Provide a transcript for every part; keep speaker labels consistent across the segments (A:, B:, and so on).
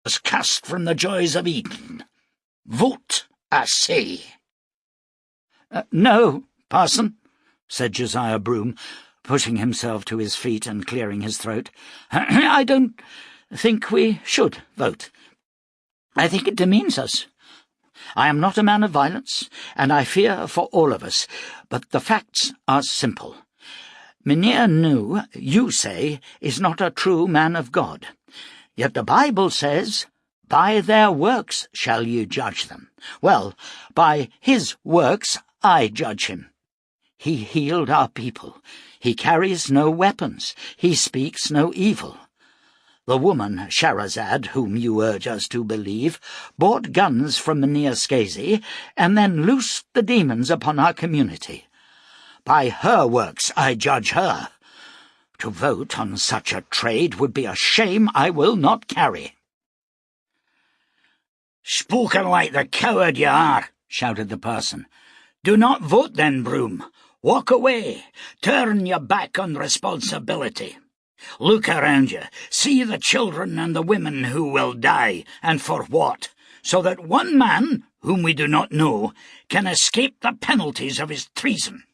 A: was cast from the joys of Eden. Vote, I say."
B: "No, parson," said Josiah Broom, pushing himself to his feet and clearing his throat. "I don't think we should vote. I think it demeans us. I am not a man of violence, and I fear for all of us, but the facts are simple. Mynheer Nu, you say, is not a true man of God. Yet the Bible says, 'By their works shall you judge them.' Well, by his works I judge him. He healed our people. He carries no weapons. He speaks no evil. The woman, Shahrazad, whom you urge us to believe, bought guns from Mynheer Scasey, and then loosed the demons upon our community. By her works I judge her. To vote on such a trade would be a shame I will not carry."
A: "Spoken like the coward you are," shouted the parson. "Do not vote then, Broom. Walk away. Turn your back on responsibility. Look around you. See the children and the women who will die, and for what? So that one man, whom we do not know, can escape the penalties of his treason."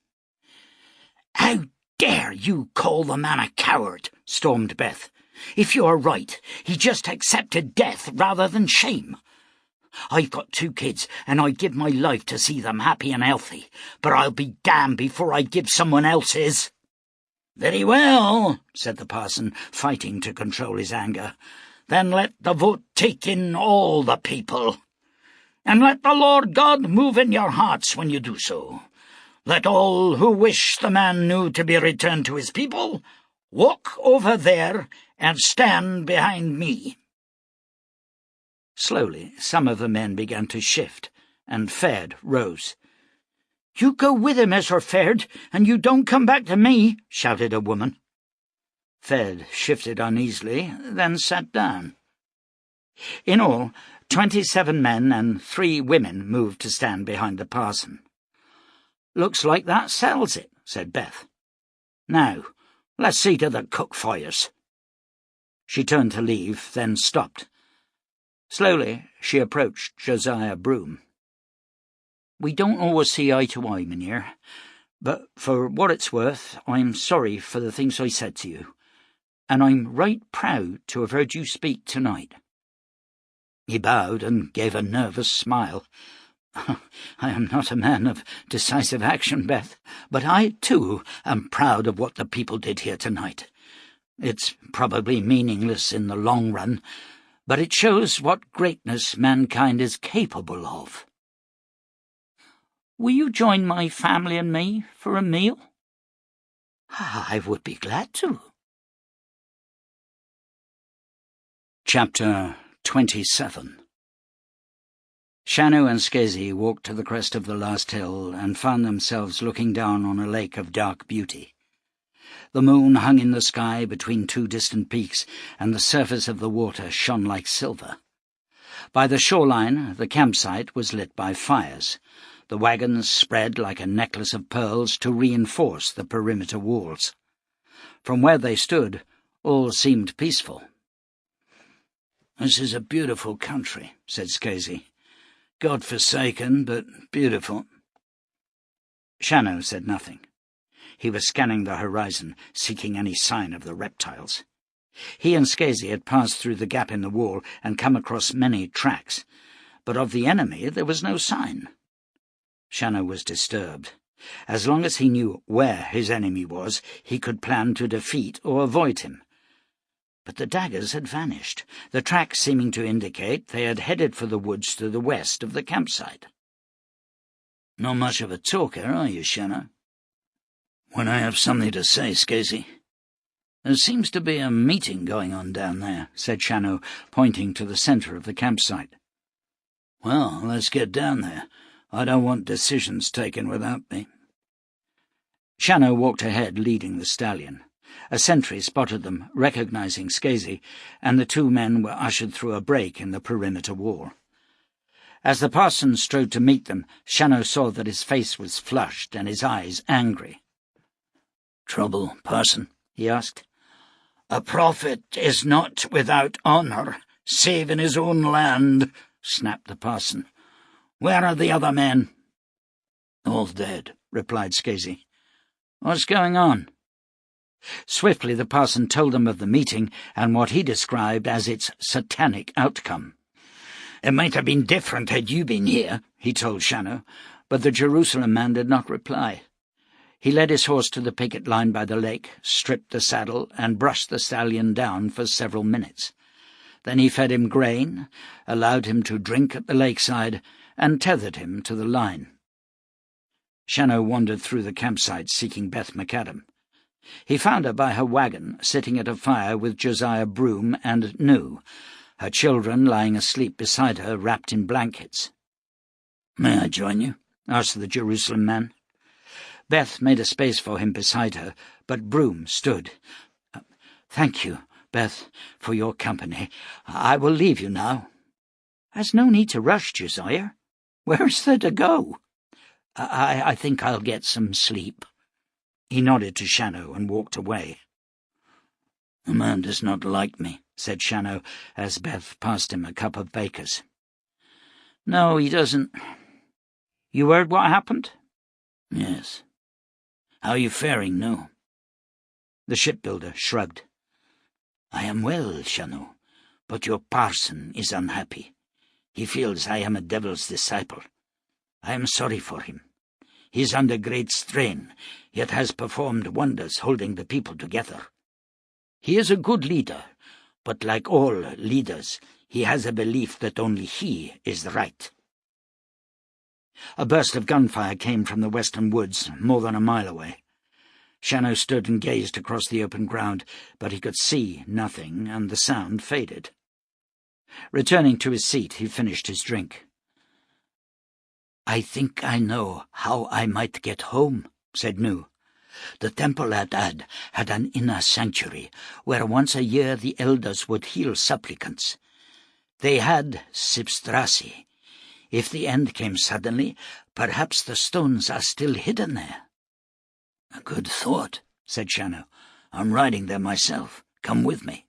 A: "How dare you call the man a coward?" stormed Beth. "If you are right, he just accepted death rather than shame. I've got 2 kids, and I'd give my life to see them happy and healthy, but I'll be damned before I give someone else's." "Very well," said the parson, fighting to control his anger. "Then let the vote take in all the people. And let the Lord God move in your hearts when you do so. Let all who wish the man Nu to be returned to his people walk over there and stand behind me."
B: Slowly some of the men began to shift, and Ferd rose. "You go with him, Ezra Ferd, and you don't come back to me," shouted a woman. Ferd shifted uneasily, then sat down. In all, 27 men and 3 women moved to stand behind the parson. "Looks like that settles it," said Beth. "Now, let's see to the cook fires." She turned to leave, then stopped. Slowly she approached Josiah Broom. "We don't always see eye to eye, Mynheer, but for what it's worth, I'm sorry for the things I said to you, and I'm right proud to have heard you speak tonight." He bowed and gave a nervous smile. "I am not a man of decisive action, Beth, but I, too, am proud of what the people did here tonight. It's probably meaningless in the long run, but it shows what greatness mankind is capable of. Will you join my family and me for a meal?" "I would be glad to." Chapter 27. Shannow and Scasey walked to the crest of the last hill and found themselves looking down on a lake of dark beauty. The moon hung in the sky between 2 distant peaks, and the surface of the water shone like silver. By the shoreline, the campsite was lit by fires. The wagons spread like a necklace of pearls to reinforce the perimeter walls. From where they stood, all seemed peaceful. "This is a beautiful country," said Scasey. "God-forsaken, but beautiful." Shannow said nothing. He was scanning the horizon, seeking any sign of the reptiles. He and Scasey had passed through the gap in the wall and come across many tracks, but of the enemy there was no sign. Shannow was disturbed. As long as he knew where his enemy was, he could plan to defeat or avoid him. But the daggers had vanished, the tracks seeming to indicate they had headed for the woods to the west of the campsite. "Not much of a talker, are you, Shannow?" "When I have something to say, Scasey." "There seems to be a meeting going on down there," said Shannow, pointing to the centre of the campsite. "Well, let's get down there. I don't want decisions taken without me." Shannow walked ahead, leading the stallion. A sentry spotted them, recognizing Scasey, and the 2 men were ushered through a break in the perimeter wall. As the parson strode to meet them, Shannow saw that his face was flushed and his eyes angry. "Trouble, parson?" he asked. "A prophet is not without honour,"
A: saving his own land," snapped the parson. "Where are the other men?"
B: "All dead," replied Scasey. "What's going on?" Swiftly the parson told them of the meeting and what he described as its satanic outcome.
A: "It might have been different had you been here," he told Shannow,
B: but the Jerusalem man did not reply. He led his horse to the picket line by the lake, stripped the saddle, and brushed the stallion down for several minutes. Then he fed him grain, allowed him to drink at the lakeside, and tethered him to the line. Shannow wandered through the campsite seeking Beth McAdam. He found her by her wagon, sitting at a fire with Josiah Broom and New, her children lying asleep beside her, wrapped in blankets.
A: "May I join you?"
B: asked the Jerusalem man. Beth made a space for him beside her, but Broom stood. "Thank you, Beth, for your company. I will leave you now."
A: "There's no need to rush, Josiah. Where's there to go?"
B: I think I'll get some sleep." He nodded to Shannow and walked away.
A: "The man does not like me,"
B: said Shannow, as Beth passed him a cup of Baker's.
A: "No, he doesn't."
B: "You heard what happened?"
A: "Yes. How are you faring now?"
B: The shipbuilder shrugged.
A: "I am well, Shannow, but your parson is unhappy. He feels I am a devil's disciple. I am sorry for him. He is under great strain, yet has performed wonders holding the people together. He is a good leader, but like all leaders, he has a belief that only he is right."
B: A burst of gunfire came from the western woods, more than a mile away. Shannow stood and gazed across the open ground, but he could see nothing, and the sound faded. Returning to his seat, he finished his drink.
A: "I think I know how I might get home," said Nu. "The temple at Ad had an inner sanctuary, where once a year the elders would heal supplicants. They had Sipstrasi. If the end came suddenly, perhaps the stones are still hidden there." "A good thought," said Shannow. "I'm riding there myself. Come with me."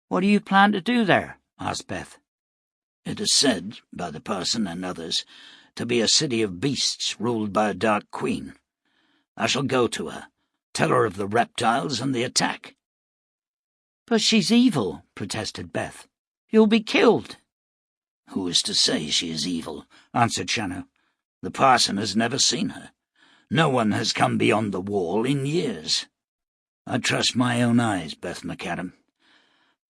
B: "What do you plan to do there?" asked Beth.
A: "It is said, by the parson and others, to be a city of beasts ruled by a dark queen. I shall go to her, tell her of the reptiles and the attack."
B: "But she's evil," protested Beth. "You'll be killed."
A: "Who is to say she is evil?" answered Shannow. "The parson has never seen her. No one has come beyond the wall in years. I trust my own eyes, Beth McAdam."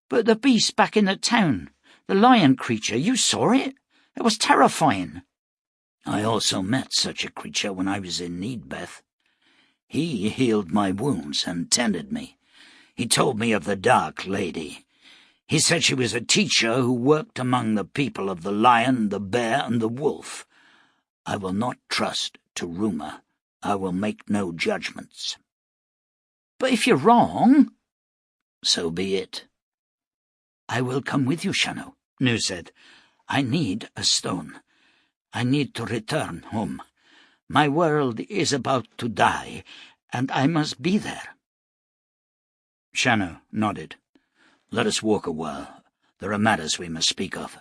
B: "But the beast back in the town, the lion creature, you saw it? It was terrifying."
A: "I also met such a creature when I was in need, Beth. He healed my wounds and tended me. He told me of the Dark Lady. He said she was a teacher who worked among the people of the lion, the bear, and the wolf. I will not trust to rumor. I will make no judgments."
B: "But if you're wrong—"
A: "So be it." "I will come with you, Shannow," Nu said. "I need a stone. I need to return home. My world is about to die, and I must be there."
B: Shannow nodded.
A: "Let us walk a while. There are matters we must speak of."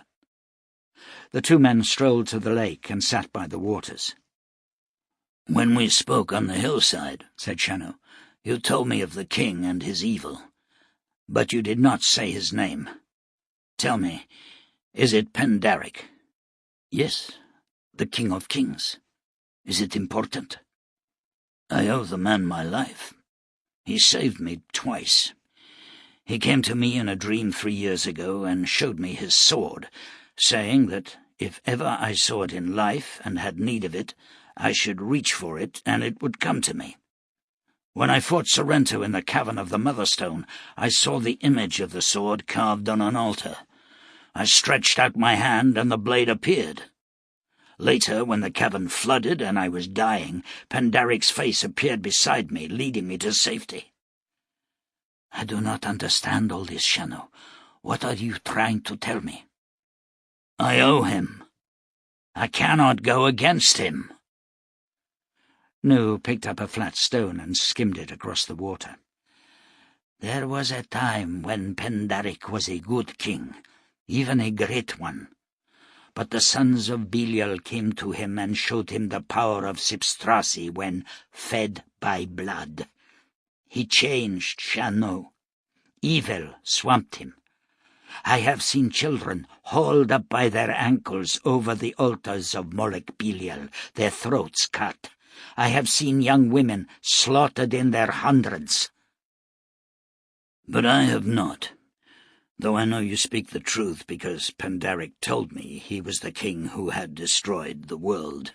B: The two men strolled to the lake and sat by the waters.
A: "When we spoke on the hillside," said Shannow, "you told me of the king and his evil. But you did not say his name. Tell me, is it Pendaric?" "Yes, the King of Kings. Is it important?" "I owe the man my life. He saved me twice. He came to me in a dream 3 years ago and showed me his sword, saying that if ever I saw it in life and had need of it, I should reach for it and it would come to me. When I fought Sorrento in the cavern of the Motherstone, I saw the image of the sword carved on an altar. I stretched out my hand and the blade appeared. Later, when the cavern flooded and I was dying, Pendaric's face appeared beside me, leading me to safety." "I do not understand all this, Shannow. What are you trying to tell me?" "I owe him. I cannot go against him."
B: Nu picked up a flat stone and skimmed it across the water.
A: "There was a time when Pendaric was a good king, even a great one. But the sons of Belial came to him and showed him the power of Sipstrasi when fed by blood. He changed Shannow. Evil swamped him. I have seen children hauled up by their ankles over the altars of Molech Belial, their throats cut. I have seen young women slaughtered in their hundreds. But I have not, though I know you speak the truth, because Pandaric told me he was the king who had destroyed the world.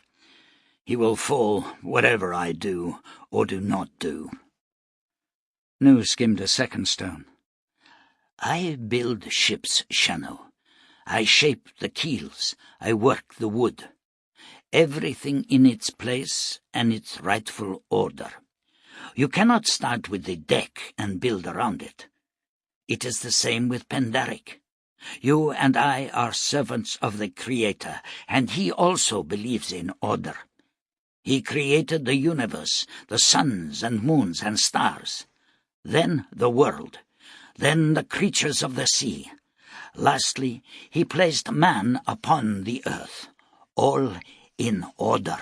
A: He will fall whatever I do or do not do.
B: Nu skimmed a second stone.
A: I build ships, Shannow. I shape the keels. I work the wood. Everything in its place and its rightful order. You cannot start with the deck and build around it. It is the same with Pandaric. You and I are servants of the Creator, and he also believes in order. He created the universe, the suns and moons and stars, then the world, then the creatures of the sea. Lastly, he placed man upon the earth, all in order.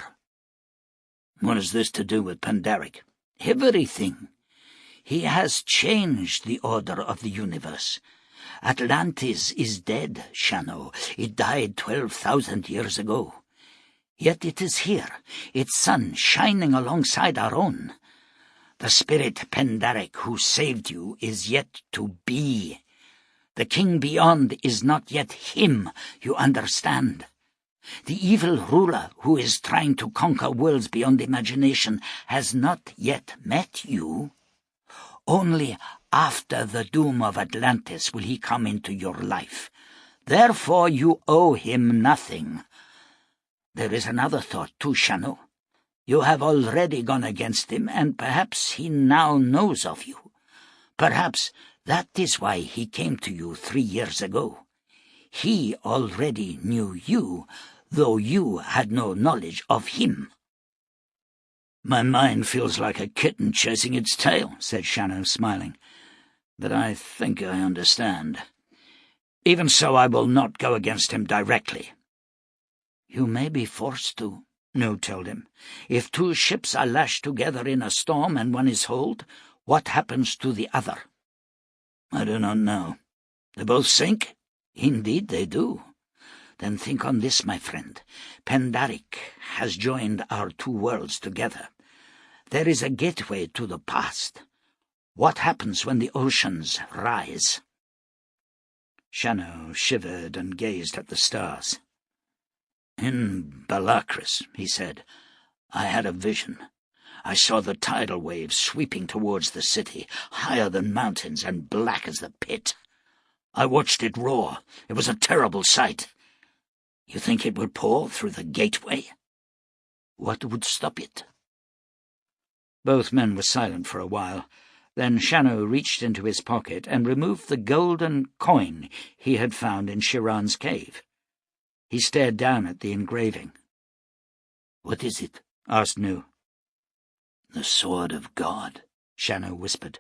A: What has this to do with Pandaric? Everything. He has changed the order of the universe. Atlantis is dead, Shannow. It died 12,000 years ago. Yet it is here, its sun shining alongside our own. The spirit Pandaric who saved you is yet to be. The king beyond is not yet him, you understand. The evil ruler who is trying to conquer worlds beyond imagination has not yet met you. Only after the doom of Atlantis will he come into your life. Therefore you owe him nothing. There is another thought too, Shannow. You have already gone against him, and perhaps he now knows of you. Perhaps that is why he came to you 3 years ago. He already knew you, though you had no knowledge of him. My mind feels like a kitten chasing its tail, said Shannow, smiling. But I think I understand. Even so, I will not go against him directly. You may be forced to, Nu told him. If 2 ships are lashed together in a storm and one is holed, what happens to the other? I do not know. They both sink? Indeed they do. Then think on this, my friend. Pandaric has joined our 2 worlds together. There is a gateway to the past. What happens when the oceans rise?
B: Shannow shivered and gazed at the stars.
A: In Balakris, he said, I had a vision. I saw the tidal waves sweeping towards the city, higher than mountains and black as the pit. I watched it roar. It was a terrible sight. You think it would pour through the gateway? What would stop it?
B: Both men were silent for a while. Then Shannow reached into his pocket and removed the golden coin he had found in Shiran's cave. He stared down at the engraving.
A: What is it?
B: Asked Nu.
A: The sword of God, Shannow whispered.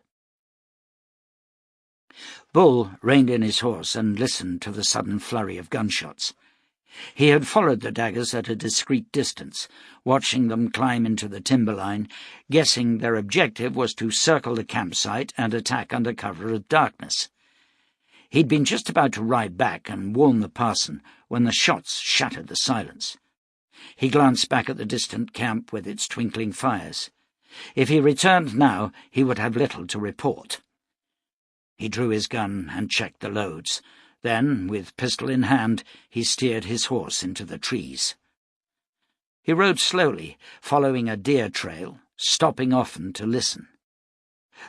B: Bull reined in his horse and listened to the sudden flurry of gunshots. He had followed the daggers at a discreet distance, watching them climb into the timberline, guessing their objective was to circle the campsite and attack under cover of darkness. He'd been just about to ride back and warn the parson when the shots shattered the silence. He glanced back at the distant camp with its twinkling fires. If he returned now, he would have little to report. He drew his gun and checked the loads. Then, with pistol in hand, he steered his horse into the trees. He rode slowly, following a deer trail, stopping often to listen.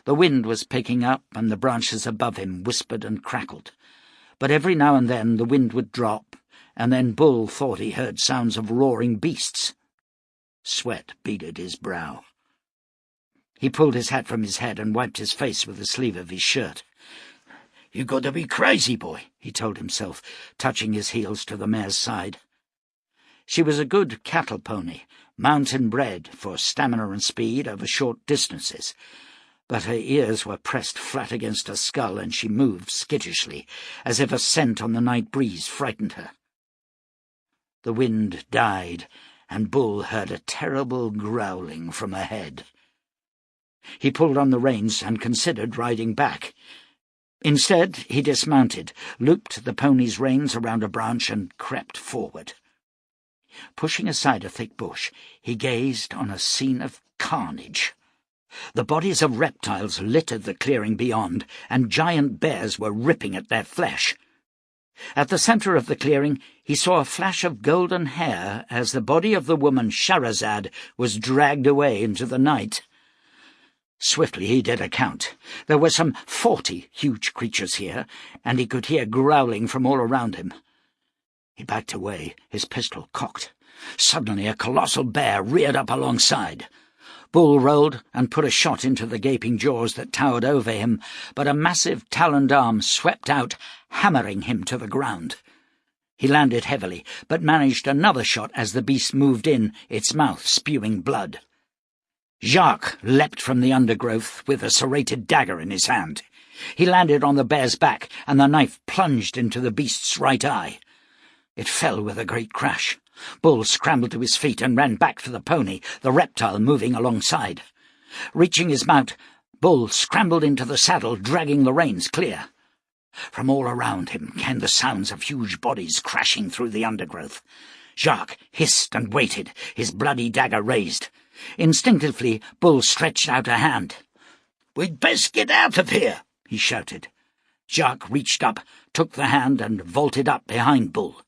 B: The wind was picking up, and the branches above him whispered and crackled. But every now and then the wind would drop, and then Bull thought he heard sounds of roaring beasts. Sweat beaded his brow. He pulled his hat from his head and wiped his face with the sleeve of his shirt. "You got to be crazy, boy," he told himself, touching his heels to the mare's side. She was a good cattle pony, mountain-bred for stamina and speed over short distances, but her ears were pressed flat against her skull, and she moved skittishly, as if a scent on the night breeze frightened her. The wind died, and Bull heard a terrible growling from ahead. He pulled on the reins and considered riding back. Instead, he dismounted, looped the pony's reins around a branch, and crept forward. Pushing aside a thick bush, he gazed on a scene of carnage. The bodies of reptiles littered the clearing beyond, and giant bears were ripping at their flesh. At the centre of the clearing he saw a flash of golden hair as the body of the woman Shahrazad was dragged away into the night. Swiftly he did a count. There were some 40 huge creatures here, and he could hear growling from all around him. He backed away, his pistol cocked. Suddenly a colossal bear reared up alongside. Bull rolled and put a shot into the gaping jaws that towered over him, but a massive taloned arm swept out, hammering him to the ground. He landed heavily, but managed another shot as the beast moved in, its mouth spewing blood. Jacques leapt from the undergrowth with a serrated dagger in his hand. He landed on the bear's back, and the knife plunged into the beast's right eye. It fell with a great crash. Bull scrambled to his feet and ran back for the pony, the reptile moving alongside. Reaching his mount, Bull scrambled into the saddle, dragging the reins clear. From all around him came the sounds of huge bodies crashing through the undergrowth. Jacques hissed and waited, his bloody dagger raised. Instinctively, Bull stretched out a hand. "We'd best get out of here," he shouted. Jacques reached up, took the hand, and vaulted up behind Bull.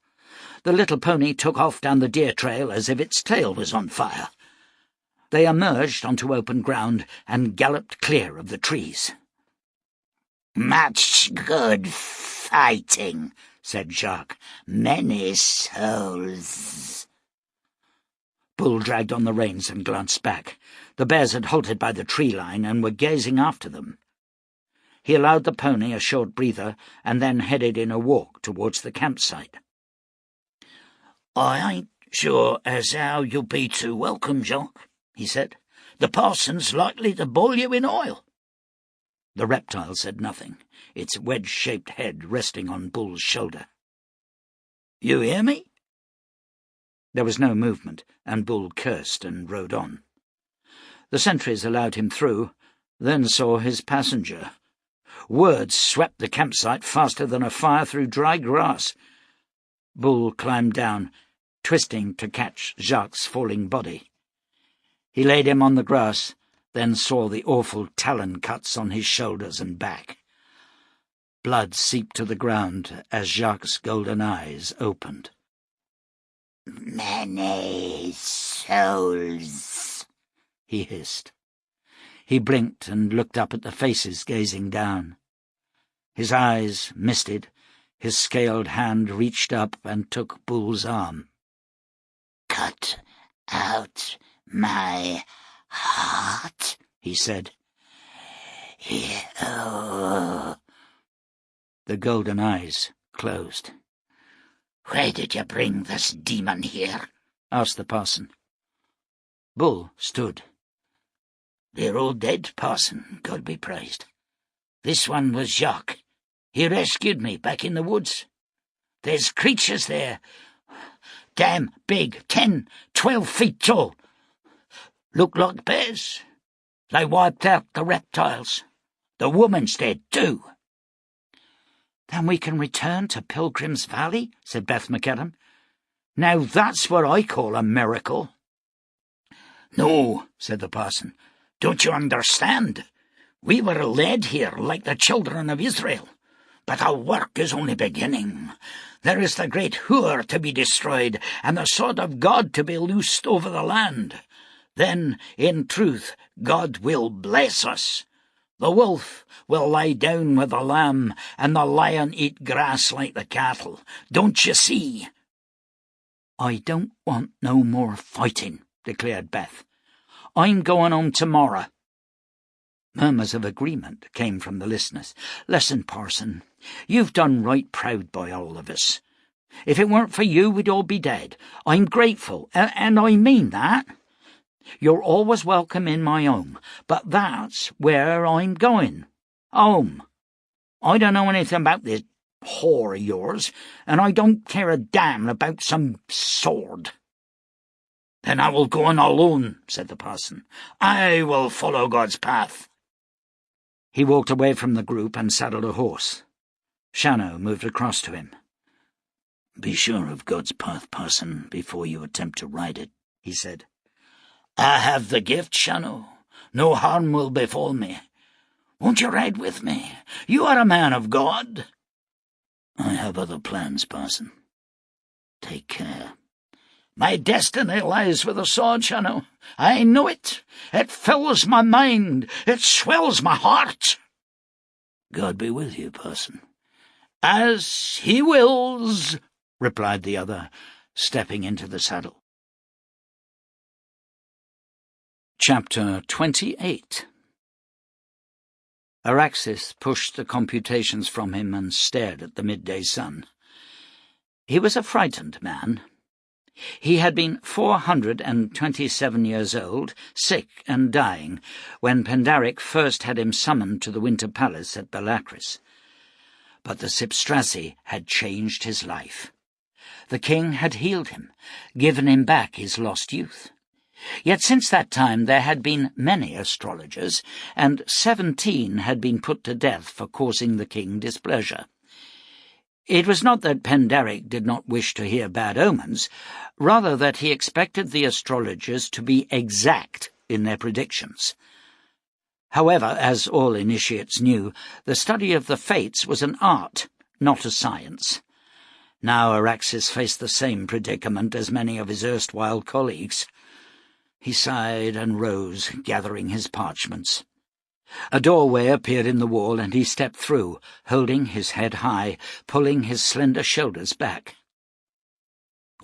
B: The little pony took off down the deer trail as if its tail was on fire. They emerged onto open ground and galloped clear of the trees. "Much good fighting," said Jacques. "Many souls." Bull dragged on the reins and glanced back. The bears had halted by the tree line and were gazing after them. He allowed the pony a short breather and then headed in a walk towards the campsite. "I ain't sure as how you'll be too welcome, Jacques," he said. "The parson's likely to boil you in oil." The reptile said nothing, its wedge-shaped head resting on Bull's shoulder. "You hear me?" There was no movement, and Bull cursed and rode on. The sentries allowed him through, then saw his passenger. Words swept the campsite faster than a fire through dry grass. Bull climbed down, twisting to catch Jacques' falling body. He laid him on the grass, then saw the awful talon cuts on his shoulders and back. Blood seeped to the ground as Jacques' golden eyes opened. "Many souls," he hissed. He blinked and looked up at the faces gazing down. His eyes misted, his scaled hand reached up and took Bull's arm. "Cut out my heart," he said. "Oh." The golden eyes closed. "Why did you bring this demon here?" asked the parson. Bull stood. "They're all dead, parson, God be praised. This one was Jacques. He rescued me back in the woods. There's creatures there, damn big, 10, 12 feet tall. Look like bears. They wiped out the reptiles. The woman's dead, too." "Then we can return to Pilgrim's Valley," said Beth McAdam. "Now that's what I call a miracle." "No," said the parson. "Don't you understand? We were led here like the children of Israel. But our work is only beginning. There is the great Hur to be destroyed, and the sword of God to be loosed over the land. Then, in truth, God will bless us. The wolf will lie down with the lamb, and the lion eat grass like the cattle. Don't you see?" "I don't want no more fighting," declared Beth. "I'm going home tomorrow." Murmurs of agreement came from the listeners. "Listen, parson, you've done right proud by all of us. If it weren't for you, we'd all be dead. I'm grateful, and I mean that.
A: You're always welcome in my home, but that's where I'm going. Home. I don't know anything about this whore of yours, and I don't care a damn about some sword." "Then I will go on alone," said the parson. "I will follow God's path." He walked away from the group and saddled a horse. Shannow moved across to him. "Be sure of God's path, parson, before you attempt to ride it," he said. "I have the gift, Shannow. No harm will befall me. Won't you ride with me? You are a man of God." "I have other plans, parson. Take care." "My destiny lies with the sword, Shannow. I know it. It fills my mind. It swells my heart." "God be with you, parson." "As he wills," replied the other, stepping into the saddle. Chapter 28. Araxis pushed the computations from him and stared at the midday sun. He was a frightened man. He had been 427 years old, sick and dying, when Pendaric first had him summoned to the Winter Palace at Belacris. But the Sipstrassi had changed his life. The king had healed him, given him back his lost youth. Yet since that time there had been many astrologers, and 17 had been put to death for causing the king displeasure. It was not that Pendaric did not wish to hear bad omens, rather that he expected the astrologers to be exact in their predictions. However, as all initiates knew, the study of the fates was an art, not a science. Now Araxis faced the same predicament as many of his erstwhile colleagues. He sighed and rose, gathering his parchments. A doorway appeared in the wall, and he stepped through, holding his head high, pulling his slender shoulders back.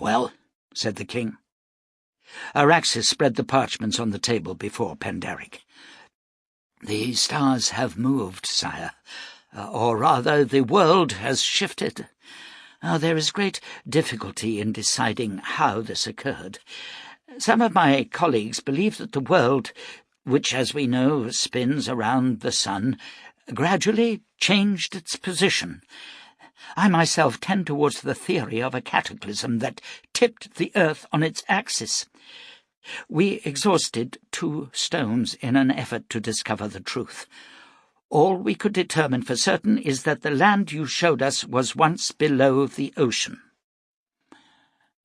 A: "Well," said the king. Araxis spread the parchments on the table before Pendaric. "The stars have moved, sire. Or rather, the world has shifted. There is great difficulty in deciding how this occurred. Some of my colleagues believe that the world, which, as we know, spins around the sun, gradually changed its position. I myself tend towards the theory of a cataclysm that tipped the earth on its axis. We exhausted 2 stones in an effort to discover the truth. All we could determine for certain is that the land you showed us was once below the ocean."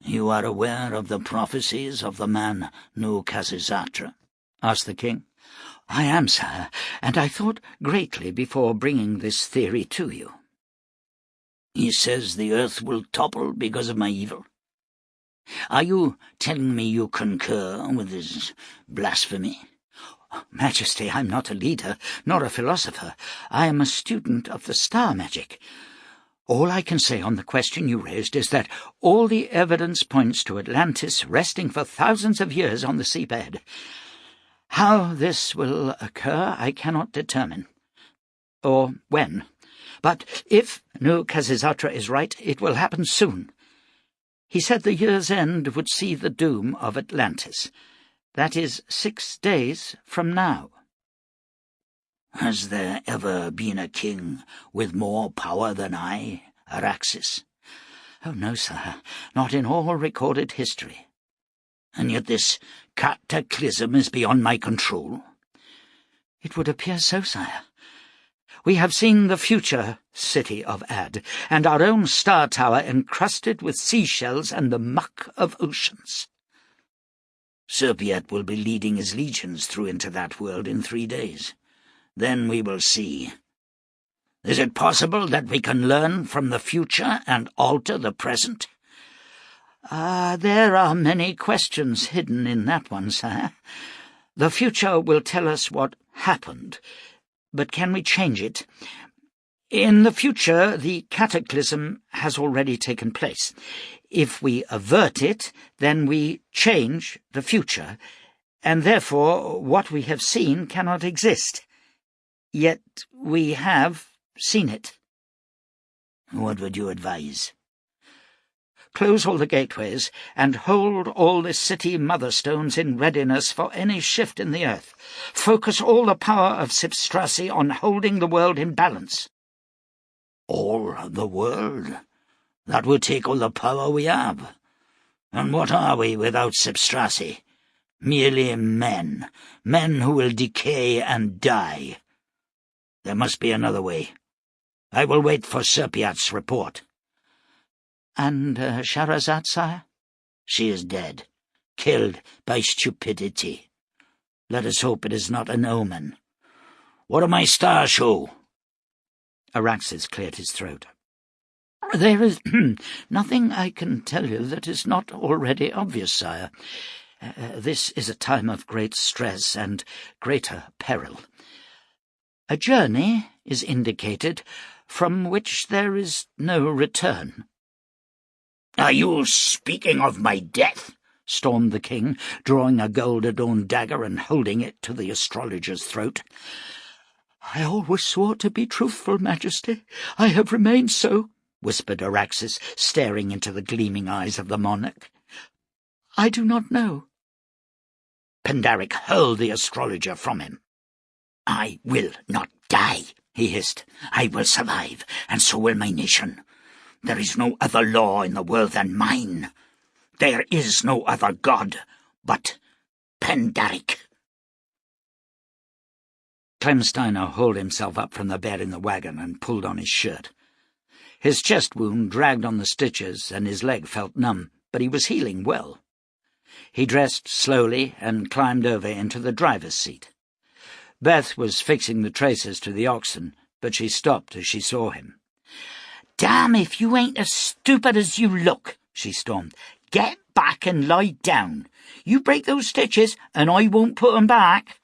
A: "You are aware of the prophecies of the man Nu-Khazizatra?" asked the king. "I am, sire, and I thought greatly before bringing this theory to you." "He says the earth will topple because of my evil. Are you telling me you concur with his blasphemy?" "Majesty, I am not a leader, nor a philosopher. I am a student of the star magic. All I can say on the question you raised is that all the evidence points to Atlantis resting for thousands of years on the seabed. How this will occur I cannot determine, or when. But if Nu-Khazizatra is right, it will happen soon. He said the year's end would see the doom of Atlantis. That is 6 days from now." "Has there ever been a king with more power than I, Araxis?" "Oh, no, sire, not in all recorded history." "And yet this cataclysm is beyond my control?" "It would appear so, sire. We have seen the future city of Ad, and our own star tower encrusted with seashells and the muck of oceans." "Serpiat will be leading his legions through into that world in 3 days. Then we will see. Is it possible that we can learn from the future and alter the present?"
B: There are many questions hidden in that one, sire. The future will tell us what happened, but can we change it? In the future, the cataclysm has already taken place. If we avert it, then we change the future, and therefore what we have seen cannot exist. Yet we have seen it."
A: "What would you advise?"
B: Close all the gateways, and hold all the city motherstones in readiness for any shift in the earth. Focus all the power of Sipstrassi on holding the world in balance."
A: "All the world? That would take all the power we have. And what are we without Sipstrassi? Merely men who will decay and die. There must be another way. I will wait for Serpiat's report."
B: "And Shahrazad, sire?"
A: "She is dead, killed by stupidity. Let us hope it is not an omen. What do my stars show?"
B: Araxes cleared his throat. "There is nothing I can tell you that is not already obvious, sire. This is a time of great stress and greater peril. A journey is indicated from which there is no return."
A: "Are you speaking of my death?" stormed the king, drawing a gold-adorned dagger and holding it to the astrologer's throat.
B: "I always swore to be truthful, Majesty. I have remained so," whispered Araxes, staring into the gleaming eyes of the monarch. "I do not know."
A: Pandaric hurled the astrologer from him. "I will not die," he hissed. "I will survive, and so will my nation. There is no other law in the world than mine. There is no other god but Pandaric."
B: Clem Steiner hauled himself up from the bed in the wagon and pulled on his shirt. His chest wound dragged on the stitches, and his leg felt numb, but he was healing well. He dressed slowly and climbed over into the driver's seat. Beth was fixing the traces to the oxen, but she stopped as she saw him.
A: "Damn if you ain't as stupid as you look," she stormed. "Get back and lie down. You break those stitches, and I won't put 'em back."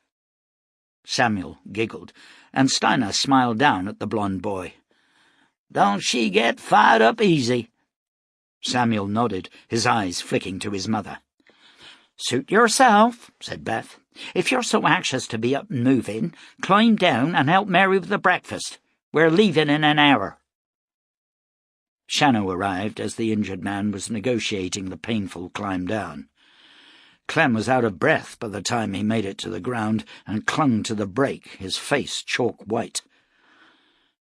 B: Samuel giggled, and Steiner smiled down at the blond boy.
A: "Don't she get fired up easy?"
B: Samuel nodded, his eyes flicking to his mother.
A: "Suit yourself," said Beth. "If you're so anxious to be up and moving, climb down and help Mary with the breakfast. We're leaving in an hour."
B: Shannow arrived as the injured man was negotiating the painful climb down. Clem was out of breath by the time he made it to the ground and clung to the brake, his face chalk white.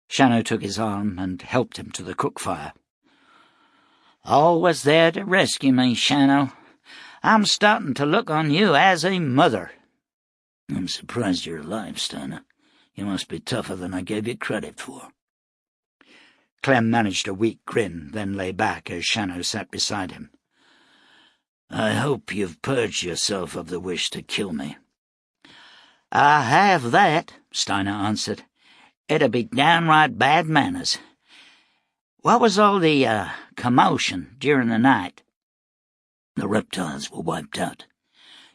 B: Shannow took his arm and helped him to the cook fire.
A: "Always there to rescue me, Shannow. I'm starting to look on you as a mother." "I'm surprised you're alive, Steiner. You must be tougher than I gave you credit for."
B: Clem managed a weak grin, then lay back as Shannow sat beside him.
A: "I hope you've purged yourself of the wish to kill me." "I have that," Steiner answered. "It'd be downright bad manners. What was all the commotion during the night?" "The reptiles were wiped out.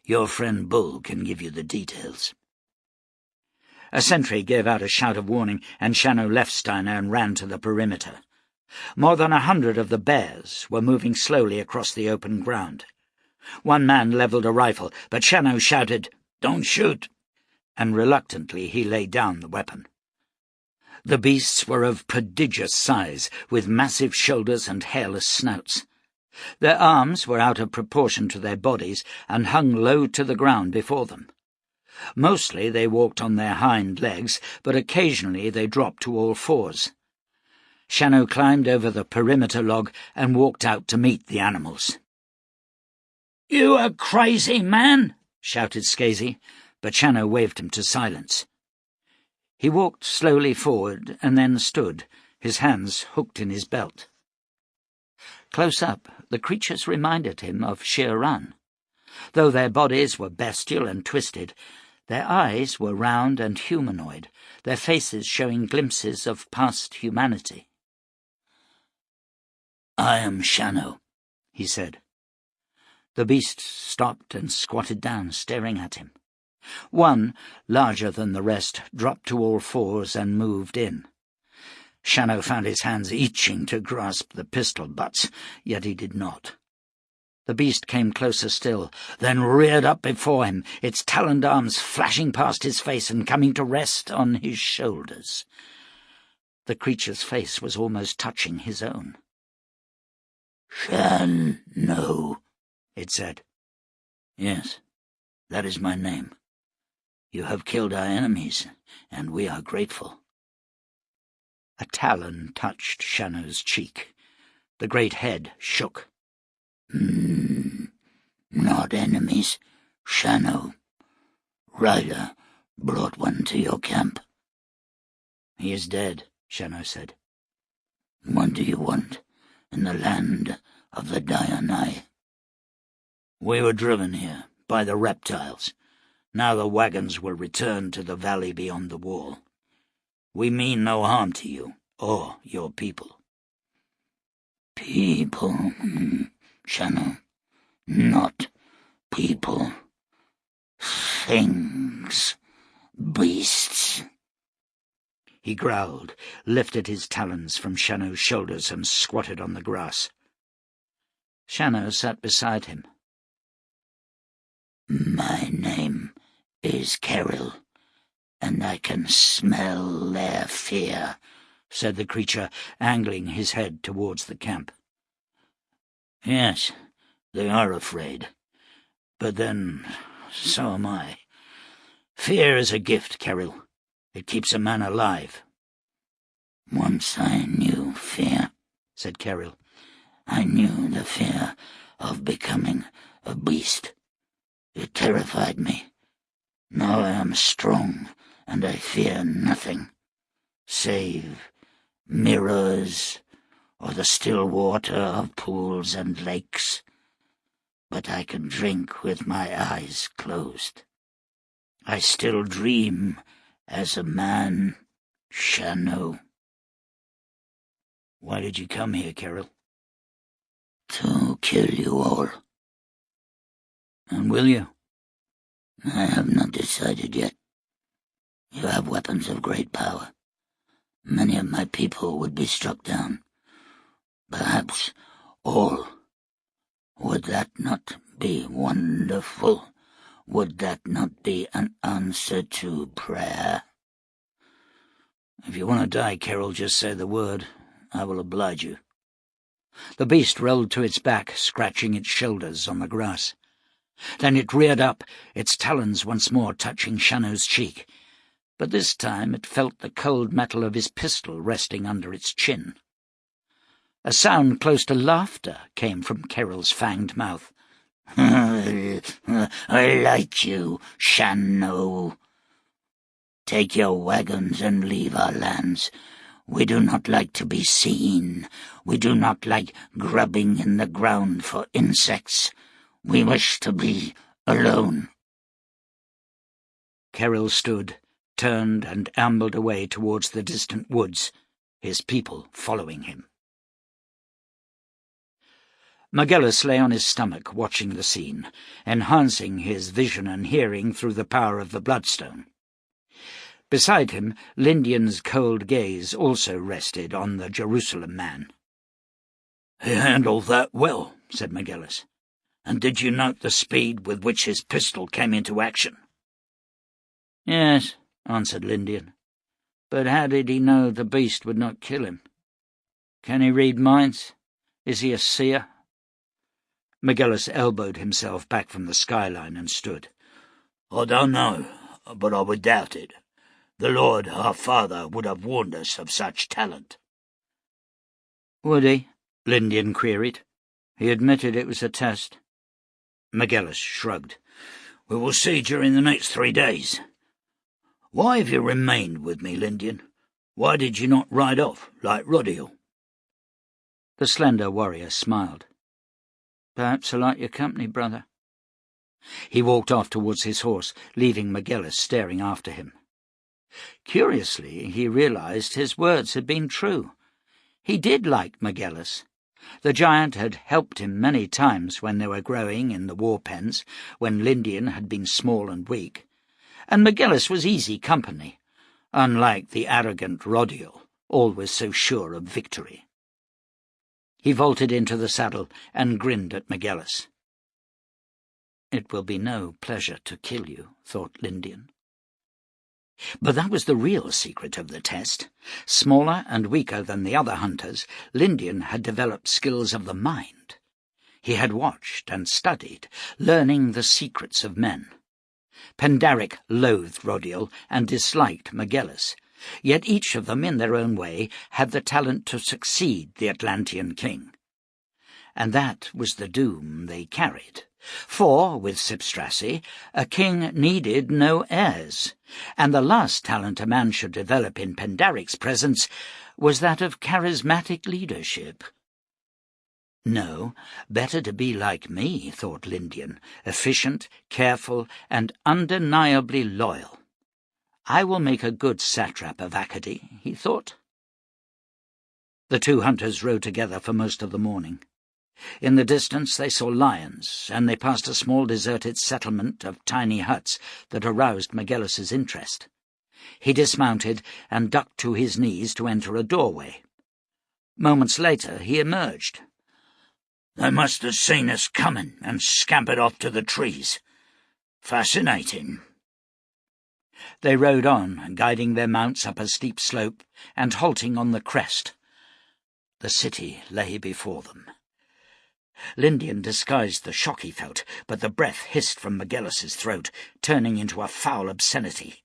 A: Your friend Bull can give you the details."
B: A sentry gave out a shout of warning, and Shannow left Steiner and ran to the perimeter. More than 100 of the bears were moving slowly across the open ground. One man levelled a rifle, but Shannow shouted, "Don't shoot!" and reluctantly he laid down the weapon. The beasts were of prodigious size, with massive shoulders and hairless snouts. Their arms were out of proportion to their bodies and hung low to the ground before them. Mostly they walked on their hind legs, but occasionally they dropped to all fours. Shannow climbed over the perimeter log and walked out to meet the animals.
A: "You a crazy man?"
B: shouted Skazy, but Shannow waved him to silence. He walked slowly forward and then stood, his hands hooked in his belt. Close up, the creatures reminded him of Shere Ran. Though their bodies were bestial and twisted, their eyes were round and humanoid, their faces showing glimpses of past humanity.
A: "I am Shannow," he said.
B: The beasts stopped and squatted down, staring at him. One, larger than the rest, dropped to all fours and moved in. Shannow found his hands itching to grasp the pistol butts, yet he did not. The beast came closer still, then reared up before him, its taloned arms flashing past his face and coming to rest on his shoulders. The creature's face was almost touching his own.
A: "Shannow," it said. "Yes, that is my name. You have killed our enemies, and we are grateful." A talon touched Shannow's cheek. The great head shook. "Not enemies, Shannow. Ryder brought one to your camp." "He is dead," Shannow said. "What do you want in the land of the Dianai?" "We were driven here by the reptiles. Now the wagons will return to the valley beyond the wall. We mean no harm to you or your people." "People, Shannow, not people. Things, beasts." He growled, lifted his talons from Shannow's shoulders and squatted on the grass. Shannow sat beside him. "My name is Carol, and I can smell their fear," said the creature, angling his head towards the camp. "Yes, they are afraid. But then, so am I. Fear is a gift, Carol. It keeps a man alive." "Once I knew fear," said Carol. "I knew the fear of becoming a beast. It terrified me. Now I am strong, and I fear nothing, save mirrors or the still water of pools and lakes. But I can drink with my eyes closed. I still dream as a man, Shannow." "Why did you come here, Carol?" "To kill you all." "And will you?" "I have not decided yet. You have weapons of great power. Many of my people would be struck down. Perhaps all. Would that not be wonderful? Would that not be an answer to prayer?" "If you want to die, Carol, just say the word. I will oblige you." The beast rolled to its back, scratching its shoulders on the grass. Then it reared up, its talons once more touching Shannow's cheek. But this time it felt the cold metal of his pistol resting under its chin. A sound close to laughter came from Carol's fanged mouth. "I like you, Shannow. Take your wagons and leave our lands. We do not like to be seen. We do not like grubbing in the ground for insects. We wish to be alone." Carol stood, turned and ambled away towards the distant woods, his people following him. McGillis lay on his stomach watching the scene, enhancing his vision and hearing through the power of the bloodstone. Beside him, Lindian's cold gaze also rested on the Jerusalem man. "He handled that well," said McGillis. "And did you note the speed with which his pistol came into action?" "Yes," answered Lindian. "But how did he know the beast would not kill him? Can he read minds? Is he a seer?" McGillis elbowed himself back from the skyline and stood. "I don't know, but I would doubt it. The Lord, our Father, would have warned us of such talent." "Would he?" Lindian queried. "He admitted it was a test." McGillis shrugged. "We will see during the next 3 days. Why have you remained with me, Lindian? Why did you not ride off, like Rodiel?" The slender warrior smiled. "Perhaps I like your company, brother." He walked off towards his horse, leaving McGillis staring after him. Curiously, he realized his words had been true. He did like McGillis. The giant had helped him many times when they were growing in the war pens, when Lindian had been small and weak, and McGillis was easy company, unlike the arrogant Rodiel, always so sure of victory. He vaulted into the saddle and grinned at McGillis. "It will be no pleasure to kill you," thought Lindian.
B: But that was the real secret of the test. Smaller and weaker than the other hunters, Lindian had developed skills of the mind. He had watched and studied, learning the secrets of men. Pendaric loathed Rodial and disliked Magellas, yet each of them in their own way had the talent to succeed the Atlantean king. And that was the doom they carried. For, with Sipstrassi, a king needed no heirs, and the last talent a man should develop in Pendaric's presence was that of charismatic leadership. No, better to be like me, thought Lindian, efficient, careful, and undeniably loyal. I will make a good satrap of Acadie, he thought. The two hunters rode together for most of the morning. In the distance they saw lions, and they passed a small deserted settlement of tiny huts that aroused Magellas's interest. He dismounted and ducked to his knees to enter a doorway. Moments later he emerged.
A: They must have seen us coming and scampered off to the trees. Fascinating.
B: They rode on, guiding their mounts up a steep slope and halting on the crest. The city lay before them. Lindian disguised the shock he felt, but the breath hissed from Magellas's throat, turning into a foul obscenity.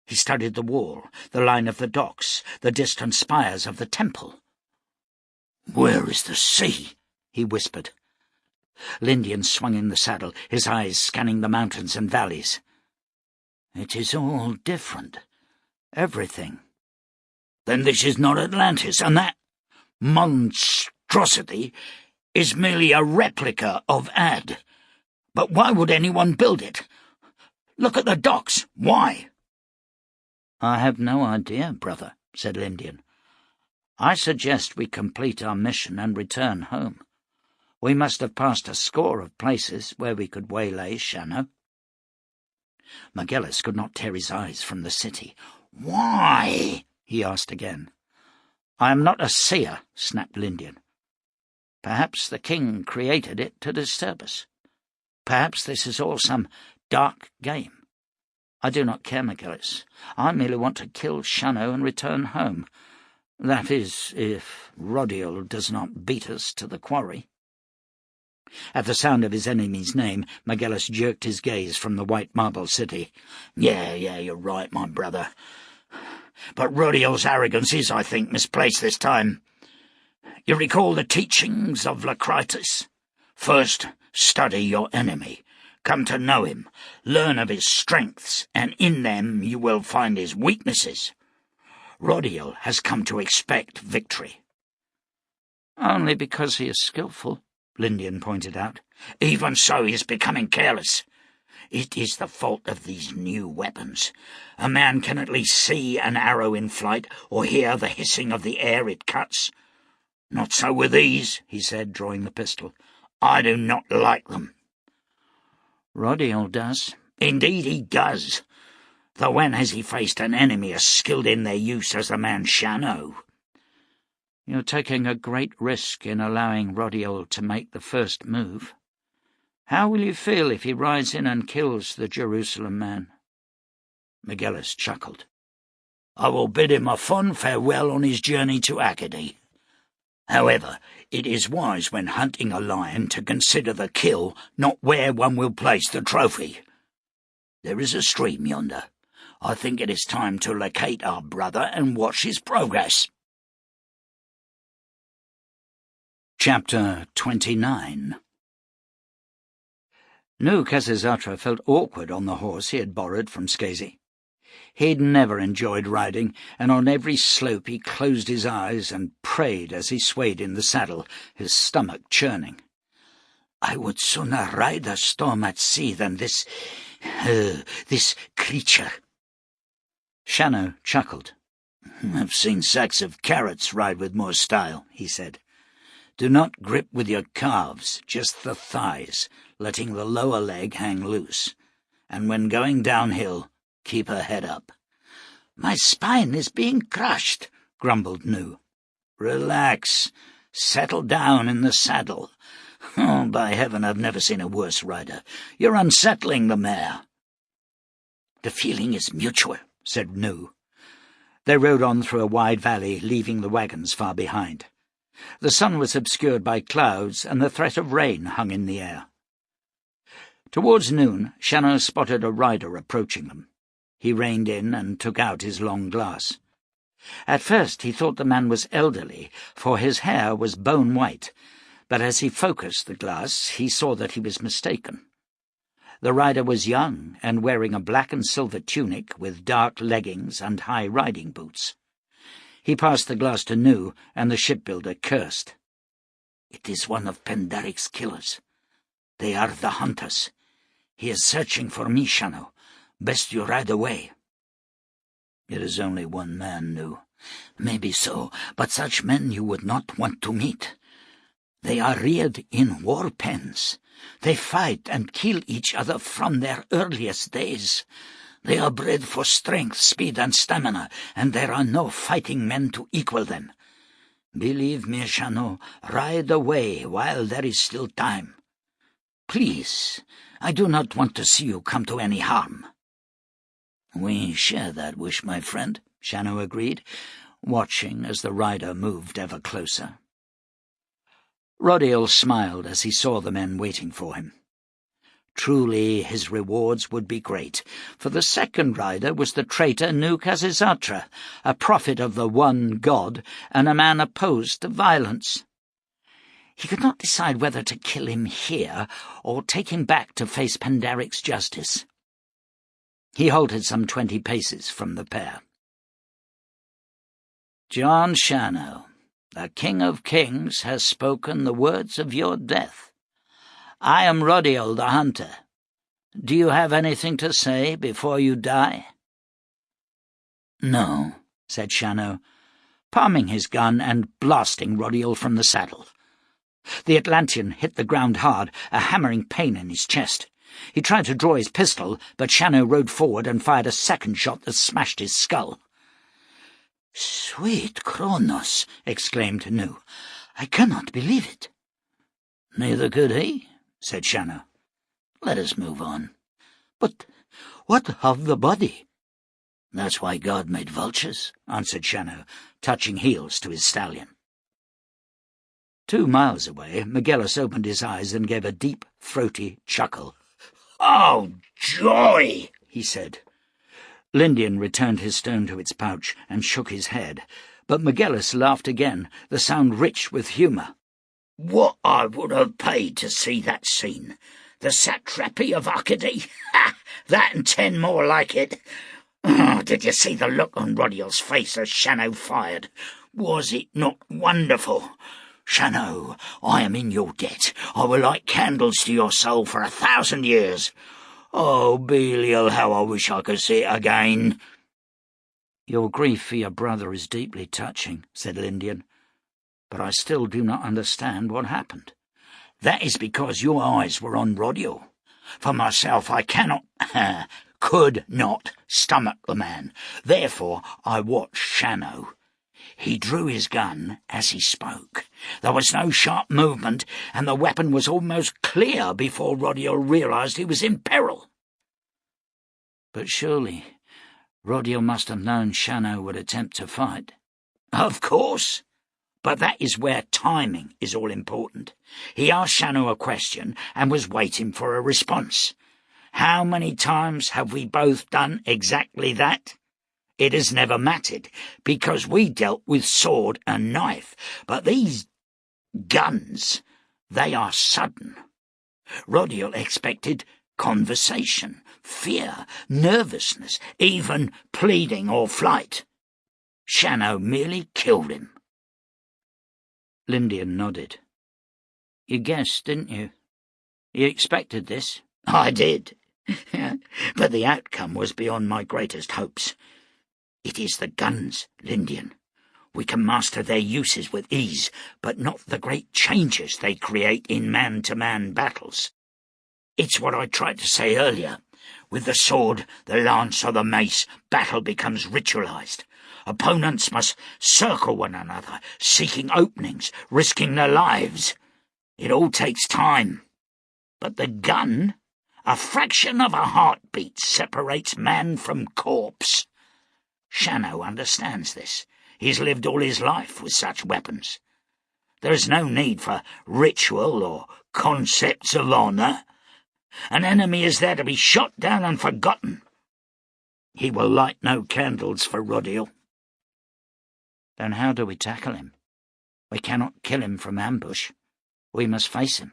B: He studied the wall, the line of the docks, the distant spires of the temple.
A: "Where is the sea?"
B: he whispered. Lindian swung in the saddle, his eyes scanning the mountains and valleys. It is all different. Everything.
A: Then this is not Atlantis, and that monstrosity is merely a replica of Ad. But why would anyone build it? Look at the docks. Why?
B: I have no idea, brother, said Lindian. I suggest we complete our mission and return home. We must have passed a score of places where we could waylay Shannow. Magellas could not tear his eyes from the city.
A: Why?
B: He asked again. I am not a seer, snapped Lindian. Perhaps the king created it to disturb us. Perhaps this is all some dark game. I do not care, Magellas. I merely want to kill Shannow and return home. That is, if Rodial does not beat us to the quarry. At the sound of his enemy's name, Magellas jerked his gaze from the white marble city.
A: Yeah, you're right, my brother. But Rodial's arrogance is, I think, misplaced this time. You recall the teachings of Locritus? First, study your enemy. Come to know him, learn of his strengths, and in them you will find his weaknesses. Rodial has come to expect victory.
B: Only because he is skillful, Lindian pointed out.
A: Even so, he is becoming careless. It is the fault of these new weapons. A man can at least see an arrow in flight, or hear the hissing of the air it cuts. Not so with these, he said, drawing the pistol. I do not like them.
B: Rodial does.
A: Indeed he does. Though when has he faced an enemy as skilled in their use as the man Shannow?
B: You're taking a great risk in allowing Rodial to make the first move. How will you feel if he rides in and kills the Jerusalem man?
A: Magellas chuckled. I will bid him a fond farewell on his journey to Acadie. However, it is wise when hunting a lion to consider the kill, not where one will place the trophy. There is a stream yonder. I think it is time to locate our brother and watch his progress.
B: Chapter 29. Nu Khasisatra felt awkward on the horse he had borrowed from Skazi. He'd never enjoyed riding, and on every slope he closed his eyes and prayed as he swayed in the saddle, his stomach churning. I would sooner ride a storm at sea than this creature. Shannow chuckled.
A: I've seen sacks of carrots ride with more style, he said.
B: Do not grip with your calves, just the thighs, letting the lower leg hang loose. And when going downhill, keep her head up.
A: My spine is being crushed, grumbled Nu. Relax. Settle down in the saddle. Oh, by heaven, I've never seen a worse rider. You're unsettling the mare. The feeling is mutual,
B: said Nu. They rode on through a wide valley, leaving the wagons far behind. The sun was obscured by clouds, and the threat of rain hung in the air. Towards noon, Shannow spotted a rider approaching them. He reined in and took out his long glass. At first he thought the man was elderly, for his hair was bone white, but as he focused the glass he saw that he was mistaken. The rider was young and wearing a black and silver tunic with dark leggings and high riding boots. He passed the glass to Nu, and the shipbuilder cursed. "It is one of Pendaric's killers. They are the hunters. He is searching for me, Shannow. Best you ride away." "It is only one man, Nu." "Maybe so, but such men you would not want to meet. They are reared in war pens. They fight and kill each other from their earliest days. They are bred for strength, speed, and stamina, and there are no fighting men to equal them. Believe me, Shannow, ride away while there is still time. Please, I do not want to see you come to any harm." "We share that wish, my friend," Shannow agreed, watching as the rider moved ever closer. Rodiel smiled as he saw the men waiting for him. Truly his rewards would be great, for the second rider was the traitor Nu Khazisatra, a prophet of the one God, and a man opposed to violence. He could not decide whether to kill him here or take him back to face Pendaric's justice. He halted some 20 paces from the pair. "John Shannow, the King of Kings has spoken the words of your death. I am Rodiel the Hunter. Do you have anything to say before you die?" "No," said Shannow, palming his gun and blasting Rodiel from the saddle. The Atlantean hit the ground hard, a hammering pain in his chest. He tried to draw his pistol, but Shannow rode forward and fired a second shot that smashed his skull. "Sweet Kronos!" exclaimed Nu. "I cannot believe it." "Neither could he," said Shannow. "Let us move on." "But what of the body?" "That's why God made vultures," answered Shannow, touching heels to his stallion. 2 miles away, Magellan opened his eyes and gave a deep, throaty chuckle. "Oh, joy!" he said. Lindian returned his stone to its pouch and shook his head, but Magellan laughed again, the sound rich with humour. "What I would have paid to see that scene! The satrapy of Arcady! Ha! That and 10 more like it! Oh, did you see the look on Rodiel's face as Shannow fired? Was it not wonderful? Shannow, I am in your debt. I will light candles to your soul for 1,000 years. Oh, Belial, how I wish I could see it again." "Your grief for your brother is deeply touching," said Lindian, "but I still do not understand what happened." "That is because your eyes were on Rodiel. For myself, I could not stomach the man. Therefore I watched Shannow. He drew his gun as he spoke. There was no sharp movement, and the weapon was almost clear before Rodiel realized he was in peril." "But surely Rodiel must have known Shannow would attempt to fight." "Of course. But that is where timing is all important. He asked Shannow a question and was waiting for a response. How many times have we both done exactly that? It has never mattered, because we dealt with sword and knife, but these guns, they are sudden. Rodiel expected conversation, fear, nervousness, even pleading or flight. Shannow merely killed him." Lindian nodded. "You guessed, didn't you? You expected this?" "I did, but the outcome was beyond my greatest hopes. It is the guns, Lindian. We can master their uses with ease, but not the great changes they create in man-to-man battles. It's what I tried to say earlier. With the sword, the lance, or the mace, battle becomes ritualized. Opponents must circle one another, seeking openings, risking their lives. It all takes time. But the gun, a fraction of a heartbeat separates man from corpse.
A: Shannow understands this. He's lived all his life with such weapons. There is no need for ritual or concepts of honour. An enemy is there to be shot down and forgotten. He will light no candles for Rodiel.
B: Then how do we tackle him? We cannot kill him from ambush. We must face him.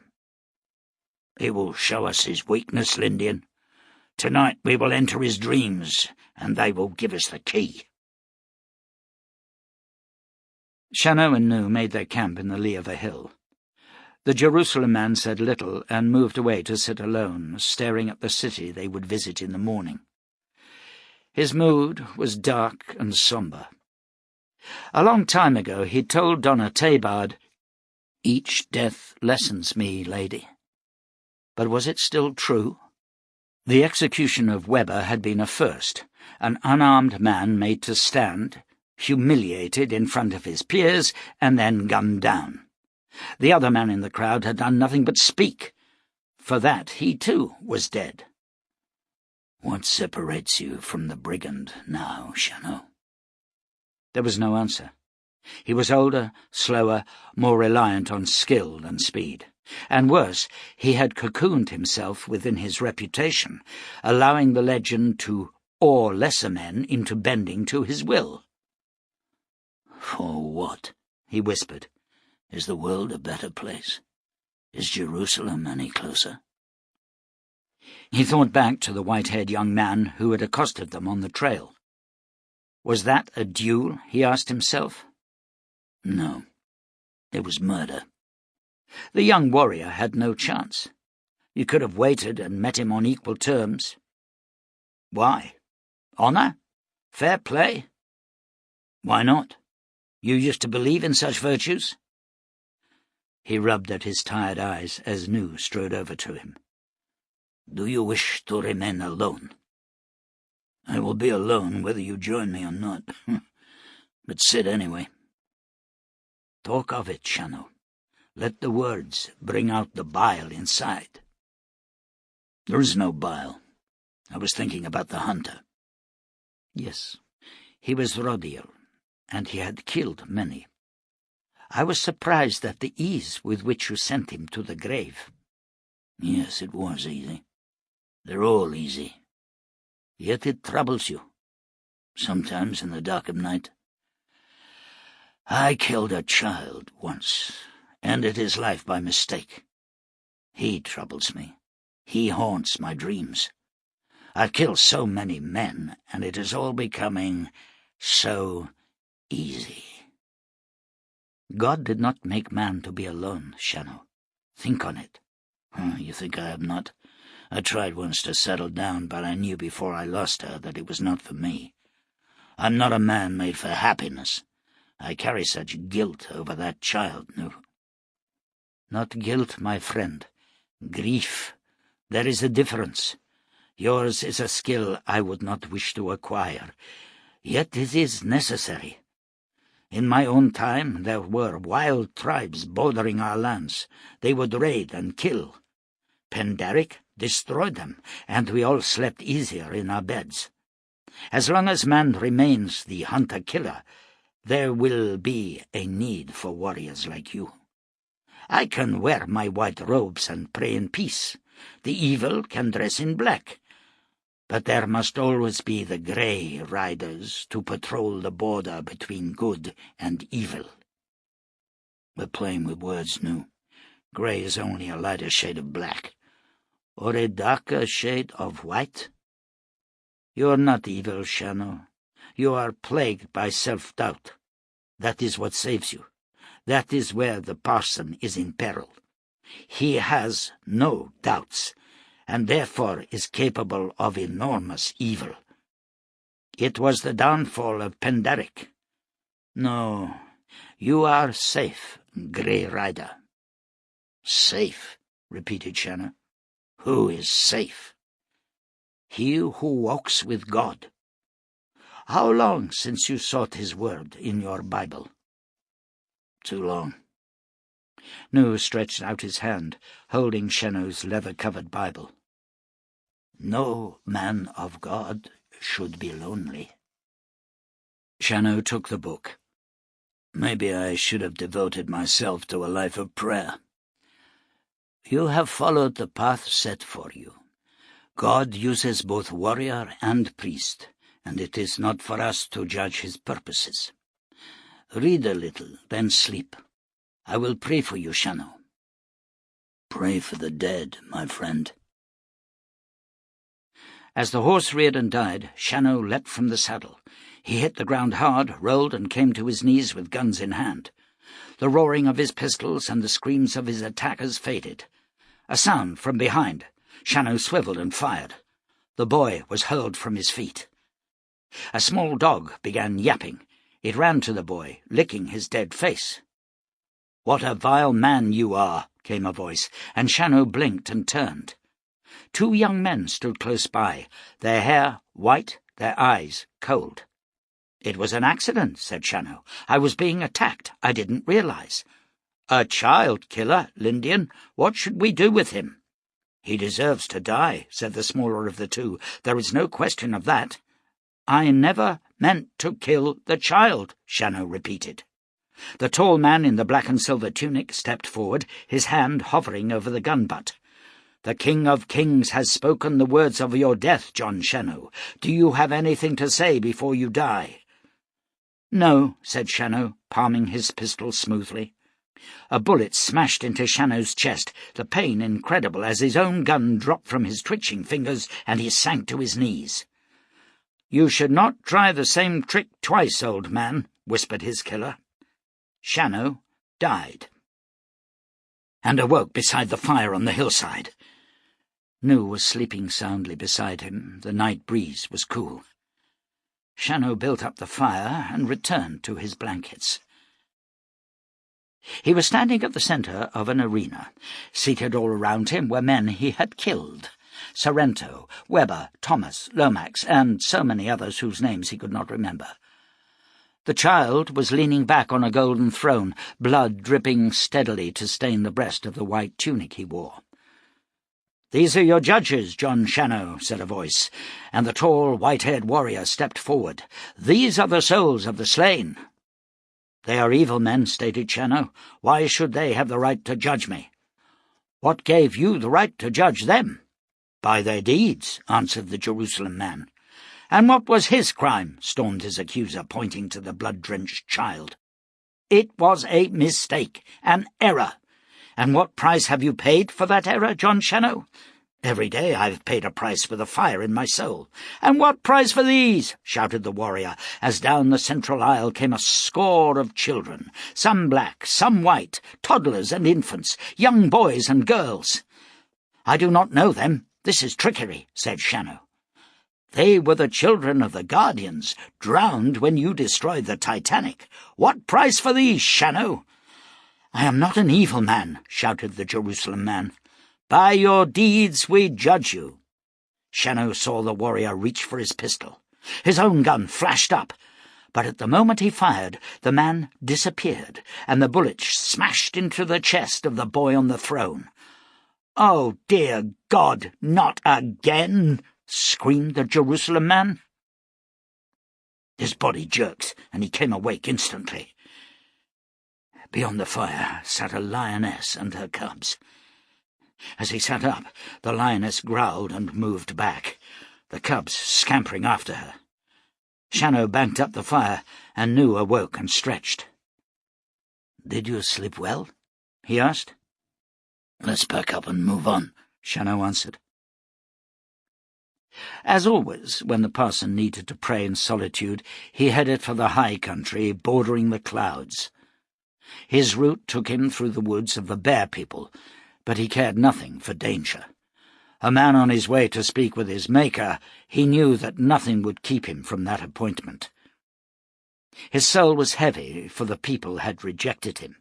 A: He will show us his weakness, Lindian. Tonight we will enter his dreams, and they will give us the key.
B: Shannow and Nu made their camp in the lee of a hill. The Jerusalem man said little and moved away to sit alone, staring at the city they would visit in the morning. His mood was dark and sombre. A long time ago he told Donna Tabard, "Each death lessens me, lady." But was it still true? The execution of Weber had been a first, an unarmed man made to stand, humiliated in front of his peers, and then gunned down. The other man in the crowd had done nothing but speak. For that he too was dead.
A: What separates you from the brigand now, Shannow?
B: There was no answer. He was older, slower, more reliant on skill than speed. And worse, he had cocooned himself within his reputation, allowing the legend to awe lesser men into bending to his will.
A: For what? He whispered. Is the world a better place? Is Jerusalem any closer?
B: He thought back to the white-haired young man who had accosted them on the trail. Was that a duel, he asked himself?
A: No, it was murder.
B: The young warrior had no chance. You could have waited and met him on equal terms.
A: Why? Honour? Fair play? Why not? You used to believe in such virtues?
B: He rubbed at his tired eyes as Nu strode over to him.
A: Do you wish to remain alone? I will be alone whether you join me or not. But sit anyway. Talk of it, Shannow. Let the words bring out the bile inside. There is no bile. I was thinking about the hunter.
B: Yes, he was Rodiel, and he had killed many. I was surprised at the ease with which you sent him to the grave.
A: Yes, it was easy. They're all easy. Yet it troubles you. Sometimes in the dark of night. I killed a child once, ended his life by mistake. He troubles me. He haunts my dreams. I've killed so many men, and it is all becoming so easy.
B: God did not make man to be alone, Shannow. Think on it.
A: You think I have not? I tried once to settle down, but I knew before I lost her that it was not for me. I'm not a man made for happiness. I carry such guilt over that child, Nu.
B: Not guilt, my friend. Grief. There is a difference. Yours is a skill I would not wish to acquire, yet it is necessary. In my own time there were wild tribes bordering our lands. They would raid and kill. Penderic destroyed them, and we all slept easier in our beds. As long as man remains the hunter-killer, there will be a need for warriors like you. I can wear my white robes and pray in peace. The evil can dress in black. But there must always be the grey riders to patrol the border between good and evil. We're playing with words, Nu. Grey is only a lighter shade of black. Or a darker shade of white? You are not evil, Shannow. You are plagued by self-doubt. That is what saves you. That is where the parson is in peril. He has no doubts, and therefore is capable of enormous evil. It was the downfall of Penderic. No, you are safe, Grey Rider. Safe, repeated Shannow. Who is safe? He who walks with God. How long since you sought his word in your Bible? Too long. Nu stretched out his hand, holding Shannow's leather-covered Bible. No man of God should be lonely. Shannow took the book. "Maybe I should have devoted myself to a life of prayer. You have followed the path set for you. God uses both warrior and priest, and it is not for us to judge his purposes. Read a little, then sleep. I will pray for you, Shannow." "Pray for the dead, my friend." As the horse reared and died, Shannow leapt from the saddle. He hit the ground hard, rolled, and came to his knees with guns in hand. The roaring of his pistols and the screams of his attackers faded. A sound from behind. Shannow swiveled and fired. The boy was hurled from his feet. A small dog began yapping. It ran to the boy, licking his dead face. "What a vile man you are," came a voice, and Shannow blinked and turned. Two young men stood close by, their hair white, their eyes cold. "It was an accident," said Shannow. "I was being attacked. I didn't realize." "A child killer, Lindian. What should we do with him?" "He deserves to die," said the smaller of the two. "There is no question of that." "I never meant to kill the child," Shannow repeated. The tall man in the black and silver tunic stepped forward, his hand hovering over the gun butt. "The King of Kings has spoken the words of your death, John Shannow. Do you have anything to say before you die?" "No," said Shannow, palming his pistol smoothly. A bullet smashed into Shannow's chest, the pain incredible as his own gun dropped from his twitching fingers and he sank to his knees. "You should not try the same trick twice, old man," whispered his killer. Shannow died, and awoke beside the fire on the hillside. Nu was sleeping soundly beside him. The night breeze was cool. Shannow built up the fire and returned to his blankets. He was standing at the centre of an arena. Seated all around him were men he had killed. Sorrento, Weber, Thomas, Lomax, and so many others whose names he could not remember. The child was leaning back on a golden throne, blood dripping steadily to stain the breast of the white tunic he wore. "These are your judges, John Shannow," said a voice, and the tall, white-haired warrior stepped forward. "These are the souls of the slain." "They are evil men," stated Shannow. "Why should they have the right to judge me?" "What gave you the right to judge them?" "By their deeds," answered the Jerusalem man. "And what was his crime?" stormed his accuser, pointing to the blood-drenched child. "It was a mistake, an error. And what price have you paid for that error, John Shannow?" "Every day I've paid a price with a fire in my soul." "And what price for these?" shouted the warrior, as down the central aisle came a score of children, some black, some white, toddlers and infants, young boys and girls. "I do not know them. This is trickery," said Shannow. "They were the children of the Guardians, drowned when you destroyed the Titanic. What price for these, Shannow?" "I am not an evil man," shouted the Jerusalem man. "By your deeds we judge you." Shannow saw the warrior reach for his pistol. His own gun flashed up, but at the moment he fired, the man disappeared, and the bullet smashed into the chest of the boy on the throne. "Oh, dear God, not again!" screamed the Jerusalem man. His body jerked, and he came awake instantly. Beyond the fire sat a lioness and her cubs. As he sat up, the lioness growled and moved back, the cubs scampering after her. Shannow banked up the fire, and Nu awoke and stretched. "Did you sleep well?" he asked. "Let's pack up and move on," Shannow answered. As always, when the parson needed to pray in solitude, he headed for the high country bordering the clouds. His route took him through the woods of the Bear People, but he cared nothing for danger. A man on his way to speak with his Maker, he knew that nothing would keep him from that appointment. His soul was heavy, for the people had rejected him.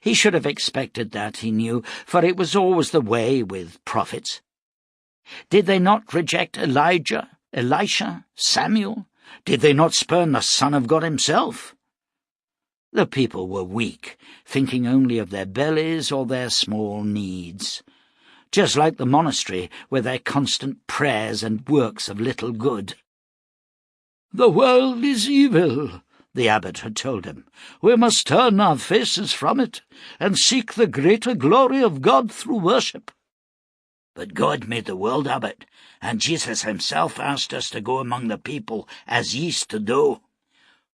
B: He should have expected that, he knew, for it was always the way with prophets. Did they not reject Elijah, Elisha, Samuel? Did they not spurn the Son of God himself? The people were weak, thinking only of their bellies or their small needs, just like the monastery with their constant prayers and works of little good. "The world is evil," the abbot had told him. "We must turn our faces from it and seek the greater glory of God through worship."
A: "But God made the world, Abbot, and Jesus himself asked us to go among the people as yeast to dough."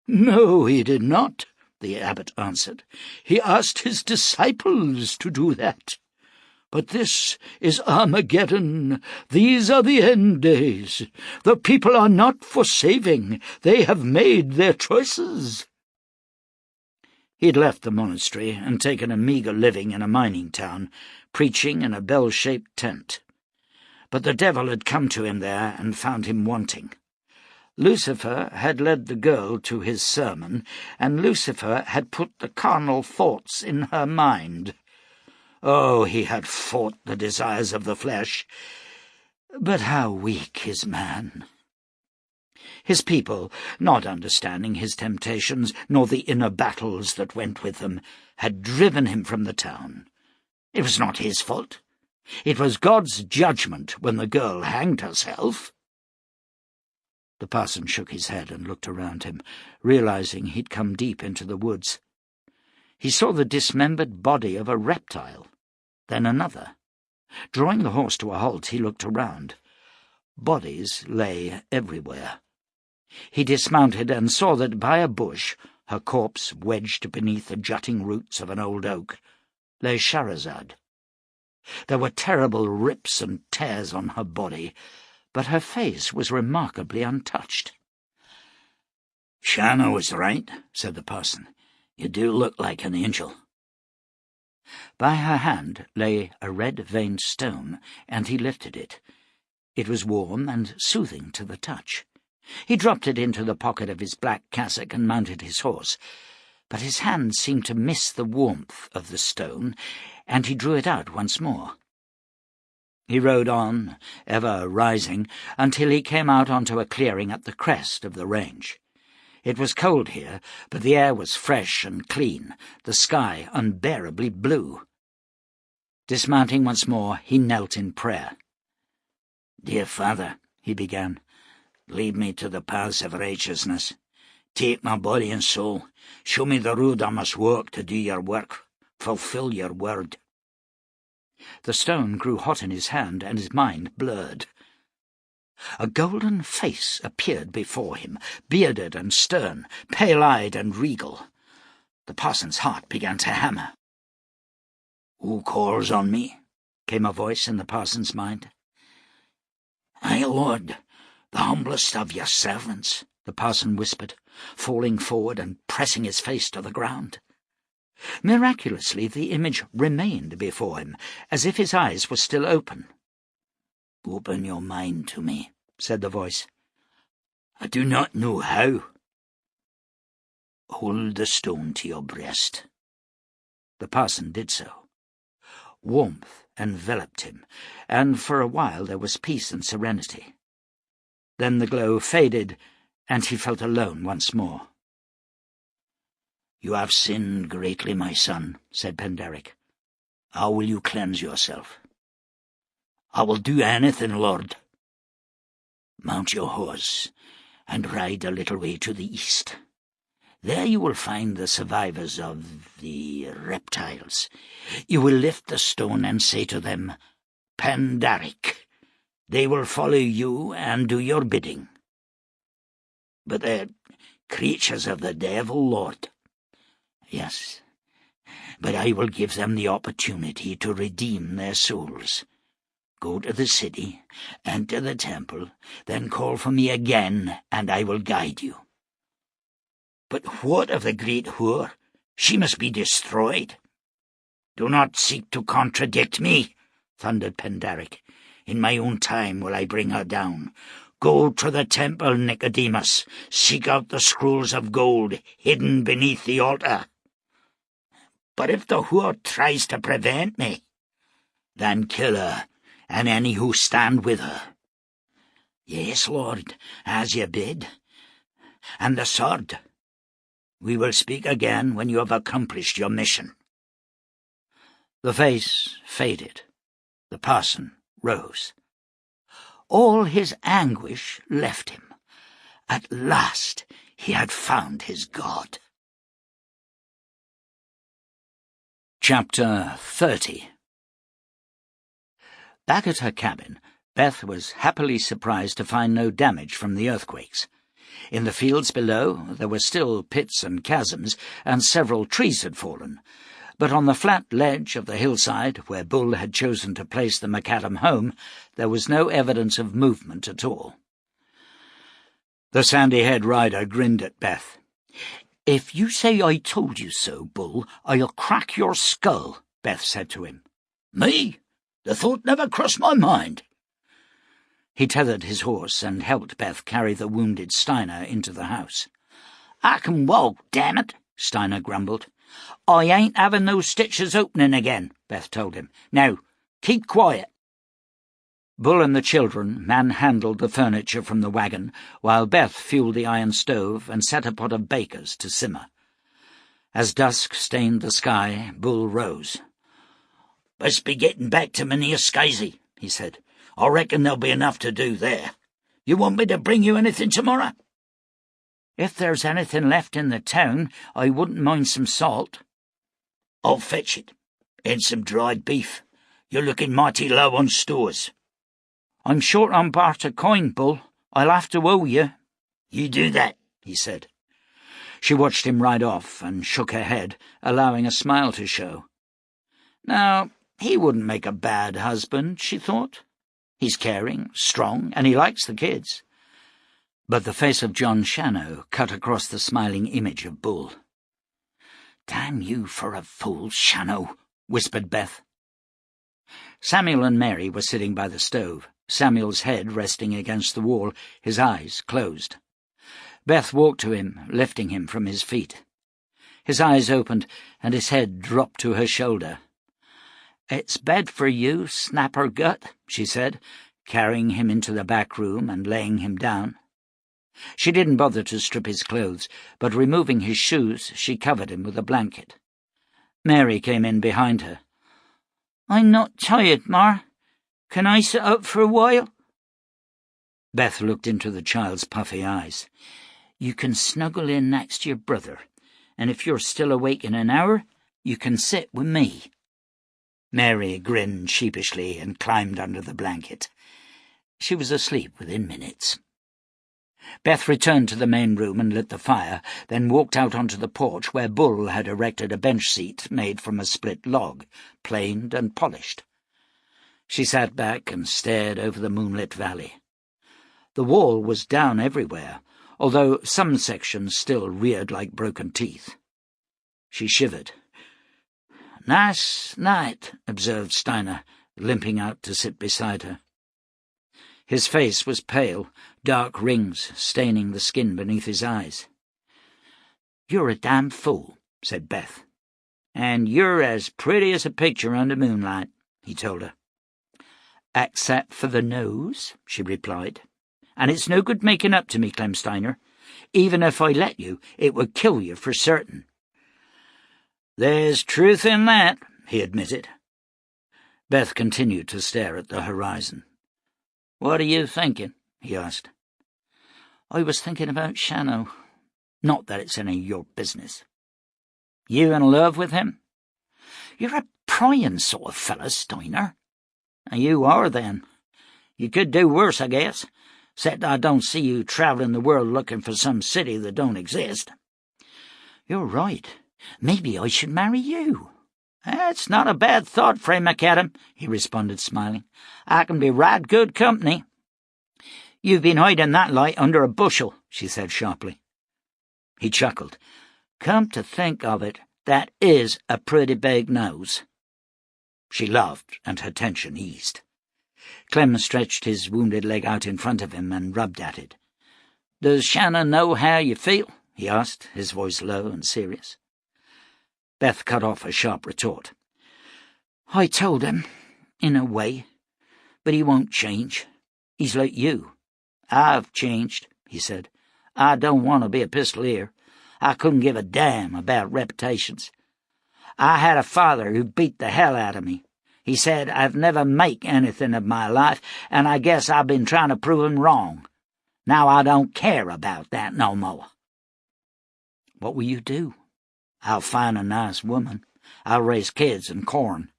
B: "No, he did not," the abbot answered. "He asked his disciples to do that. But this is Armageddon. These are the end days. The people are not for saving. They have made their choices." He'd left the monastery and taken a meagre living in a mining town, preaching in a bell-shaped tent. But the devil had come to him there and found him wanting. Lucifer had led the girl to his sermon, and Lucifer had put the carnal thoughts in her mind. Oh, he had fought the desires of the flesh, but how weak is man! His people, not understanding his temptations, nor the inner battles that went with them, had driven him from the town. It was not his fault. It was God's judgment when the girl hanged herself. The parson shook his head and looked around him, realizing he'd come deep into the woods. He saw the dismembered body of a reptile, then another. Drawing the horse to a halt, he looked around. Bodies lay everywhere. He dismounted and saw that by a bush, her corpse wedged beneath the jutting roots of an old oak, lay Shahrazad. There were terrible rips and tears on her body, but her face was remarkably untouched.
A: "Shannow was right," said the parson. "You do look like an angel."
B: By her hand lay a red-veined stone, and he lifted it. It was warm and soothing to the touch. He dropped it into the pocket of his black cassock and mounted his horse, but his hand seemed to miss the warmth of the stone, and he drew it out once more. He rode on, ever rising, until he came out onto a clearing at the crest of the range. It was cold here, but the air was fresh and clean, the sky unbearably blue. Dismounting once more, he knelt in prayer.
A: "Dear Father," he began, "lead me to the paths of righteousness. Take my body and soul. Show me the road I must walk to do your work. Fulfill your word."
B: The stone grew hot in his hand, and his mind blurred. A golden face appeared before him, bearded and stern, pale-eyed and regal. The parson's heart began to hammer.
A: "Who calls on me?"
B: came a voice in the parson's mind.
A: "Aye, Lord, the humblest of your servants,"
B: the parson whispered, falling forward and pressing his face to the ground. Miraculously the image remained before him, as if his eyes were still open.
A: "Open your mind to me,"
B: said the voice.
A: "I do not know how." "Hold the stone to your breast."
B: The parson did so. Warmth enveloped him, and for a while there was peace and serenity. Then the glow faded, and he felt alone once more.
A: "You have sinned greatly, my son," said Penderic. "How will you cleanse yourself?" "I will do anything, Lord." "Mount your horse, and ride a little way to the east. There you will find the survivors of the reptiles. You will lift the stone and say to them, 'Penderic.' They will follow you and do your bidding." "But they're creatures of the devil, Lord." "Yes, but I will give them the opportunity to redeem their souls. Go to the city, enter the temple, then call for me again, and I will guide you." "But what of the great whore? She must be destroyed." "Do not seek to contradict me," thundered Penderic. "In my own time will I bring her down. Go to the temple, Nicodemus. Seek out the scrolls of gold hidden beneath the altar." "But if the whore tries to prevent me?" "Then kill her, and any who stand with her." "Yes, Lord, as you bid. And the sword?" "We will speak again when you have accomplished your mission." The face faded. The parson rose. All his anguish left him. At last he had found his God.
B: Chapter 30. Back at her cabin, Beth was happily surprised to find no damage from the earthquakes. In the fields below there were still pits and chasms, and several trees had fallen, but on the flat ledge of the hillside, where Bull had chosen to place the macadam home, there was no evidence of movement at all. The sandy-haired rider grinned at Beth.
A: "If you say I told you so, Bull, I'll crack your skull," Beth said to him. "Me? The thought never crossed my mind."
B: He tethered his horse and helped Beth carry the wounded Steiner into the house.
A: "I can walk, damn it," Steiner grumbled. "I ain't having those stitches opening again," Beth told him. "Now, keep quiet."
B: Bull and the children manhandled the furniture from the wagon, while Beth fueled the iron stove and set a pot of bakers to simmer. As dusk stained the sky, Bull rose.
A: "Best be getting back to Minneaskazy," he said. "I reckon there'll be enough to do there. You want me to bring you anything tomorrow?"
B: "If there's anything left in the town, I wouldn't mind some salt."
A: "I'll fetch it. And some dried beef. You're looking mighty low on stores."
B: "I'm short on barter coin, Bull. I'll have to owe you."
A: "You do that," he said.
B: She watched him ride off and shook her head, allowing a smile to show. Now, he wouldn't make a bad husband, she thought. He's caring, strong, and he likes the kids. But the face of John Shannow cut across the smiling image of Bull.
A: "Damn you for a fool, Shannow," whispered Beth.
B: Samuel and Mary were sitting by the stove, Samuel's head resting against the wall, his eyes closed. Beth walked to him, lifting him from his feet. His eyes opened, and his head dropped to her shoulder. "It's bed for you, snapper-gut," she said, carrying him into the back room and laying him down. She didn't bother to strip his clothes, but removing his shoes, she covered him with a blanket. Mary came in behind her. "I'm not tired, Mar. Can I sit up for a while?" Beth looked into the child's puffy eyes. "You can snuggle in next to your brother, and if you're still awake in an hour, you can sit with me." Mary grinned sheepishly and climbed under the blanket. She was asleep within minutes. Beth returned to the main room and lit the fire, then walked out onto the porch where Bull had erected a bench seat made from a split log, planed and polished. She sat back and stared over the moonlit valley. The wall was down everywhere, although some sections still reared like broken teeth. She shivered. "Nice night," observed Steiner, limping out to sit beside her. His face was pale, dark rings staining the skin beneath his eyes. "You're a damn fool," said Beth. "And you're as pretty as a picture under moonlight," he told her. "Except for the nose," she replied. "And it's no good making up to me, Clem Steiner. Even if I let you, it would kill you for certain." "There's truth in that," he admitted. Beth continued to stare at the horizon. "What are you thinking?" he asked. "I was thinking about Shannow. Not that it's any of your business." "You in love with him?" "You're a prying sort of fella, Steiner." "You are, then. You could do worse, I guess, except I don't see you travelling the world looking for some city that don't exist." "You're right. Maybe I should marry you." "That's not a bad thought, Fray McAdam," he responded, smiling. "I can be right good company." "You've been hiding that light under a bushel," she said sharply. He chuckled. "Come to think of it, that is a pretty big nose." She laughed, and her tension eased. Clem stretched his wounded leg out in front of him and rubbed at it. "Does Shannon know how you feel?" he asked, his voice low and serious. Beth cut off a sharp retort. "I told him, in a way, but he won't change. He's like you." "I've changed," he said. "I don't want to be a pistolier. I couldn't give a damn about reputations. I had a father who beat the hell out of me. He said I'd never make anything of my life, and I guess I've been trying to prove him wrong.
A: Now I don't care about that no more."
B: "What will you do?"
A: "I'll find a nice woman. I'll raise kids and corn."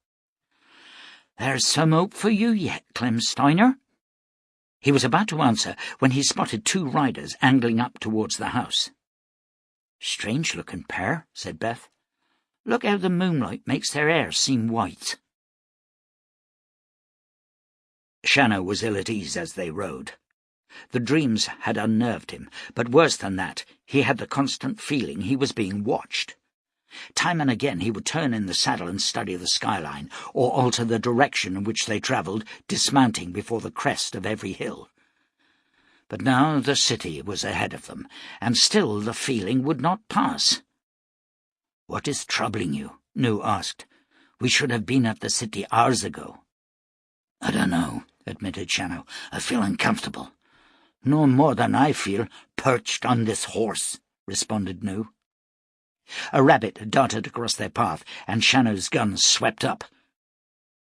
B: "There's some hope for you yet, Clem Steiner." He was about to answer when he spotted 2 riders angling up towards the house. "Strange-looking pair," said Beth. "Look how the moonlight makes their hair seem white." Shannow was ill at ease as they rode. The dreams had unnerved him, but worse than that, he had the constant feeling he was being watched. Time and again he would turn in the saddle and study the skyline, or alter the direction in which they travelled, dismounting before the crest of every hill. But now the city was ahead of them, and still the feeling would not pass. "What is troubling you?" Nu asked. "We should have been at the city hours ago."
A: "I don't know," admitted Shannow. "I feel uncomfortable." "No more than I feel, perched on this horse," responded Nu. A rabbit darted across their path, and Shannow's gun swept up.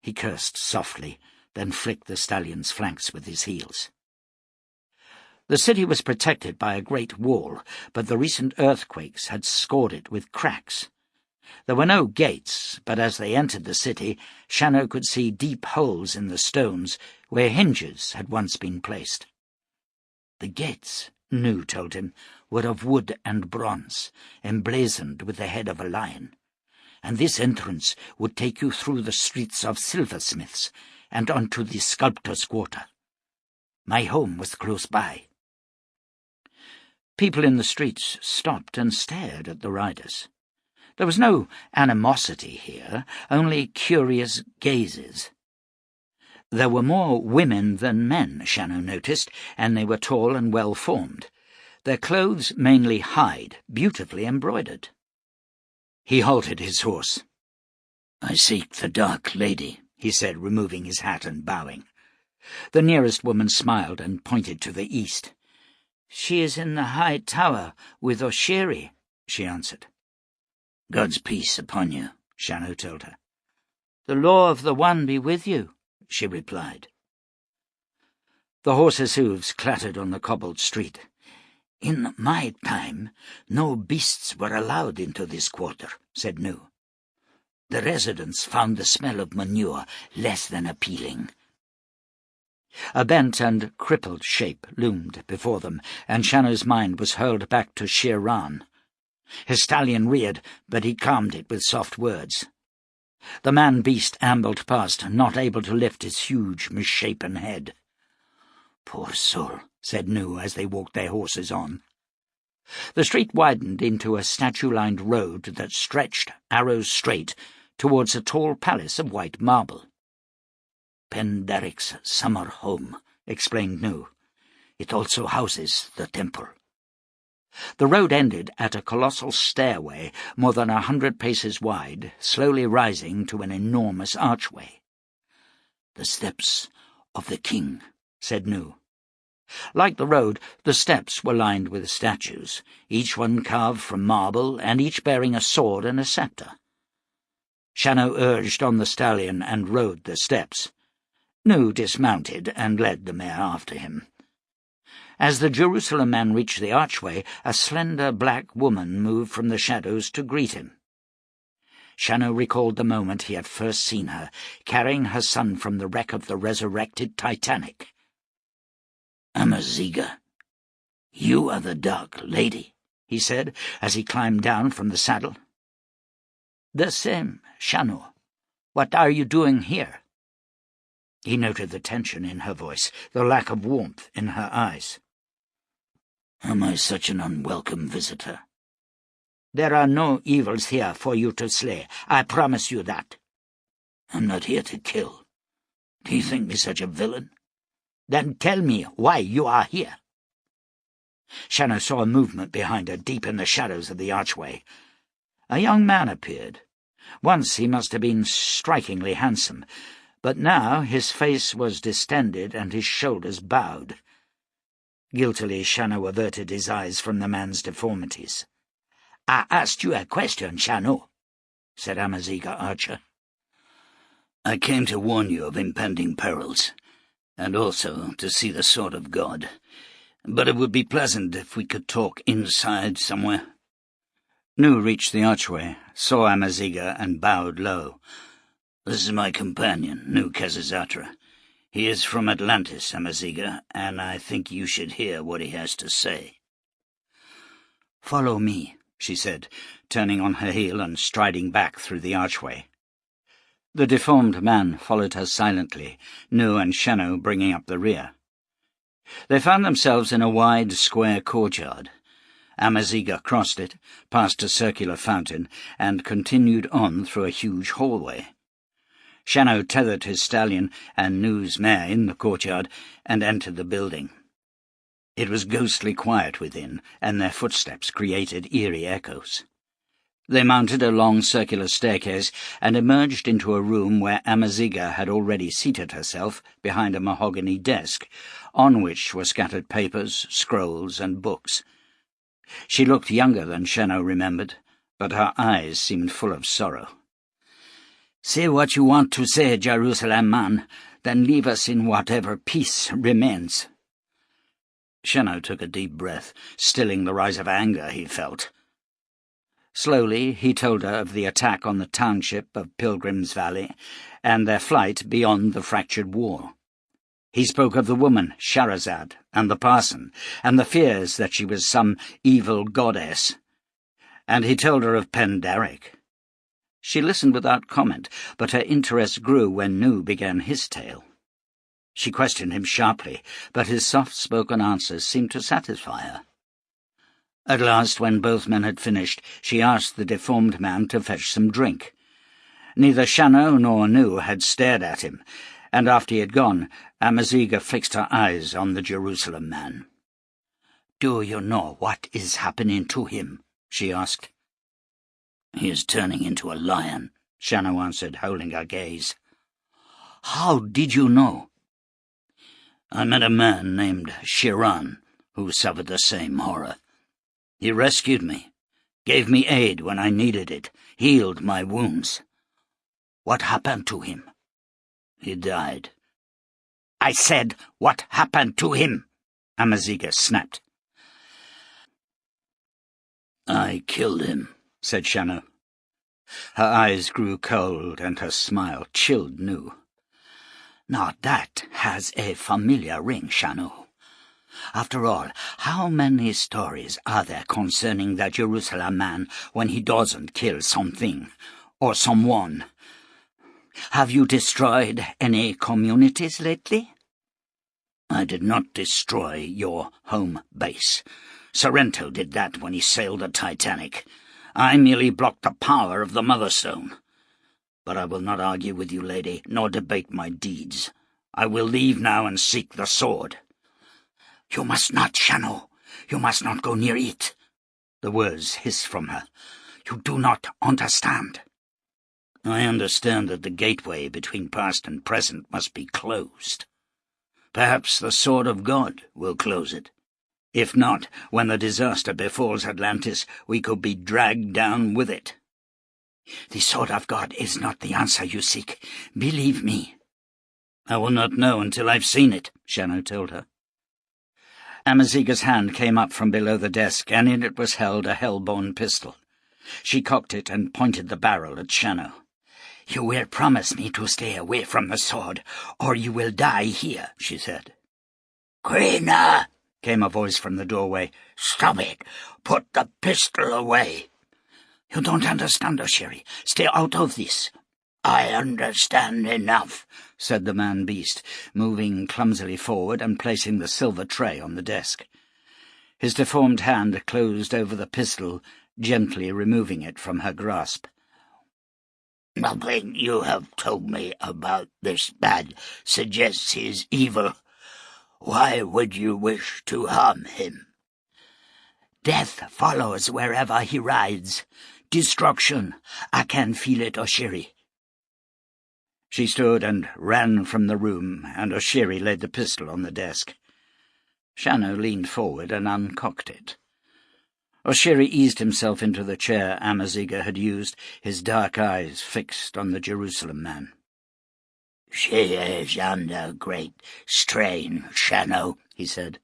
A: He cursed softly, then flicked the stallion's flanks with his heels. The city was protected by a great wall, but the recent earthquakes had scored it with cracks. There were no gates, but as they entered the city, Shannow could see deep holes in the stones where hinges had once been placed. The gates, Nu told him, were of wood and bronze, emblazoned with the head of a lion, and this entrance would take you through the streets of silversmiths and onto the sculptor's quarter. My home was close by. People in the streets stopped and stared at the riders. There was no animosity here, only curious gazes. There were more women than men, Shannow noticed, and they were tall and well-formed. Their clothes mainly hide, beautifully embroidered. He halted his horse. "I seek the Dark Lady," he said, removing his hat and bowing. The nearest woman smiled and pointed to the east. "She is in the high tower with Oshiri," she answered. "God's peace upon you," Shannow told her. "The law of the One be with you," she replied. The horses' hooves clattered on the cobbled street. "In my time, no beasts were allowed into this quarter," said Nu. "The residents found the smell of manure less than appealing." A bent and crippled shape loomed before them, and Shannow's mind was hurled back to Shere Ran. His stallion reared, but he calmed it with soft words. The man-beast ambled past, not able to lift his huge, misshapen head. "Poor soul," said Nu as they walked their horses on. The street widened into a statue-lined road that stretched, arrows straight, towards a tall palace of white marble. "Penderic's summer home," explained Nu. "It also houses the temple." The road ended at a colossal stairway more than 100 paces wide, slowly rising to an enormous archway. "The steps of the king," said Nu. Like the road, the steps were lined with statues, each one carved from marble and each bearing a sword and a sceptre. Shannow urged on the stallion and rode the steps. Nu dismounted and led the mare after him. As the Jerusalem man reached the archway, a slender black woman moved from the shadows to greet him. Shannow recalled the moment he had first seen her, carrying her son from the wreck of the resurrected Titanic. "Amaziga, you are the Dark Lady," he said, as he climbed down from the saddle. "The same, Shannow. What are you doing here?" He noted the tension in her voice, the lack of warmth in her eyes. "Am I such an unwelcome visitor?" "There are no evils here for you to slay, I promise you that." "I'm not here to kill. Do you think me such a villain?" "Then tell me why you are here." Shannow saw a movement behind her, deep in the shadows of the archway. A young man appeared. Once he must have been strikingly handsome, but now his face was distended and his shoulders bowed. Guiltily Shannow averted his eyes from the man's deformities. "I asked you a question, Shannow," said Amaziga Archer. "I came to warn you of impending perils, and also to see the sword of God.
B: but it would be pleasant if we could talk inside somewhere. Nu reached the archway, saw Amaziga, and bowed low. This is my companion, Nu Kesizatra. He is from Atlantis, Amaziga, and I think you should hear what he has to say. Follow me, she said, turning on her heel and striding back through the archway. The deformed man followed her silently, Nu and Shannow bringing up the rear. They found themselves in a wide, square courtyard. Amaziga crossed it, past a circular fountain, and continued on through a huge hallway. Shannow tethered his stallion and Nu's mare in the courtyard and entered the building. It was ghostly quiet within, and their footsteps created eerie echoes. They mounted a long circular staircase and emerged into a room where Amaziga had already seated herself behind a mahogany desk, on which were scattered papers, scrolls, and books. She looked younger than Shannow remembered, but her eyes seemed full of sorrow. "Say what you want to say, Jerusalem man, then leave us in whatever peace remains." Shannow took a deep breath, stilling the rise of anger he felt. Slowly he told her of the attack on the township of Pilgrim's Valley and their flight beyond the fractured wall. He spoke of the woman, Shahrazad, and the parson, and the fears that she was some evil goddess. And he told her of Penderek. She listened without comment, but her interest grew when Nu began his tale. She questioned him sharply, but his soft-spoken answers seemed to satisfy her. At last, when both men had finished, she asked the deformed man to fetch some drink. Neither Shannow nor Nu had stared at him, and after he had gone, Amaziga fixed her eyes on the Jerusalem man. "Do you know what is happening to him?" she asked. "He is turning into a lion," Shannow answered, holding her gaze. "How did you know?" "I met a man named Shiran, who suffered the same horror. He rescued me, gave me aid when I needed it, healed my wounds." "What happened to him?" "He died." "I said, what happened to him?" Amaziga snapped. "I killed him," said Shannow. Her eyes grew cold, and her smile chilled Nu. "Now that has a familiar ring, Shannow. After all, how many stories are there concerning the Jerusalem man when he doesn't kill something, or someone? Have you destroyed any communities lately?" "I did not destroy your home base. Sorrento did that when he sailed the Titanic. I merely blocked the power of the Mother Stone. But I will not argue with you, lady, nor debate my deeds. I will leave now and seek the sword." "You must not, Shannow. You must not go near it." The words hissed from her. "You do not understand." "I understand that the gateway between past and present must be closed. Perhaps the sword of God will close it. If not, when the disaster befalls Atlantis, we could be dragged down with it." "The sword of God is not the answer you seek. Believe me." "I will not know until I've seen it," Shannow told her. Amaziga's hand came up from below the desk, and in it was held a hell-born pistol. She cocked it and pointed the barrel at Shannow. "You will promise me to stay away from the sword, or you will die here," she said. "Quina!" came a voice from the doorway. "Stop it! Put the pistol away!" "You don't understand, Oshiri. Stay out of this." "I understand enough," said the man-beast, moving clumsily forward and placing the silver tray on the desk. His deformed hand closed over the pistol, gently removing it from her grasp. "Nothing you have told me about this man suggests he is evil. Why would you wish to harm him?" "Death follows wherever he rides. Destruction. I can feel it, Oshiri." She stood and ran from the room, and Oshiri laid the pistol on the desk. Shannow leaned forward and uncocked it. Oshiri eased himself into the chair Amaziga had used, his dark eyes fixed on the Jerusalem man. "She is under great strain, Shannow," he said.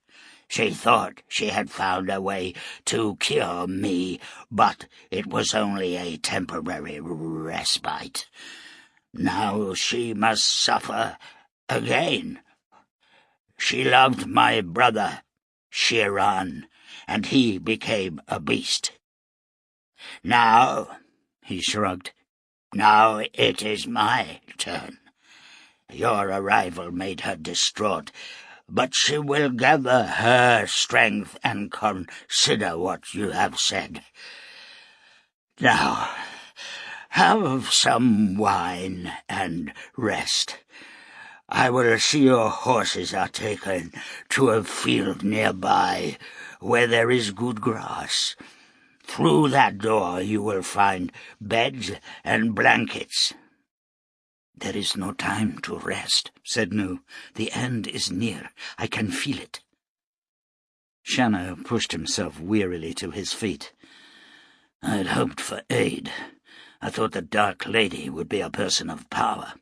A: She thought she had found a way to cure me, but it was only a temporary respite. Now she must suffer again. She loved my brother, Shiran, and he became a beast. Now, he shrugged, now it is my turn. Your arrival made her distraught, but she will gather her strength and consider what you have said. Now, have some wine and rest. I will see your horses are taken to a field nearby where there is good grass. Through that door you will find beds and blankets.
B: There is no time to rest, said Nu. The end is near. I can feel it. Shannow pushed himself wearily to his feet. I had hoped for aid. I thought the Dark Lady would be a person of power.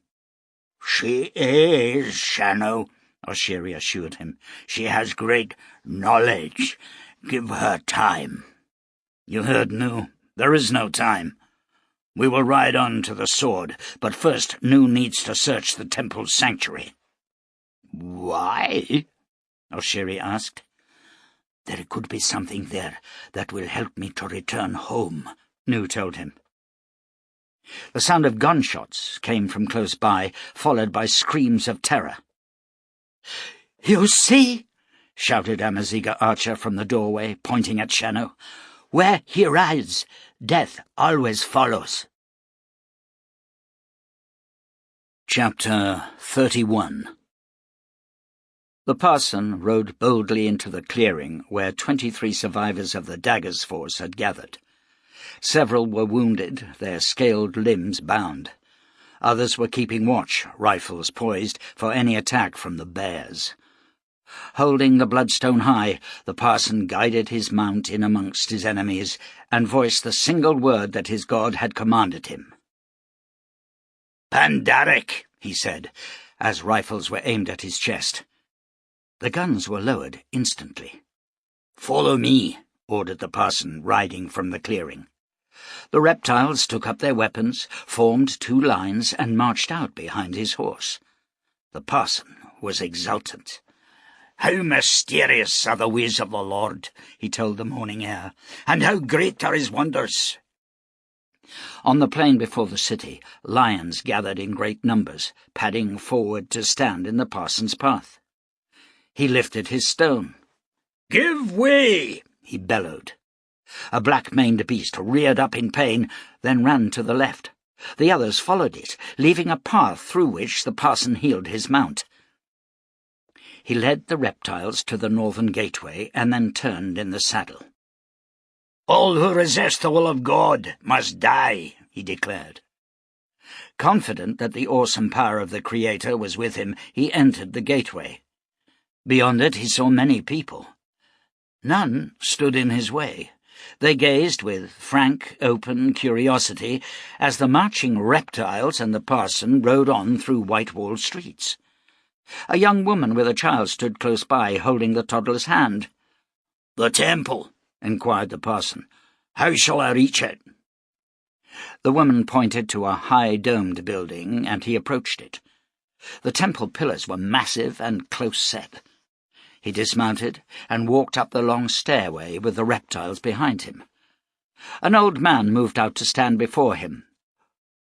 A: She is, Shannow, Oshiri assured him. She has great knowledge. Give her time.
B: You heard, Nu. There is no time. We will ride on to the sword, but first Nu needs to search the temple's sanctuary.
A: Why?
B: Oshiri asked. There could be something there that will help me to return home, Nu told him. The sound of gunshots came from close by, followed by screams of terror.
A: You see?
B: Shouted Amaziga Archer from the doorway, pointing at Shannow.
A: Where he rides, death always follows.
B: Chapter 31. The parson rode boldly into the clearing where 23 survivors of the Daggers force had gathered. Several were wounded, their scaled limbs bound. Others were keeping watch, rifles poised, for any attack from the bears. Holding the bloodstone high, the parson guided his mount in amongst his enemies, and voiced the single word that his god had commanded him.
A: "Pandaric,"
B: he said, as rifles were aimed at his chest. The guns were lowered instantly.
A: "Follow me,"
B: ordered the parson, riding from the clearing. The reptiles took up their weapons, formed 2 lines, and marched out behind his horse. The parson was exultant.
A: "How mysterious are the ways of the Lord," he told the morning air, "and how great are his wonders."
B: On the plain before the city, lions gathered in great numbers, padding forward to stand in the parson's path. He lifted his stone.
A: "Give way!"
B: he bellowed. A black-maned beast reared up in pain, then ran to the left. The others followed it, leaving a path through which the parson heeled his mount. He led the reptiles to the northern gateway and then turned in the saddle.
A: "All who resist the will of God must die," he declared.
B: Confident that the awesome power of the Creator was with him, he entered the gateway. Beyond it he saw many people. None stood in his way. They gazed with frank, open curiosity as the marching reptiles and the parson rode on through white-walled streets. A young woman with a child stood close by, holding the toddler's hand.
A: "The temple," inquired the parson. "How shall I reach it?"
B: The woman pointed to a high-domed building, and he approached it. The temple pillars were massive and close-set. He dismounted and walked up the long stairway with the reptiles behind him. An old man moved out to stand before him.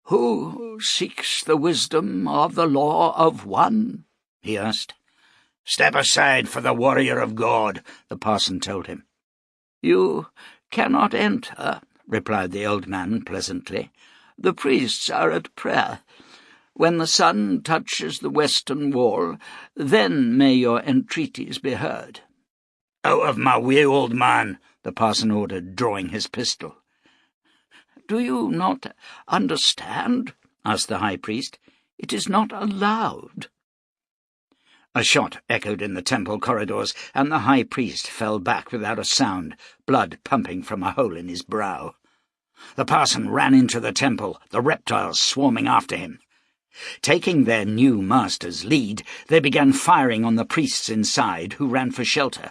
A: "Who seeks the wisdom of the law of one?" he asked. "Step aside for the warrior of God," the parson told him.
C: "You cannot enter," replied the old man pleasantly. "The priests are at prayer. When the sun touches the western wall, then may your entreaties be heard."
A: "Out of my way, old man," the parson ordered, drawing his pistol.
C: "Do you not understand?" asked the high priest. "It is not allowed."
B: A shot echoed in the temple corridors, and the high priest fell back without a sound, blood pumping from a hole in his brow. The parson ran into the temple, the reptiles swarming after him. Taking their new master's lead, they began firing on the priests inside, who ran for shelter.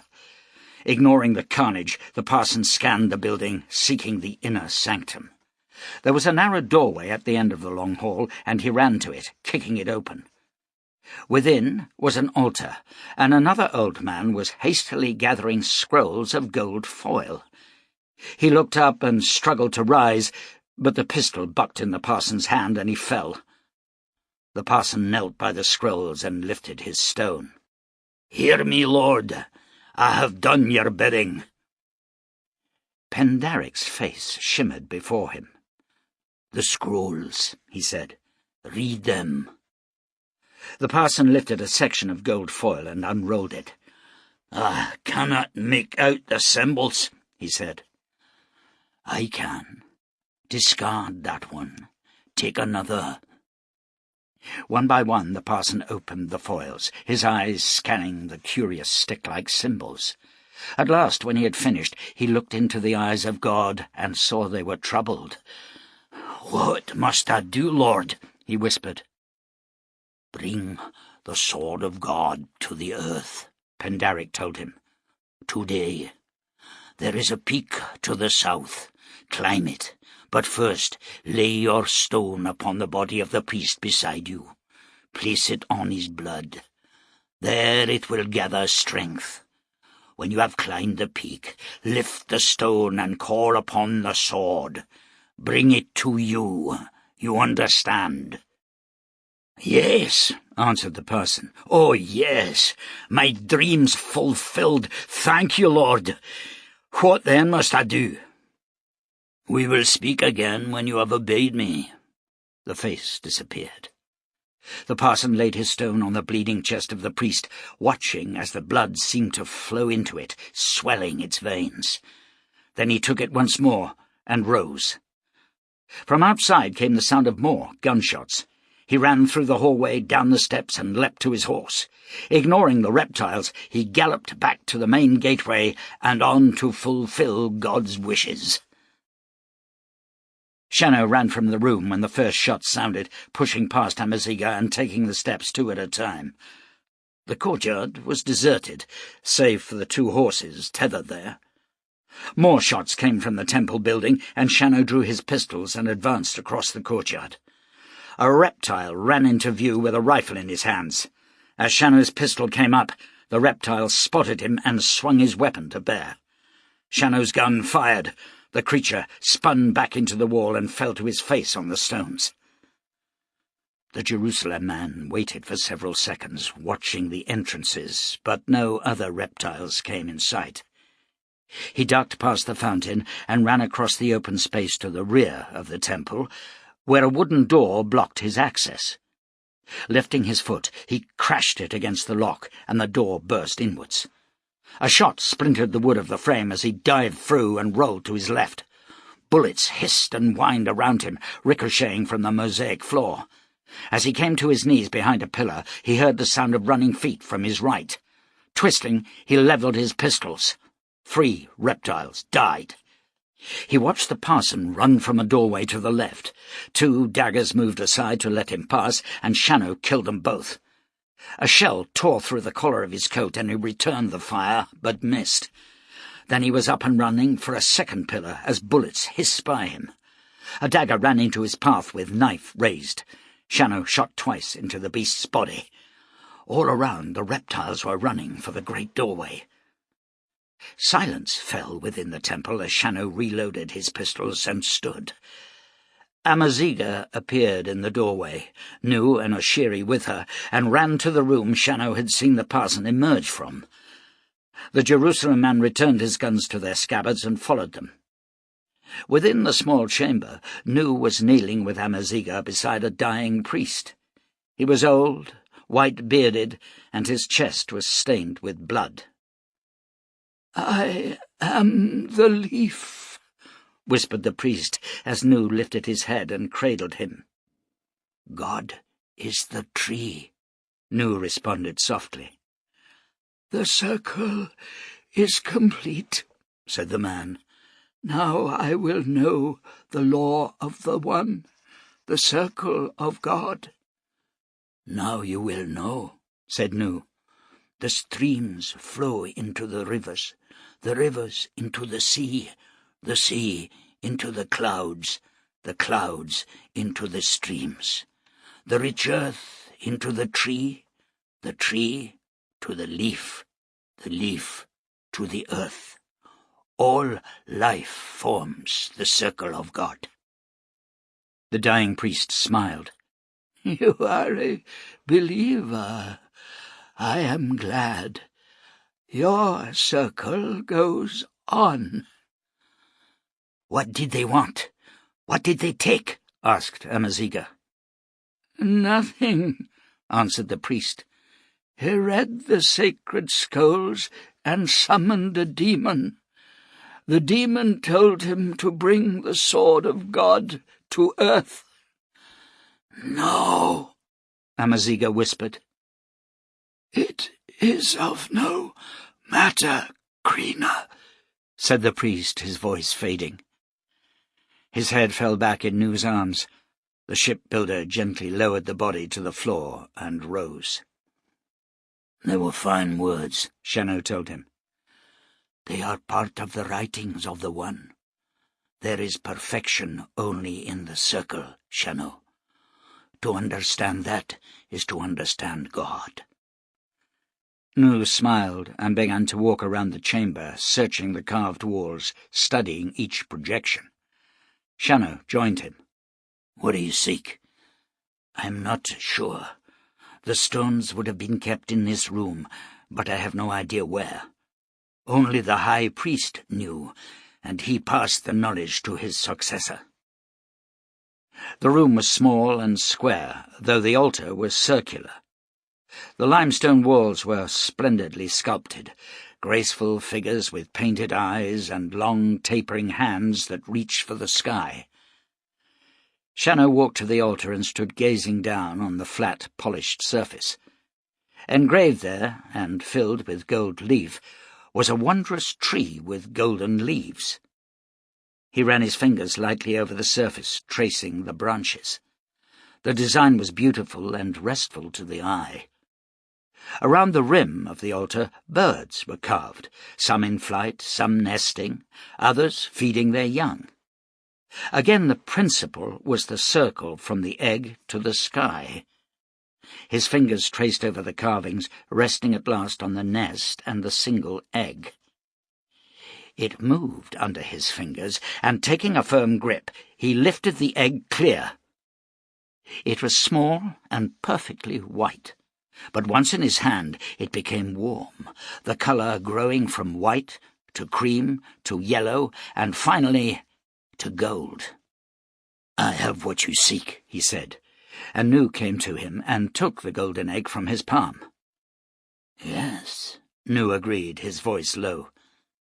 B: Ignoring the carnage, the parson scanned the building, seeking the inner sanctum. There was a narrow doorway at the end of the long hall, and he ran to it, kicking it open. Within was an altar, and another old man was hastily gathering scrolls of gold foil. He looked up and struggled to rise, but the pistol bucked in the parson's hand, and he fell. The parson knelt by the scrolls and lifted his stone. "Hear me, Lord. I have done your bidding." Pendaric's face shimmered before him. "The scrolls," he said. "Read them." The parson lifted a section of gold foil and unrolled it. "I cannot make out the symbols," he said. "I can. Discard that one. Take another." One by one the parson opened the foils, his eyes scanning the curious stick-like symbols. At last, when he had finished, he looked into the eyes of God and saw they were troubled. "What must I do, Lord?" he whispered. "Bring the sword of God to the earth," Pendaric told him. "Today. There is a peak to the south. Climb it, but first lay your stone upon the body of the priest beside you. Place it on his blood. There it will gather strength. When you have climbed the peak, lift the stone and call upon the sword. Bring it to you. You understand?" "Yes," answered the parson. "Oh, yes. My dream's fulfilled. Thank you, Lord. What then must I do?" "We will speak again when you have obeyed me." The face disappeared. The parson laid his stone on the bleeding chest of the priest, watching as the blood seemed to flow into it, swelling its veins. Then he took it once more and rose. From outside came the sound of more gunshots. He ran through the hallway, down the steps, and leapt to his horse. Ignoring the reptiles, he galloped back to the main gateway and on to fulfill God's wishes. Shannow ran from the room when the first shot sounded, pushing past Amaziga and taking the steps 2 at a time. The courtyard was deserted, save for the 2 horses tethered there. More shots came from the temple building, and Shannow drew his pistols and advanced across the courtyard. A reptile ran into view with a rifle in his hands. As Shannow's pistol came up, the reptile spotted him and swung his weapon to bear. Shannow's gun fired. The creature spun back into the wall and fell to his face on the stones. The Jerusalem man waited for several seconds, watching the entrances, but no other reptiles came in sight. He ducked past the fountain and ran across the open space to the rear of the temple, where a wooden door blocked his access. Lifting his foot, he crashed it against the lock, and the door burst inwards. A shot splintered the wood of the frame as he dived through and rolled to his left. Bullets hissed and whined around him, ricocheting from the mosaic floor. As he came to his knees behind a pillar, he heard the sound of running feet from his right. Twisting, he levelled his pistols. 3 reptiles died. He watched the parson run from a doorway to the left. 2 daggers moved aside to let him pass, and Shannow killed them both. A shell tore through the collar of his coat, and he returned the fire, but missed. Then he was up and running for a second pillar as bullets hissed by him. A dagger ran into his path with knife raised. Shannow shot twice into the beast's body. All around, the reptiles were running for the great doorway. Silence fell within the temple as Shannow reloaded his pistols and stood. Amaziga appeared in the doorway, Nu and Oshiri with her, and ran to the room Shannow had seen the parson emerge from. The Jerusalem man returned his guns to their scabbards and followed them. Within the small chamber, Nu was kneeling with Amaziga beside a dying priest. He was old, white-bearded, and his chest was stained with blood. "I am the leaf," whispered the priest as Nu lifted his head and cradled him. "God is the tree," Nu responded softly. "The circle is complete," said the man. "Now I will know the law of the One, the circle of God." "Now you will know," said Nu. "The streams flow into the rivers.
A: the rivers into the sea into the clouds into the streams, the rich earth into the tree to the leaf to the earth. All life forms the circle of God."
B: The dying priest smiled.
C: "You are a believer. I am glad. Your circle goes on."
A: "What did they want? What did they take?" asked Amaziga.
C: "Nothing," answered the priest. "He read the sacred scrolls and summoned a demon. The demon told him to bring the sword of God to earth."
A: "No,"
B: Amaziga whispered.
A: "It is of no matter, Krina,"
B: said the priest, his voice fading. His head fell back in Nu's arms. The shipbuilder gently lowered the body to the floor and rose.
A: "They were fine words,"
B: Shannow told him.
A: "They are part of the writings of the One. There is perfection only in the circle, Shannow. To understand that is to understand God."
B: Nu smiled and began to walk around the chamber, searching the carved walls, studying each projection. Shannow joined him.
A: "What do you seek?" "I am not sure. The stones would have been kept in this room, but I have no idea where. Only the high priest knew, and he passed the knowledge to his successor."
B: The room was small and square, though the altar was circular. The limestone walls were splendidly sculpted, graceful figures with painted eyes and long tapering hands that reached for the sky. Shannow walked to the altar and stood gazing down on the flat, polished surface. Engraved there, and filled with gold leaf, was a wondrous tree with golden leaves. He ran his fingers lightly over the surface, tracing the branches. The design was beautiful and restful to the eye. Around the rim of the altar, birds were carved, some in flight, some nesting, others feeding their young. Again the principle was the circle from the egg to the sky. His fingers traced over the carvings, resting at last on the nest and the single egg. It moved under his fingers, and taking a firm grip, he lifted the egg clear. It was small and perfectly white, but once in his hand it became warm, the colour growing from white to cream to yellow and finally to gold. "I have what you seek," he said, and Nu came to him and took the golden egg from his palm. "Yes," Nu agreed, his voice low.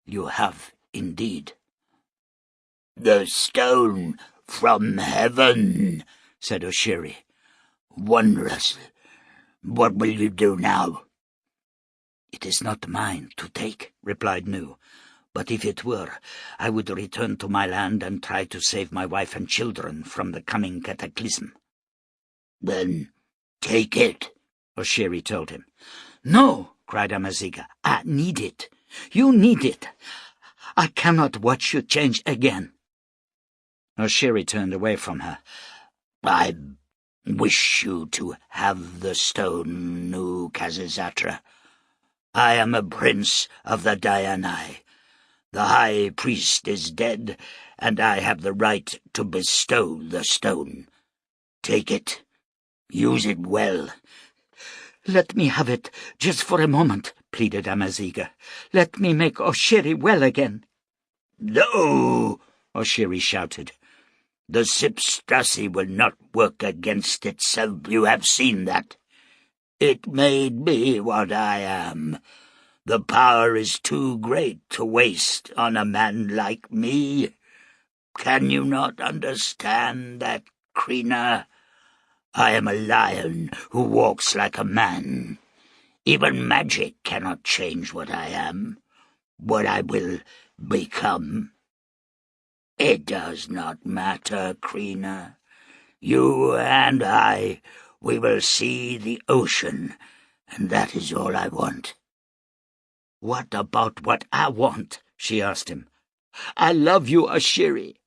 B: "You have indeed." "The stone from heaven," said Oshiri. "Wondrous. What will you do now?" "It is not mine to take," replied Nu. "But if it were, I would return to my land and try to save my wife and children from the coming cataclysm." "Then take it," Oshiri told him. "No," cried Amaziga. "I need it. You need it. I cannot watch you change again." Oshiri turned away from her. "I wish you to have the stone, Nu Khazazatra. I am a prince of the Dayanai. The high priest is dead, and I have the right to bestow the stone. Take it. Use it well." "Let me have it, just for a moment," pleaded Amaziga. "Let me make Oshiri well again." "No!" Oshiri shouted. "The Sipstrasi will not work against itself. You have seen that. It made me what I am. The power is too great to waste on a man like me. Can you not understand that, Krina? I am a lion who walks like a man. Even magic cannot change what I am, what I will become. It does not matter, Krina. You and I, we will see the ocean, and that is all I want." "What about what I want?"
C: she asked him. "I love you, Ashiri."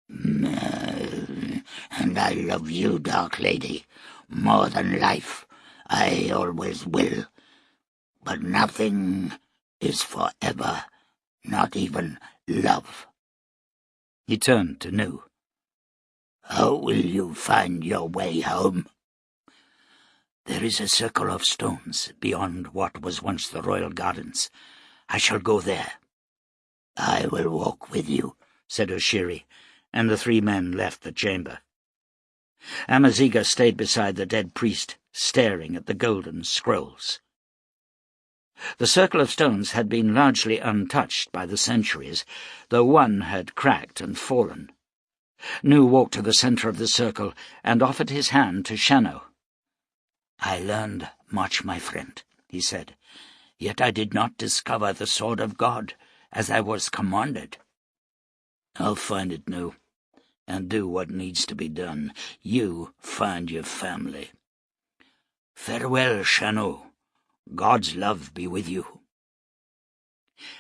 A: And I love you, Dark Lady, more than life. I always will. But nothing is forever, not even love.
B: He turned to Nu.
A: How will you find your way home?
B: There is a circle of stones beyond what was once the royal gardens. I shall go there.
A: I will walk with you,
B: said Oshiri, and the three men left the chamber. Amaziga stayed beside the dead priest, staring at the golden scrolls. The circle of stones had been largely untouched by the centuries, though one had cracked and fallen. Nu walked to the centre of the circle and offered his hand to Shannow. "I learned much, my friend," he said, "yet I did not discover the sword of God, as I was commanded." "I'll find it, Nu, and do what needs to be done. You find your family." "Farewell, Shannow. God's love be with you."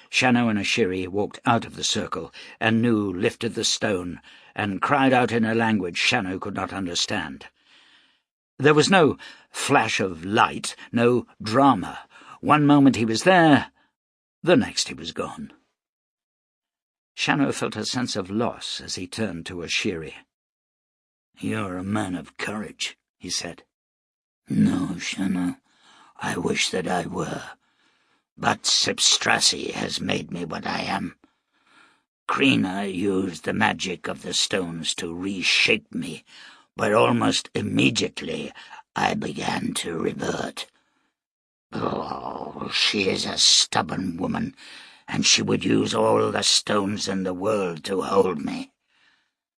B: Shannow and Ashiri walked out of the circle, and Nu lifted the stone and cried out in a language Shannow could not understand. There was no flash of light, no drama. One moment he was there, the next he was gone. Shannow felt a sense of loss as he turned to Ashiri. "You're a man of courage," he said.
A: "No, Shannow, I wish that I were. But Sipstrassi has made me what I am. Krina used the magic of the stones to reshape me, but almost immediately I began to revert. Oh, she is a stubborn woman, and she would use all the stones in the world to hold me.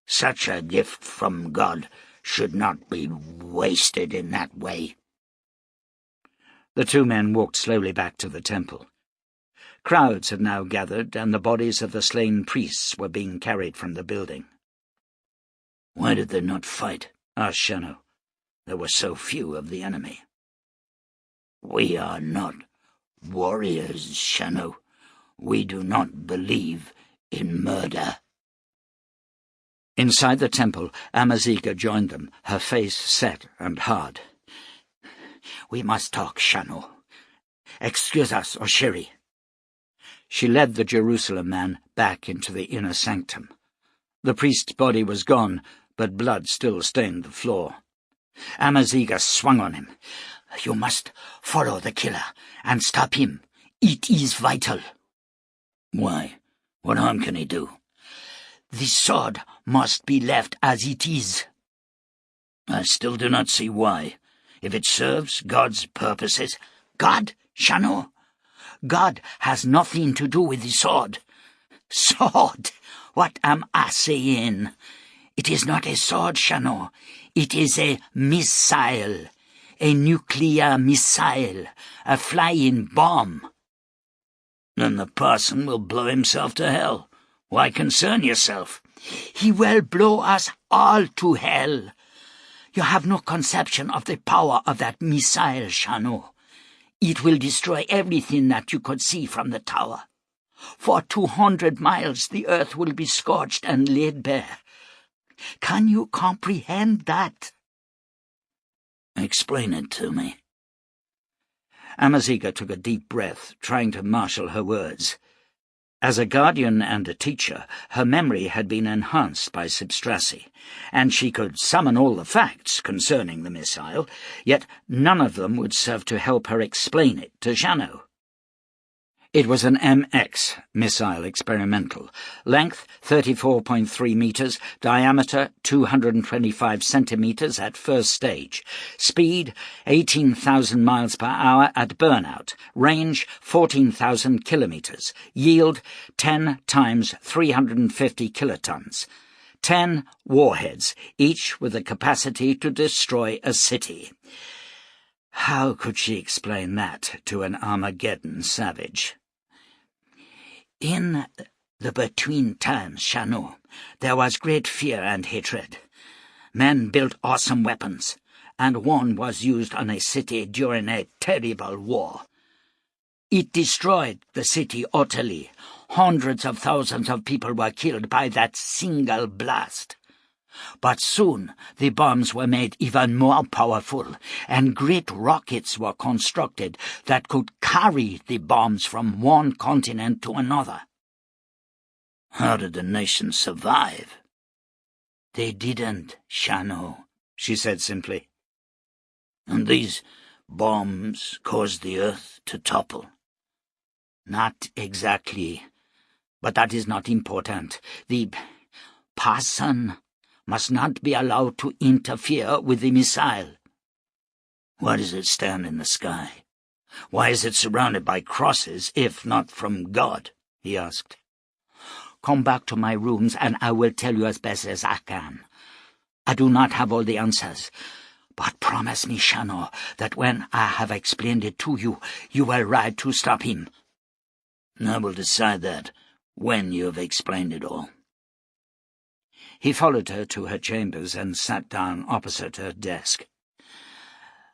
A: Such a gift from God should not be wasted in that way."
B: The two men walked slowly back to the temple. Crowds had now gathered, and the bodies of the slain priests were being carried from the building. "Why did they not fight?" asked Shannow. "There were so few of the enemy."
A: "We are not warriors, Shannow. We do not believe in murder."
B: Inside the temple, Amaziga joined them, her face set and hard. "We must talk, Shannow. Excuse us, Oshiri." She led the Jerusalem man back into the inner sanctum. The priest's body was gone, but blood still stained the floor. Amaziga swung on him. "You must follow the killer and stop him. It is vital."
A: "Why? What harm can he do?"
B: "The sword must be left as it is."
A: "I still do not see why. If it serves God's purposes—"
B: "God, Shannow? God has nothing to do with the sword." "Sword? What am I saying? It is not a sword, Shannow. It is a missile, a nuclear missile, a flying bomb."
A: "Then the parson will blow himself to hell. Why concern yourself?"
B: "He will blow us all to hell. You have no conception of the power of that missile, Shannow. It will destroy everything that you could see from the tower. For 200 miles the earth will be scorched and laid bare. Can you comprehend that?"
A: "Explain it to me."
B: Amaziga took a deep breath, trying to marshal her words. As a guardian and a teacher, her memory had been enhanced by Sipstrassi, and she could summon all the facts concerning the missile, yet none of them would serve to help her explain it to Shannow. It was an MX missile experimental, length 34.3 meters, diameter 225 centimeters at first stage, speed 18,000 miles per hour at burnout, range 14,000 kilometers, yield 10 times 350 kilotons, 10 warheads, each with the capacity to destroy a city. How could she explain that to an Armageddon savage? "In the between times, Shannow, there was great fear and hatred. Men built awesome weapons, and one was used on a city during a terrible war. It destroyed the city utterly.
A: Hundreds of thousands of people were killed by that single blast. But soon the bombs were made even more powerful, and great rockets were constructed that could carry the bombs from one continent to another. How did the nation survive? They didn't, Shannow, she said simply. And these bombs caused the earth to topple? Not exactly, but that is not important. The person must not be allowed to interfere with the missile. Why does it stand in the sky? Why is it surrounded by crosses, if not from God? He asked. Come back to my rooms and I will tell you as best as I can. I do not have all the answers, but promise me, Shannow, that when I have explained it to you, you will ride to stop him. I will decide that when you have explained it all. He followed her to her chambers and sat down opposite her desk.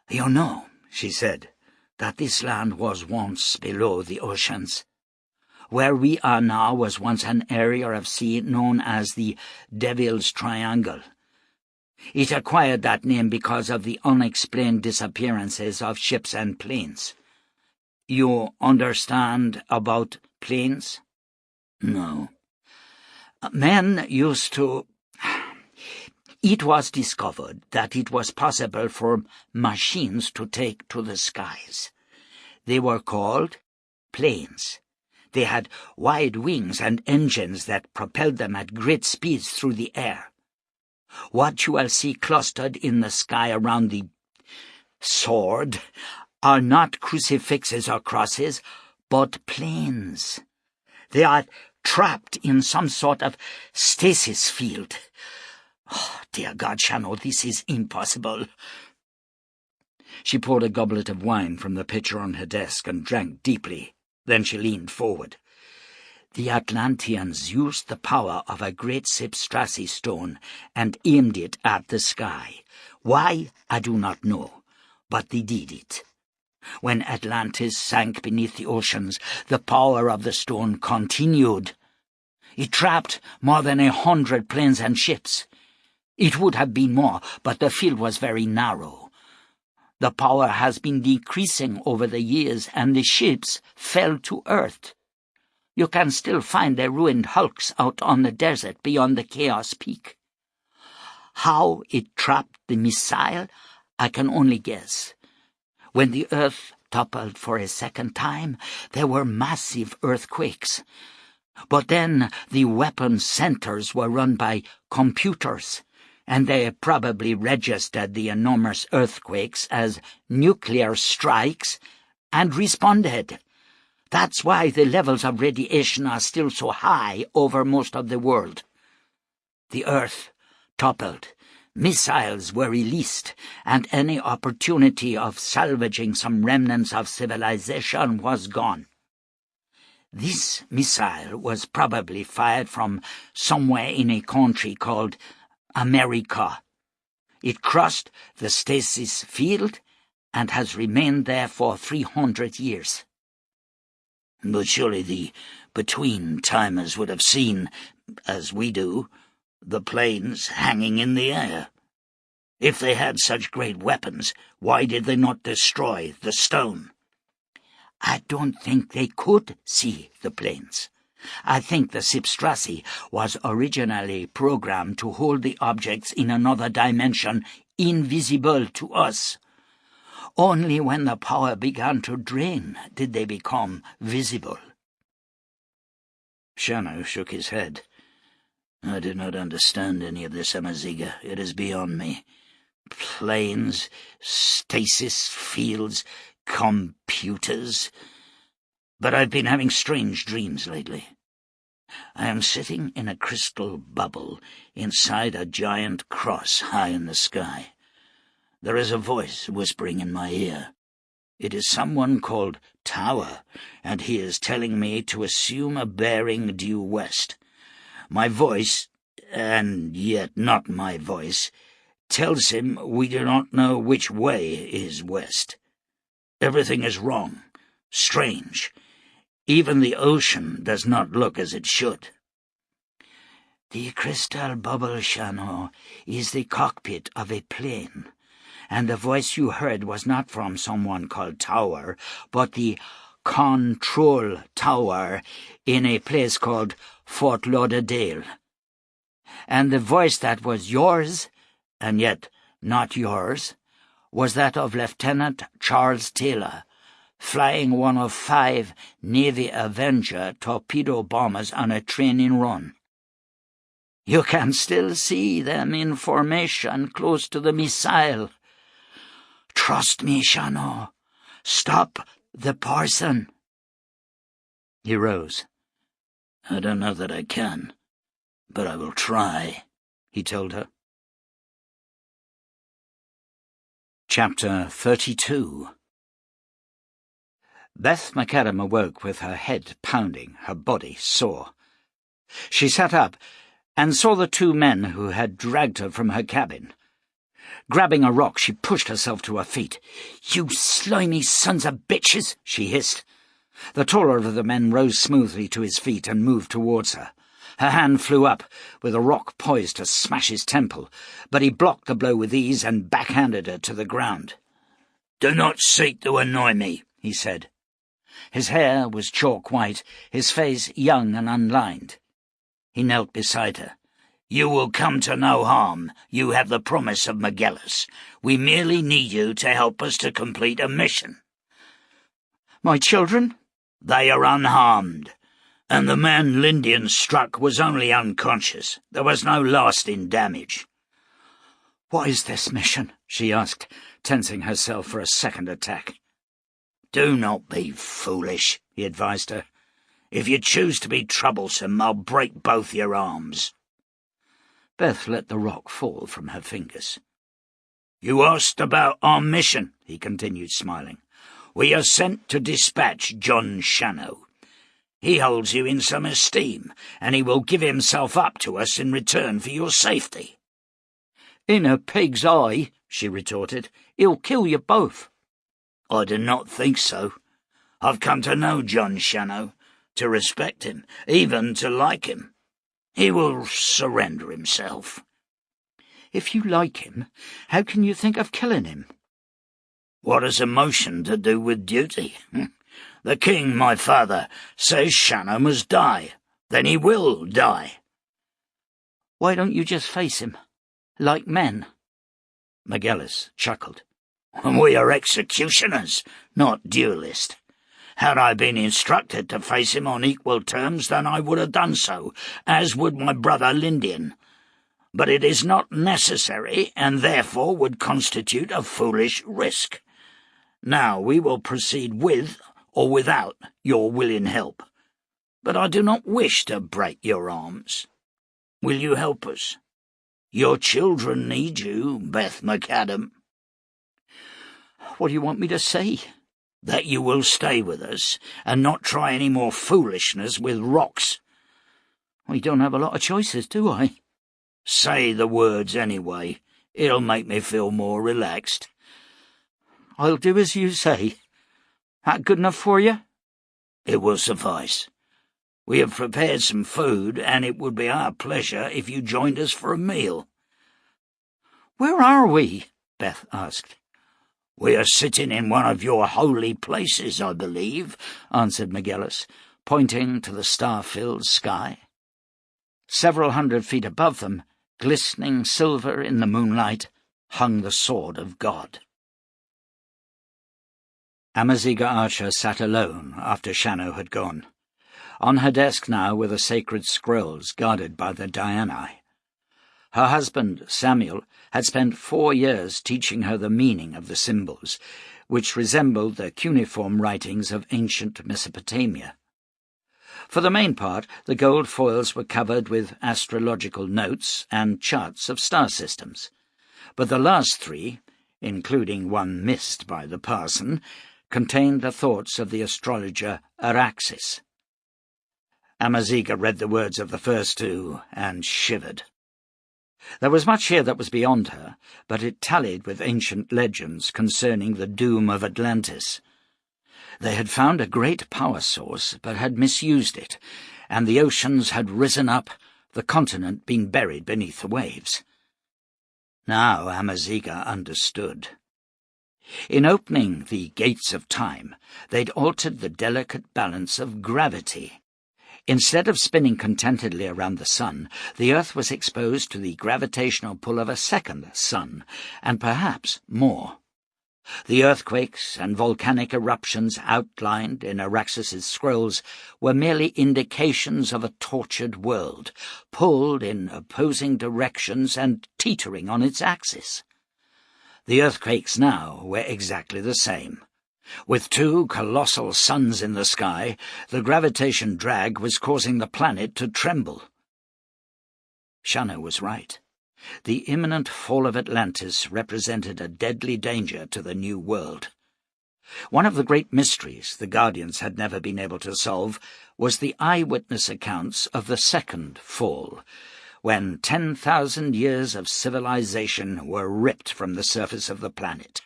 A: You know, she said, that this land was once below the oceans. Where we are now was once an area of sea known as the Devil's Triangle. It acquired that name because of the unexplained disappearances of ships and planes. You understand about planes? No. Men used to... It was discovered that it was possible for machines to take to the skies. They were called planes. They had wide wings and engines that propelled them at great speeds through the air. What you will see clustered in the sky around the sword are not crucifixes or crosses, but planes. They are trapped in some sort of stasis field. Oh, dear God, Shannow, this is impossible. She poured a goblet of wine from the pitcher on her desk and drank deeply. Then she leaned forward. The Atlanteans used the power of a great Sipstrassi stone and aimed it at the sky. Why, I do not know, but they did it. When Atlantis sank beneath the oceans, the power of the stone continued. It trapped more than 100 planes and ships. It would have been more, but the field was very narrow. The power has been decreasing over the years, and the ships fell to earth. You can still find their ruined hulks out on the desert beyond the Chaos Peak. How it trapped the missile, I can only guess. When the earth toppled for a second time, there were massive earthquakes. But then the weapon centers were run by computers, and they probably registered the enormous earthquakes as nuclear strikes and responded. That's why the levels of radiation are still so high over most of the world. The earth toppled, missiles were released, and any opportunity of salvaging some remnants of civilization was gone. This missile was probably fired from somewhere in a country called America. It crossed the stasis field and has remained there for 300 years. But surely the between-timers would have seen, as we do, the planes hanging in the air. If they had such great weapons, why did they not destroy the stone? I don't think they could see the planes. I think the Sipstrassi was originally programmed to hold the objects in another dimension invisible to us. Only when the power began to drain did they become visible. Shannow shook his head. I do not understand any of this, Amaziga. It is beyond me. Planes, stasis fields, computers. But I've been having strange dreams lately. I am sitting in a crystal bubble inside a giant cross high in the sky. There is a voice whispering in my ear. It is someone called Tower, and he is telling me to assume a bearing due west. My voice, and yet not my voice, tells him we do not know which way is west. Everything is wrong, strange. Even the ocean does not look as it should.
B: The crystal bubble, Shannow, is the cockpit of a plane, and the voice you heard was not from someone called Tower, but the control tower in a place called Fort Lauderdale. And the voice that was yours, and yet not yours, was that of Lieutenant Charles Taylor, flying one of 5 Navy Avenger torpedo bombers on a training run. You can still see them in formation close to the missile. Trust me, Shannow. Stop the parson.
A: He rose. I don't know that I can, but I will try, he told her. Chapter 32. Beth McAdam awoke with her head pounding, her body sore. She sat up and saw the 2 men who had dragged her from her cabin. Grabbing a rock, she pushed herself to her feet. "You slimy sons of bitches!" she hissed. The taller of the men rose smoothly to his feet and moved towards her. Her hand flew up, with a rock poised to smash his temple, but he blocked the blow with ease and backhanded her to the ground. "Do not seek to annoy me," he said. His hair was chalk white, his face young and unlined. He knelt beside her. "You will come to no harm. You have the promise of Magellan. We merely need you to help us to complete a mission." "My children?" "They are unharmed, and the man Lindian struck was only unconscious. There was no lasting damage." "What is this mission?" she asked, tensing herself for a second attack. "Do not be foolish," he advised her. "If you choose to be troublesome, I'll break both your arms." Beth let the rock fall from her fingers. "You asked about our mission," he continued, smiling. "We are sent to dispatch John Shannow. He holds you in some esteem, and he will give himself up to us in return for your safety." "In a pig's eye," she retorted. "He'll kill you both." "I do not think so. I've come to know John Shannow, to respect him, even to like him. He will surrender himself." "If you like him, how can you think of killing him?" "What has emotion to do with duty? The king, my father, says Shannow must die. Then he will die." "Why don't you just face him, like men?" McGillis chuckled. "We are executioners, not duelists. Had I been instructed to face him on equal terms, then I would have done so, as would my brother Lindian. But it is not necessary, and therefore would constitute a foolish risk. Now we will proceed with or without your willing help. But I do not wish to break your arms. Will you help us? Your children need you, Beth McAdam." "What do you want me to say?" "That you will stay with us, and not try any more foolishness with rocks." "I don't have a lot of choices, do I?" "Say the words anyway. It'll make me feel more relaxed." "I'll do as you say. That good enough for you?" "It will suffice. We have prepared some food, and it would be our pleasure if you joined us for a meal." "Where are we?" Beth asked. "We are sitting in one of your holy places, I believe," answered McGillis, pointing to the star-filled sky. Several hundred feet above them, glistening silver in the moonlight, hung the sword of God. Amaziga Archer sat alone after Shannow had gone. On her desk now were the sacred scrolls guarded by the Diani. Her husband, Samuel, had spent 4 years teaching her the meaning of the symbols, which resembled the cuneiform writings of ancient Mesopotamia. For the main part, the gold foils were covered with astrological notes and charts of star systems, but the last 3, including one missed by the parson, contained the thoughts of the astrologer Araxes. Amaziga read the words of the first 2 and shivered. There was much here that was beyond her, but it tallied with ancient legends concerning the doom of Atlantis.
B: They had found a great power source, but had misused it, and the oceans had risen up, the continent being buried beneath the waves. Now Amaziga understood. In opening the gates of time, they'd altered the delicate balance of gravity. Instead of spinning contentedly around the sun, the earth was exposed to the gravitational pull of a second sun, and perhaps more. The earthquakes and volcanic eruptions outlined in Araxes' scrolls were merely indications of a tortured world, pulled in opposing directions and teetering on its axis. The earthquakes now were exactly the same. With two colossal suns in the sky, the gravitation drag was causing the planet to tremble. Shannow was right. The imminent fall of Atlantis represented a deadly danger to the New World. One of the great mysteries the Guardians had never been able to solve was the eyewitness accounts of the second fall, when 10,000 years of civilization were ripped from the surface of the planet.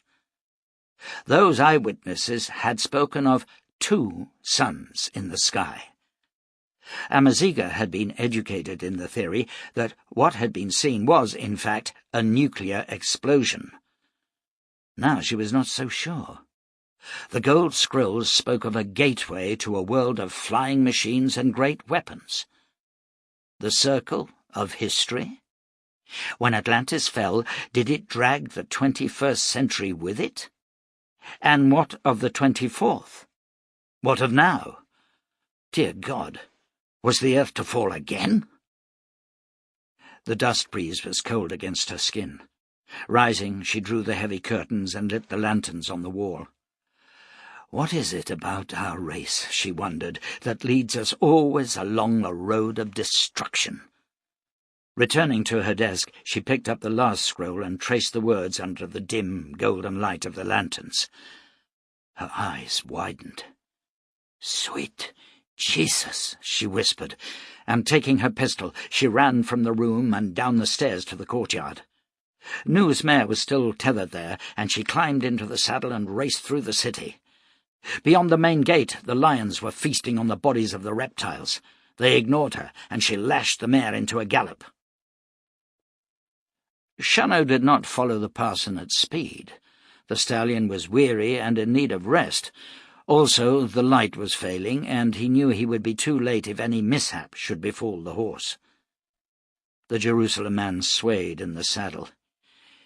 B: Those eyewitnesses had spoken of 2 suns in the sky. Amaziga had been educated in the theory that what had been seen was, in fact, a nuclear explosion. Now she was not so sure. The gold scrolls spoke of a gateway to a world of flying machines and great weapons. The circle of history? When Atlantis fell, did it drag the 21st century with it? And what of the 24th? What of now? Dear God! Was the earth to fall again? The dust breeze was cold against her skin. Rising, she drew the heavy curtains and lit the lanterns on the wall. What is it about our race, she wondered, that leads us always along a road of destruction? Returning to her desk, she picked up the last scroll and traced the words under the dim, golden light of the lanterns. Her eyes widened. "Sweet Jesus," she whispered, and taking her pistol, she ran from the room and down the stairs to the courtyard. Nu's mare was still tethered there, and she climbed into the saddle and raced through the city. Beyond the main gate, the lions were feasting on the bodies of the reptiles. They ignored her, and she lashed the mare into a gallop. Shannow did not follow the parson at speed. The stallion was weary and in need of rest. Also, the light was failing, and he knew he would be too late if any mishap should befall the horse. The Jerusalem man swayed in the saddle.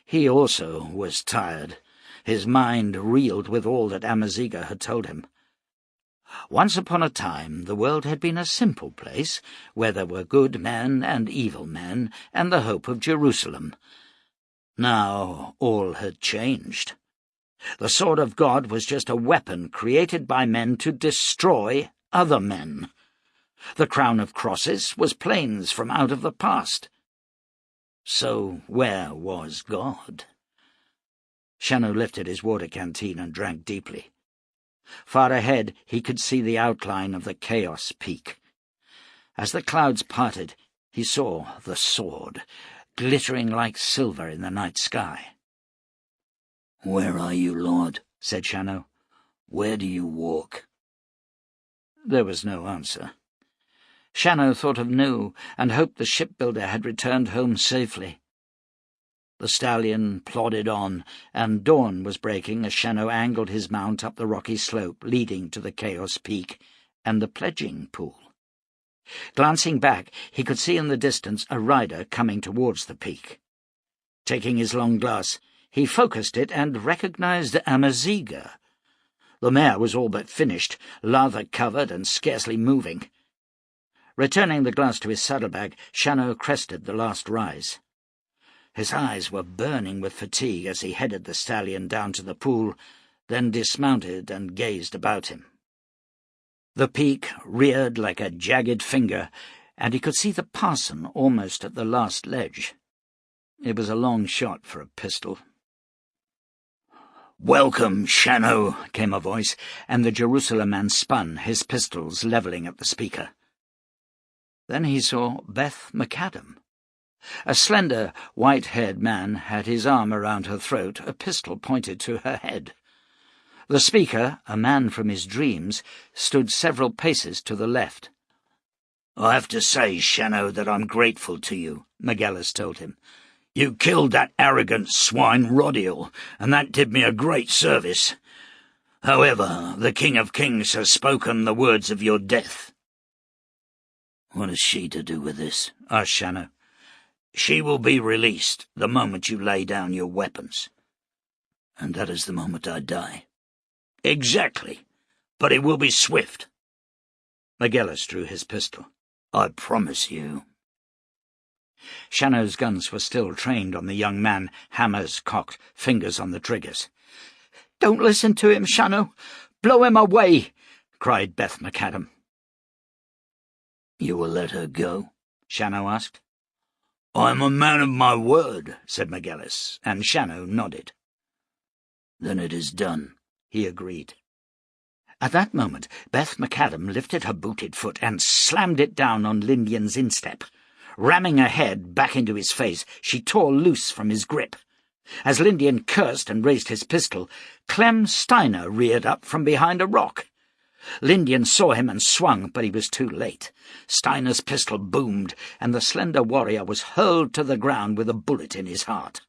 B: He also was tired. His mind reeled with all that Amaziga had told him. Once upon a time the world had been a simple place, where there were good men and evil men, and the hope of Jerusalem. Now all had changed. The sword of God was just a weapon created by men to destroy other men. The crown of crosses was plains from out of the past. So where was God? Shannow lifted his water canteen and drank deeply. Far ahead he could see the outline of the Chaos Peak. As the clouds parted, he saw the sword, glittering like silver in the night sky. "Where are you, Lord?" said Shannow. "Where do you walk?" There was no answer. Shannow thought of Nu, and hoped the shipbuilder had returned home safely. The stallion plodded on, and dawn was breaking as Shannow angled his mount up the rocky slope leading to the Chaos Peak and the pledging pool. Glancing back, he could see in the distance a rider coming towards the peak. Taking his long glass, he focused it and recognized Amaziga. The mare was all but finished, lather-covered and scarcely moving. Returning the glass to his saddlebag, Shannow crested the last rise. His eyes were burning with fatigue as he headed the stallion down to the pool, then dismounted and gazed about him. The peak reared like a jagged finger, and he could see the parson almost at the last ledge. It was a long shot for a pistol. "Welcome, Shannow," came a voice, and the Jerusalem man spun, his pistols levelling at the speaker. Then he saw Beth McAdam. A slender, white-haired man had his arm around her throat, a pistol pointed to her head. The speaker, a man from his dreams, stood several paces to the left.
A: "I have to say, Shannow, that I'm grateful to you," McGillis told him. "You killed that arrogant swine Rodiel, and that did me a great service. However, the King of Kings has spoken the words of your death." "What has she to do with this?" asked Shannow. "She will be released the moment you lay down your weapons." "And that is the moment I die?" "Exactly, but it will be swift."
B: McGillis drew his pistol.
A: "I promise you."
B: Shannow's guns were still trained on the young man, hammers cocked, fingers on the triggers.
C: "Don't listen to him, Shannow. Blow him away," cried Beth McAdam.
A: "You will let her go?"
B: Shannow asked.
A: "I am a man of my word," said
B: McGillis, and Shannow nodded.
A: "Then it is done,"
B: he agreed. At that moment, Beth McAdam lifted her booted foot and slammed it down on Lindian's instep. Ramming her head back into his face, she tore loose from his grip. As Lindian cursed and raised his pistol, Clem Steiner reared up from behind a rock. Lindian saw him and swung, but he was too late. Steiner's pistol boomed, and the slender warrior was hurled to the ground with a bullet in his heart.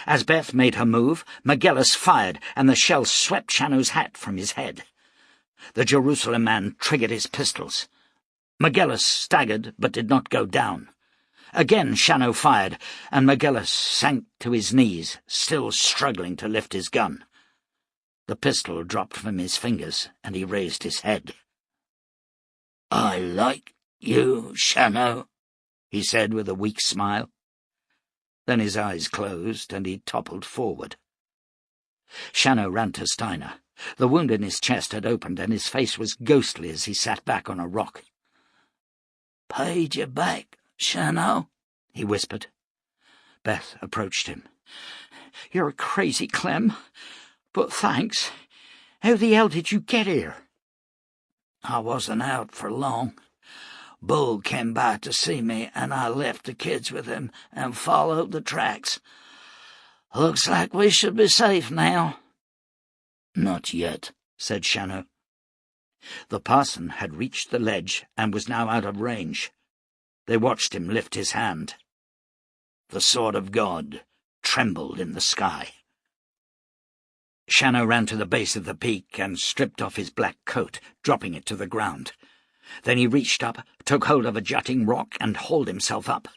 B: As Beth made her move, McGillis fired, and the shell swept Shannow's hat from his head. The Jerusalem man triggered his pistols. McGillis staggered, but did not go down. Again Shannow fired, and McGillis sank to his knees, still struggling to lift his gun. The pistol dropped from his fingers, and he raised his head.
A: "I like you, Shannow,"
B: he said with a weak smile. Then his eyes closed, and he toppled forward. Shannow ran to Steiner. The wound in his chest had opened, and his face was ghostly as he sat back on a rock.
A: "Paid you back, Shannow?"
B: he whispered. Beth approached him.
C: "You're crazy, Clem, but thanks. How the hell did you get here?"
A: "I wasn't out for long. Bull came by to see me, and I left the kids with him and followed the tracks. Looks like we should be safe now." "Not yet," said Shannow.
B: The parson had reached the ledge and was now out of range. They watched him lift his hand. The sword of God trembled in the sky. Shannow ran to the base of the peak and stripped off his black coat, dropping it to the ground. Then he reached up, took hold of a jutting rock, and hauled himself up.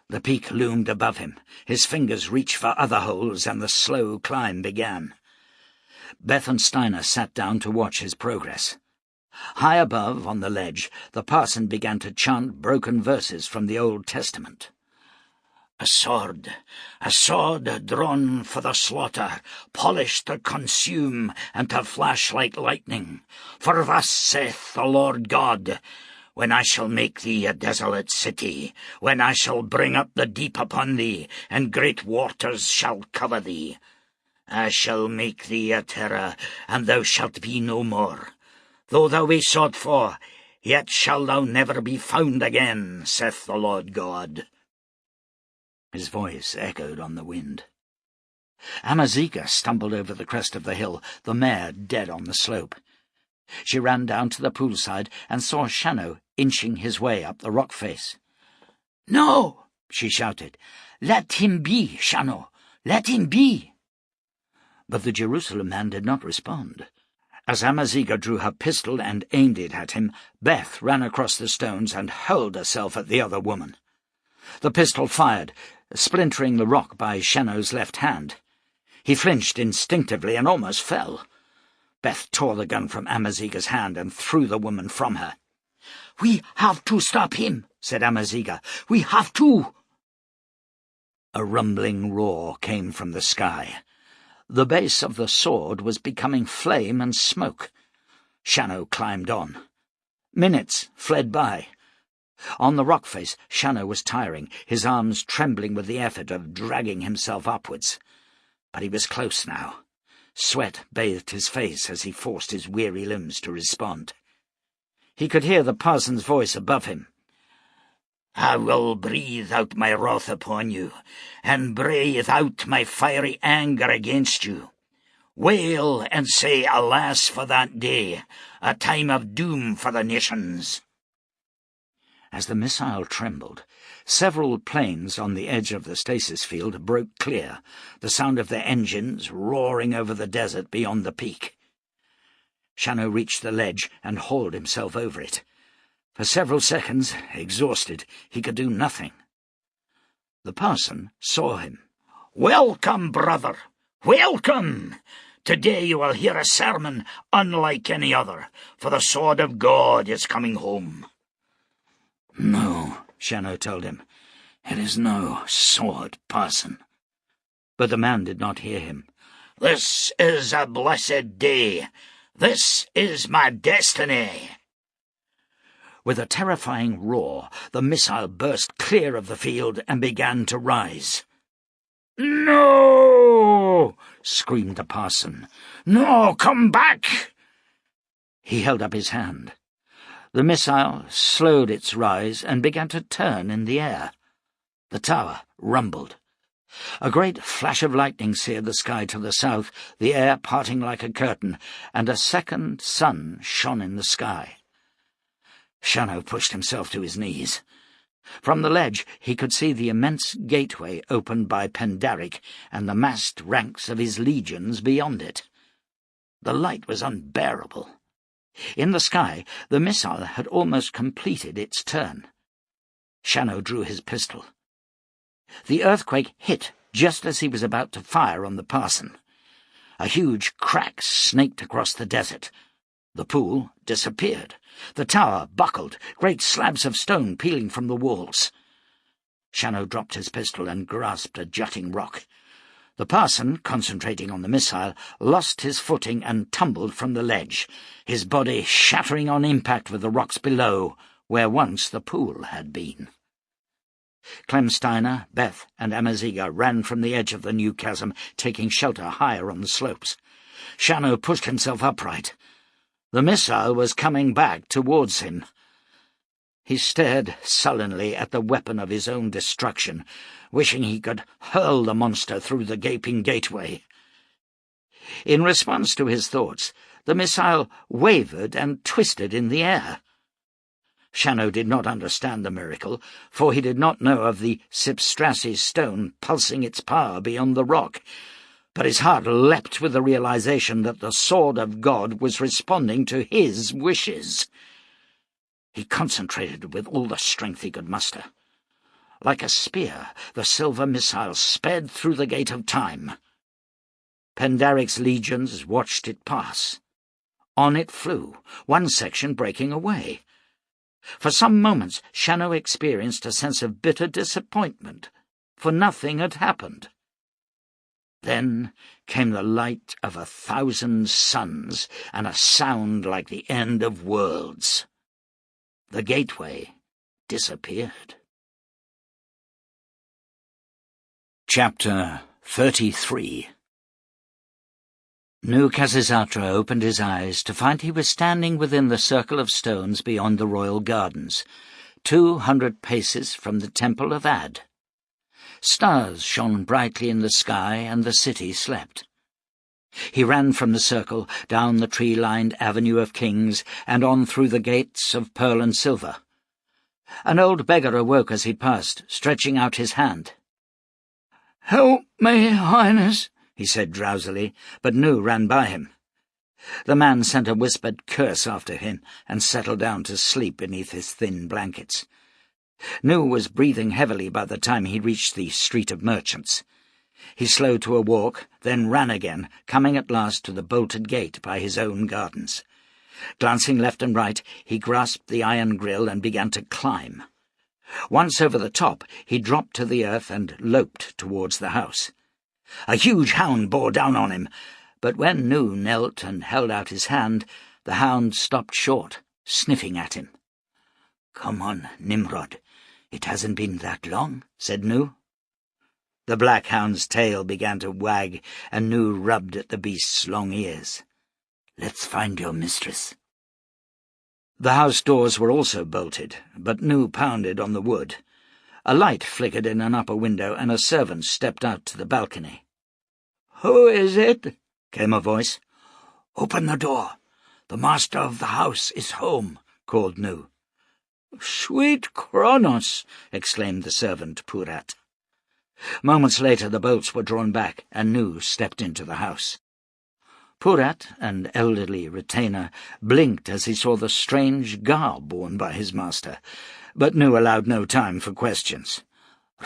B: The peak loomed above him. His fingers reached for other holes, and the slow climb began. Beth and Steiner sat down to watch his progress. High above, on the ledge, the parson began to chant broken verses from the Old Testament. A sword drawn for the slaughter, polished to consume and to flash like lightning. For thus saith the Lord God, when I shall make thee a desolate city, when I shall bring up the deep upon thee, and great waters shall cover thee. I shall make thee a terror, and thou shalt be no more. Though thou be sought for, yet shalt thou never be found again, saith the Lord God. His voice echoed on the wind. Amaziga stumbled over the crest of the hill, the mare dead on the slope. She ran down to the poolside and saw Shannow inching his way up the rock face. "No!" she shouted. "Let him be, Shannow! Let him be!" But the Jerusalem man did not respond. As Amaziga drew her pistol and aimed it at him, Beth ran across the stones and hurled herself at the other woman. The pistol fired, splintering the rock by Shannow's left hand. He flinched instinctively and almost fell. Beth tore the gun from Amaziga's hand and threw the woman from her. "We have to stop him," said Amaziga. "We have to." A rumbling roar came from the sky. The base of the sword was becoming flame and smoke. Shannow climbed on. Minutes fled by. On the rock face, Shannow was tiring, his arms trembling with the effort of dragging himself upwards. But he was close now. Sweat bathed his face as he forced his weary limbs to respond. He could hear the parson's voice above him. "I will breathe out my wrath upon you, and breathe out my fiery anger against you.
A: Wail and say alas for that day, a time of doom for the nations."
B: As the missile trembled, several planes on the edge of the stasis field broke clear, the sound of their engines roaring over the desert beyond the peak. Shannow reached the ledge and hauled himself over it. For several seconds, exhausted, he could do nothing. The parson saw him.
A: "Welcome, brother, welcome! Today you will hear a sermon unlike any other, for the sword of God is coming home."
B: "No," Shannow told him. "It is no sword, parson." But the man did not hear him.
A: "This is a blessed day. This is my destiny."
B: With a terrifying roar, the missile burst clear of the field and began to rise.
A: "No!" screamed the parson. "No, come back!"
B: He held up his hand. The missile slowed its rise and began to turn in the air. The tower rumbled. A great flash of lightning seared the sky to the south, the air parting like a curtain, and a second sun shone in the sky. Shannow pushed himself to his knees. From the ledge he could see the immense gateway opened by Pendaric and the massed ranks of his legions beyond it. The light was unbearable. In the sky, the missile had almost completed its turn. Shannow drew his pistol. The earthquake hit just as he was about to fire on the parson. A huge crack snaked across the desert. The pool disappeared. The tower buckled, great slabs of stone peeling from the walls. Shannow dropped his pistol and grasped a jutting rock. The parson, concentrating on the missile, lost his footing and tumbled from the ledge, his body shattering on impact with the rocks below, where once the pool had been. Clem Steiner, Beth, and Amaziga ran from the edge of the new chasm, taking shelter higher on the slopes. Shannow pushed himself upright. The missile was coming back towards him. He stared sullenly at the weapon of his own destruction, wishing he could hurl the monster through the gaping gateway. In response to his thoughts, the missile wavered and twisted in the air. Shannow did not understand the miracle, for he did not know of the Sipstrassi stone pulsing its power beyond the rock, but his heart leapt with the realization that the sword of God was responding to his wishes. He concentrated with all the strength he could muster. Like a spear, the silver missile sped through the gate of time. Pendaric's legions watched it pass. On it flew, one section breaking away. For some moments Shannow experienced a sense of bitter disappointment, for nothing had happened. Then came the light of 1,000 suns and a sound like the end of worlds. The gateway disappeared. Chapter 33. Nu Khasisatra opened his eyes to find he was standing within the circle of stones beyond the royal gardens, 200 paces from the temple of Ad. Stars shone brightly in the sky, and the city slept. He ran from the circle, down the tree-lined avenue of kings, and on through the gates of pearl and silver. An old beggar awoke as he passed, stretching out his hand. "Help me, Highness," he said drowsily, but Nu ran by him. The man sent a whispered curse after him and settled down to sleep beneath his thin blankets. Nu was breathing heavily by the time he reached the street of merchants. He slowed to a walk, then ran again, coming at last to the bolted gate by his own gardens. Glancing left and right, he grasped the iron grill and began to climb. Once over the top, he dropped to the earth and loped towards the house. A huge hound bore down on him, but when Nu knelt and held out his hand, the hound stopped short, sniffing at him. "Come on, Nimrod. It hasn't been that long," said Nu. The black hound's tail began to wag, and Nu rubbed at the beast's long ears. "Let's find your mistress." The house doors were also bolted, but Nu pounded on the wood. A light flickered in an upper window, and a servant stepped out to the balcony. "Who is it?"
A: came a voice. "Open the door. The master of the house is home," called Nu.
C: "Sweet Kronos!" exclaimed the servant Purat.
B: Moments later the bolts were drawn back, and Nu stepped into the house. Purat, an elderly retainer, blinked as he saw the strange garb worn by his master, but Nu allowed no time for questions.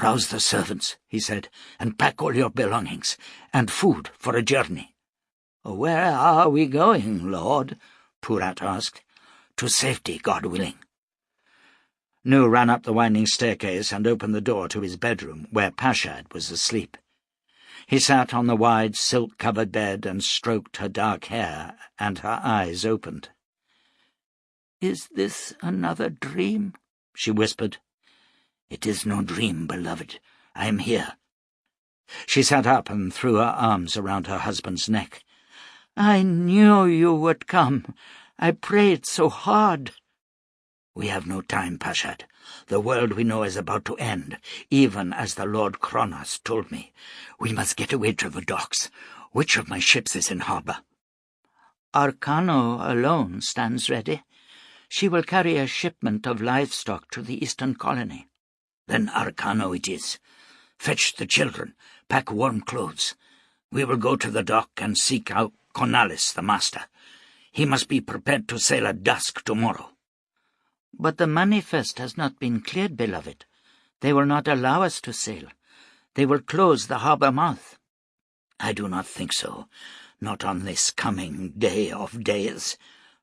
B: "Rouse the servants," he said, "and pack all your belongings, and food for a journey."
C: "Where are we going, Lord?"
B: Purat asked. "To safety, God willing." Nu ran up the winding staircase and opened the door to his bedroom, where Pashad was asleep. He sat on the wide, silk-covered bed and stroked her dark hair, and her eyes opened.
C: "Is this another dream?" she whispered.
A: "It is no dream, beloved. I am here."
B: She sat up and threw her arms around her husband's neck.
C: "I knew you would come. I prayed so hard."
A: "We have no time, Pashad. The world we know is about to end, even as the Lord Kronos told me. We must get away to the docks. Which of my ships is in harbour?"
C: "Arkano alone stands ready. She will carry a shipment of livestock to the eastern colony."
A: "Then Arkano it is. Fetch the children. Pack warm clothes. We will go to the dock and seek out Cornalis, the master. He must be prepared to sail at dusk tomorrow."
C: "But the manifest has not been cleared, beloved. They will not allow us to sail. They will close the harbour mouth."
A: "I do not think so. Not on this coming day of days.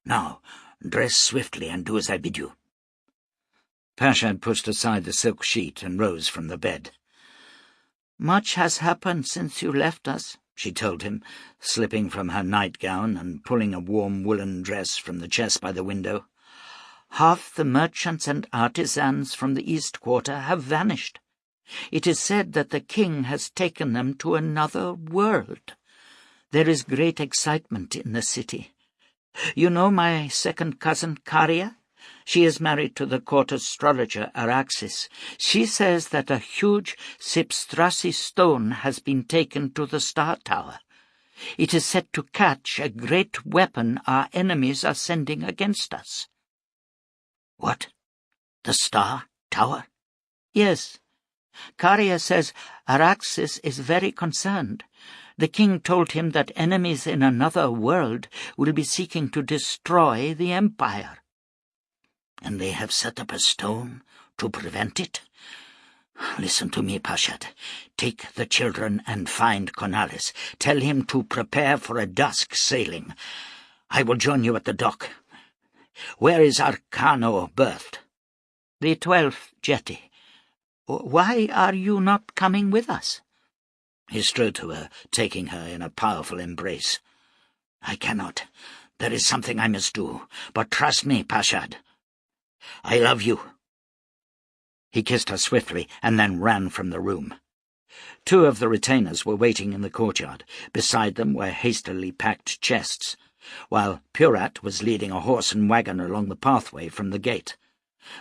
A: Now, dress swiftly and do as I bid you."
B: Pashad pushed aside the silk sheet and rose from the bed.
C: "Much has happened since you left us,"
B: she told him, slipping from her nightgown and pulling a warm woolen dress from the chest by the window.
C: "Half the merchants and artisans from the East Quarter have vanished. It is said that the king has taken them to another world. There is great excitement in the city. You know my second cousin, Caria? She is married to the court astrologer Araxis. She says that a huge Sipstrasi stone has been taken to the Star Tower. It is said to catch a great weapon our enemies are sending against us."
A: "What? The Star Tower?"
C: "Yes. Caria says Araxis is very concerned. The king told him that enemies in another world will be seeking to destroy the empire."
A: "And they have set up a stone to prevent it? Listen to me, Pashad. Take the children and find Cornalis. Tell him to prepare for a dusk sailing. I will join you at the dock. Where is Arkano berthed?"
C: "The 12th jetty. Why are you not coming with us?"
A: He strode to her, taking her in a powerful embrace. "I cannot. There is something I must do. But trust me, Pashad. I love you."
B: He kissed her swiftly and then ran from the room. 2 of the retainers were waiting in the courtyard. Beside them were hastily packed chests, while Purat was leading a horse and wagon along the pathway from the gate.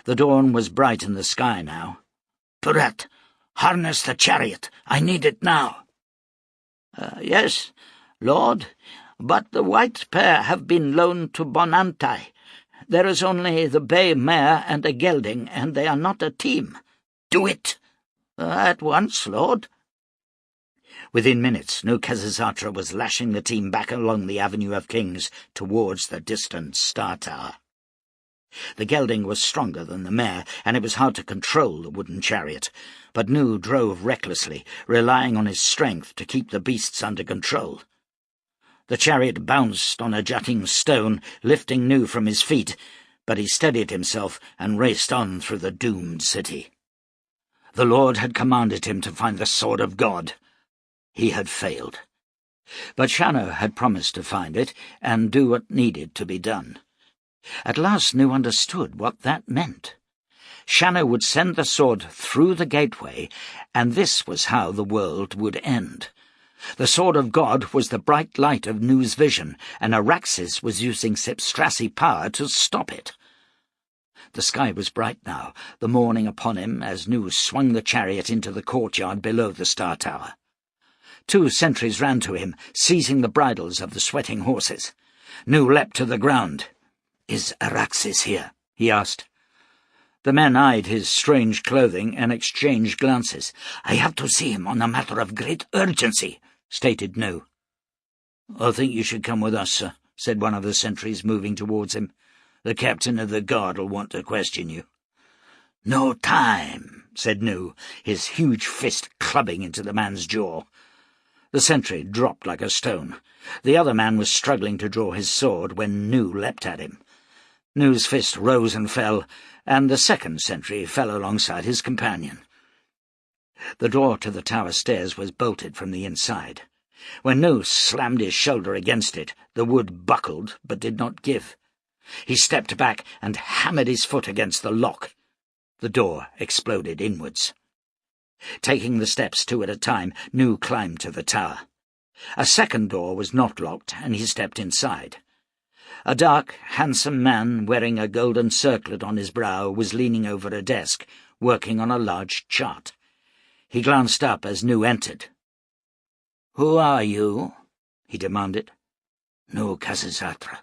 B: The dawn was bright in the sky now.
A: "Purat, harness the chariot. I need it now."
C: Yes, Lord, but the white pair have been loaned to Bonantai. There is only the bay mare and a gelding, and they are not a team."
A: "Do it."
C: "At once, Lord."
B: Within minutes, Nukazazatra was lashing the team back along the Avenue of Kings towards the distant Star Tower. The gelding was stronger than the mare, and it was hard to control the wooden chariot, but Nu drove recklessly, relying on his strength to keep the beasts under control. The chariot bounced on a jutting stone, lifting Nu from his feet, but he steadied himself and raced on through the doomed city. The Lord had commanded him to find the sword of God. He had failed. But Shannow had promised to find it and do what needed to be done. At last Nu understood what that meant. Shannow would send the sword through the gateway, and this was how the world would end. The sword of God was the bright light of Nu's vision, and Araxis was using Sipstrasi power to stop it. The sky was bright now, the morning upon him as Nu swung the chariot into the courtyard below the Star Tower. 2 sentries ran to him, seizing the bridles of the sweating horses. Nu leapt to the ground. "Is Araxes here?" he asked. The men eyed his strange clothing and exchanged glances. "I have to see him on a matter of great urgency," stated Nu. "I think you should come with us, sir," said one of the sentries, moving towards him. "The captain of the guard will want to question you." "No time," said Nu, his huge fist clubbing into the man's jaw. The sentry dropped like a stone. The other man was struggling to draw his sword when Nu leapt at him. Nu's fist rose and fell, and the second sentry fell alongside his companion. The door to the tower stairs was bolted from the inside. When Nu slammed his shoulder against it, the wood buckled but did not give. He stepped back and hammered his foot against the lock. The door exploded inwards. Taking the steps 2 at a time, Nu climbed to the tower. A second door was not locked, and he stepped inside. A dark, handsome man wearing a golden circlet on his brow was leaning over a desk, working on a large chart. He glanced up as Nu entered. "Who are you?" he demanded. "Nu Khazisatra."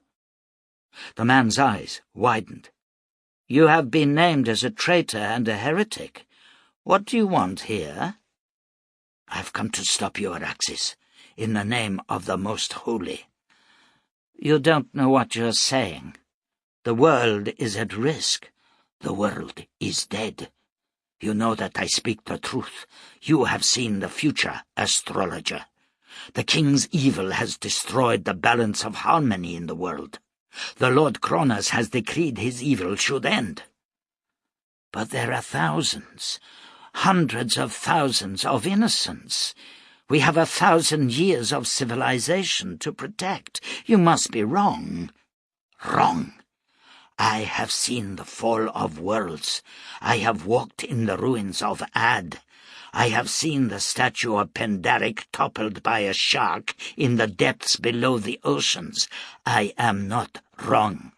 B: The man's eyes widened. "You have been named as a traitor and a heretic. What do you want here?" "I've come to stop you, Araxes, in the name of the Most Holy." "You don't know what you're saying. The world is at risk. The world is dead. You know that I speak the truth. You have seen the future, astrologer. The king's evil has destroyed the balance of harmony in the world. The Lord Kronos has decreed his evil should end. But there are thousands, hundreds of thousands of innocents. We have 1,000 years of civilization to protect. You must be wrong." "Wrong. I have seen the fall of worlds. I have walked in the ruins of Ad. I have seen the statue of Pendaric toppled by a shark in the depths below the oceans. I am not wrong."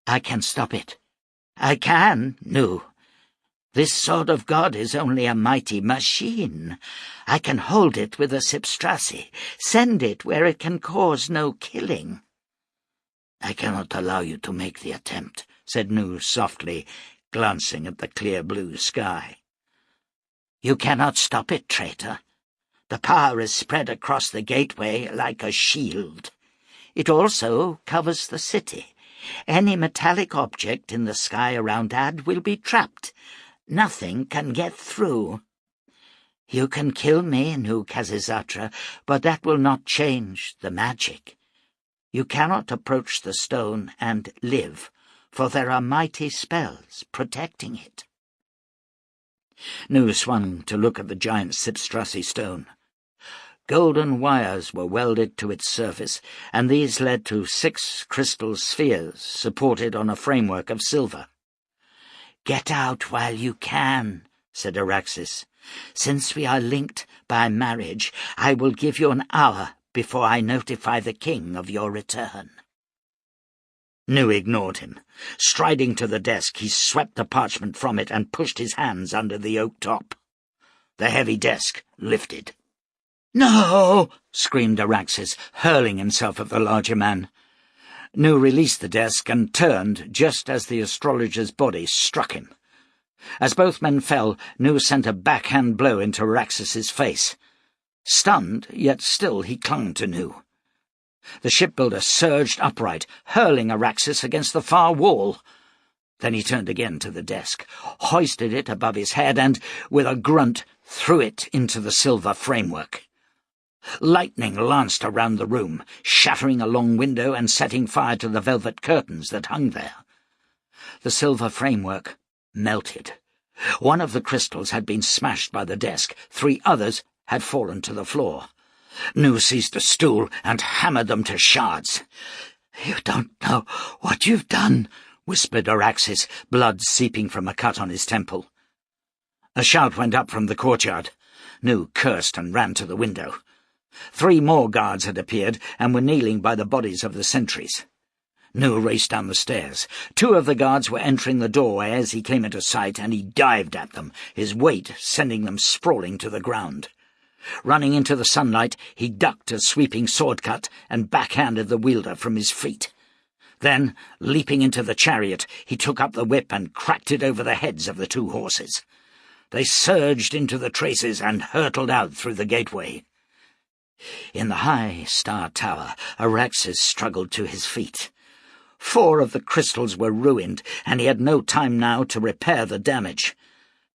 B: "I can stop it. I can, Nu. This sword of God is only a mighty machine. I can hold it with a Sipstrasi, send it where it can cause no killing." "I cannot allow you to make the attempt," said Nu softly, glancing at the clear blue sky. "You cannot stop it, traitor. The power is spread across the gateway like a shield. It also covers the city. Any metallic object in the sky around Ad will be trapped. Nothing can get through. You can kill me, Nu Khazisatra, but that will not change the magic. You cannot approach the stone and live, for there are mighty spells protecting it." Nu swung to look at the giant Sipstrasi stone. Golden wires were welded to its surface, and these led to 6 crystal spheres supported on a framework of silver. "Get out while you can," said Araxes. "Since we are linked by marriage, I will give you an hour before I notify the king of your return." Nu ignored him. Striding to the desk, he swept the parchment from it and pushed his hands under the oak top. The heavy desk lifted. "No!" screamed Araxes, hurling himself at the larger man. Nu released the desk and turned just as the astrologer's body struck him. As both men fell, Nu sent a backhand blow into Araxes's face. Stunned, yet still he clung to Nu. The shipbuilder surged upright, hurling Araxes against the far wall. Then he turned again to the desk, hoisted it above his head, and, with a grunt, threw it into the silver framework. Lightning lanced around the room, shattering a long window and setting fire to the velvet curtains that hung there. The silver framework melted. One of the crystals had been smashed by the desk. 3 others had fallen to the floor. Nu seized a stool and hammered them to shards. "You don't know what you've done," whispered Araxes, blood seeping from a cut on his temple. A shout went up from the courtyard. Nu cursed and ran to the window. 3 more guards had appeared and were kneeling by the bodies of the sentries. Nu raced down the stairs. 2 of the guards were entering the doorway as he came into sight, and he dived at them, his weight sending them sprawling to the ground. Running into the sunlight, he ducked a sweeping sword cut and backhanded the wielder from his feet. Then, leaping into the chariot, he took up the whip and cracked it over the heads of the two horses. They surged into the traces and hurtled out through the gateway. In the high star tower, Araxes struggled to his feet. 4 of the crystals were ruined, and he had no time now to repair the damage.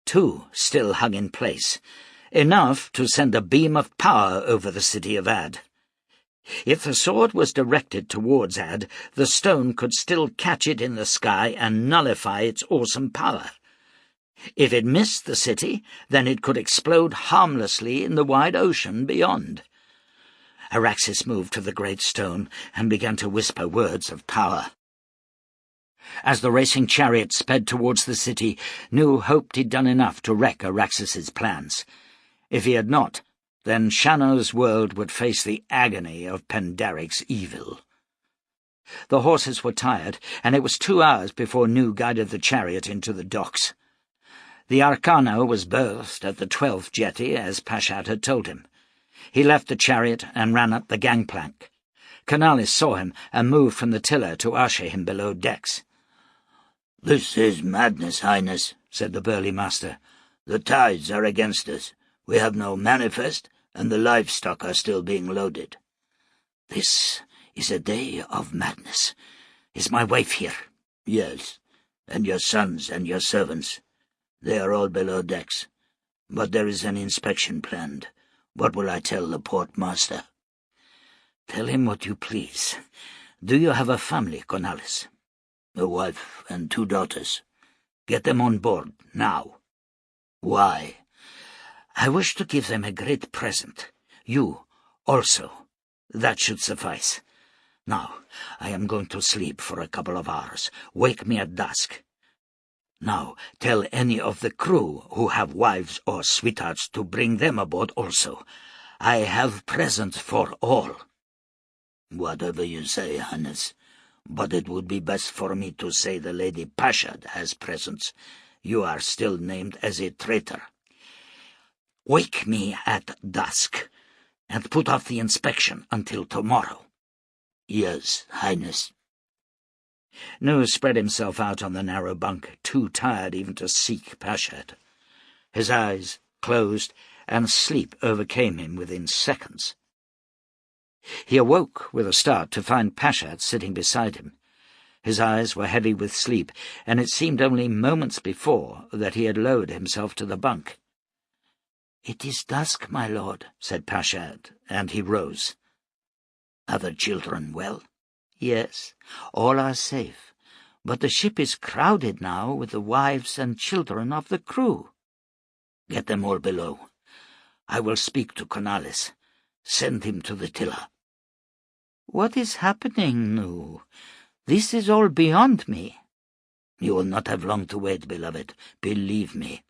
B: 2 still hung in place, enough to send a beam of power over the city of Ad. If the sword was directed towards Ad, the stone could still catch it in the sky and nullify its awesome power. If it missed the city, then it could explode harmlessly in the wide ocean beyond. Araxes moved to the great stone and began to whisper words of power. As the racing chariot sped towards the city, Nu hoped he'd done enough to wreck Araxes's plans. If he had not, then Shannow's world would face the agony of Pendaric's evil. The horses were tired, and it was 2 hours before Nu guided the chariot into the docks. The Arcano was berthed at the 12th jetty, as Pashat had told him. He left the chariot and ran up the gangplank. Canalis saw him and moved from the tiller to usher him below decks.
A: "This is madness, Highness," said the burly master. "The tides are against us. We have no manifest, and the livestock are still being loaded."
B: "This is a day of madness. Is my wife here?"
A: "Yes, and your sons and your servants. They are all below decks. But there is an inspection planned. What will I tell the port master?"
B: "Tell him what you please. Do you have a family, Canalis?"
A: "A wife and 2 daughters."
B: "Get them on board, now."
A: "Why?"
B: "I wish to give them a great present. You, also. That should suffice. Now, I am going to sleep for a couple of hours. Wake me at dusk. Now, tell any of the crew who have wives or sweethearts to bring them aboard also. I have presents for all."
A: "Whatever you say, Highness. But it would be best for me to say the Lady Pashad has presents. You are still named as a traitor."
B: "Wake me at dusk, and put off the inspection until tomorrow."
A: "Yes, Highness."
B: Nu spread himself out on the narrow bunk, too tired even to seek Pashad. His eyes closed, and sleep overcame him within seconds. He awoke with a start to find Pashad sitting beside him. His eyes were heavy with sleep, and it seemed only moments before that he had lowered himself to the bunk. "It is dusk, my lord," said Pashad, and he rose.
A: "Are the children well?"
B: "Yes, all are safe, but the ship is crowded now with the wives and children of the crew."
A: "Get them all below.
B: I will speak to Canalis. Send him to the tiller." "What is happening, Nu? This is all beyond me."
A: "You will not have long to wait, beloved. Believe me."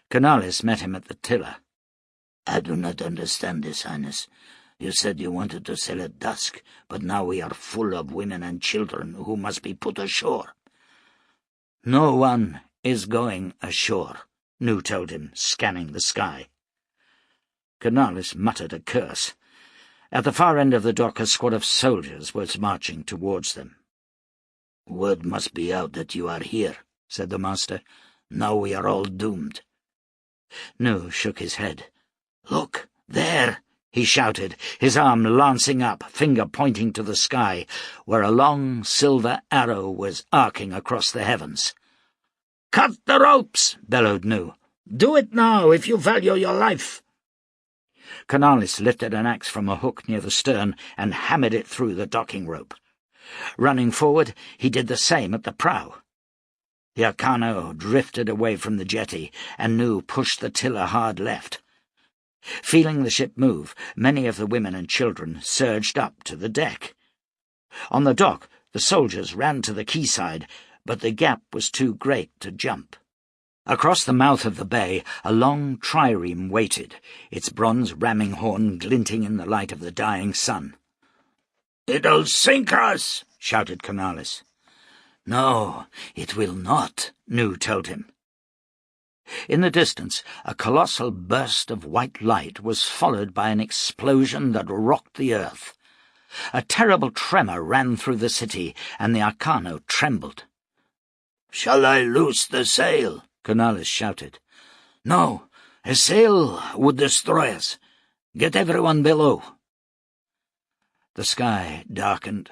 B: Canalis met him at the tiller.
A: "I do not understand this, Highness. You said you wanted to sail at dusk, but now we are full of women and children who must be put ashore."
B: "No one is going ashore," Nu told him, scanning the sky. Canalis muttered a curse. At the far end of the dock a squad of soldiers was marching towards them.
A: "Word must be out that you are here," said the master. "Now we are all doomed."
B: Nu shook his head. "Look, there!" he shouted, his arm lancing up, finger pointing to the sky, where a long silver arrow was arcing across the heavens.
A: "Cut the ropes!" bellowed Nu. "Do it now, if you value your life."
B: Canalis lifted an axe from a hook near the stern and hammered it through the docking rope. Running forward, he did the same at the prow. The Arcano drifted away from the jetty, and Nu pushed the tiller hard left. Feeling the ship move, many of the women and children surged up to the deck. On the dock, the soldiers ran to the quayside, but the gap was too great to jump. Across the mouth of the bay, a long trireme waited, its bronze ramming horn glinting in the light of the dying sun.
A: "It'll sink us!"
B: shouted Canalis. "No, it will not," Nu told him. In the distance, a colossal burst of white light was followed by an explosion that rocked the earth. A terrible tremor ran through the city, and the Arcano trembled.
A: "Shall I loose the sail?"
B: Cornelius shouted.
A: "No, a sail would destroy us. Get everyone below."
B: The sky darkened.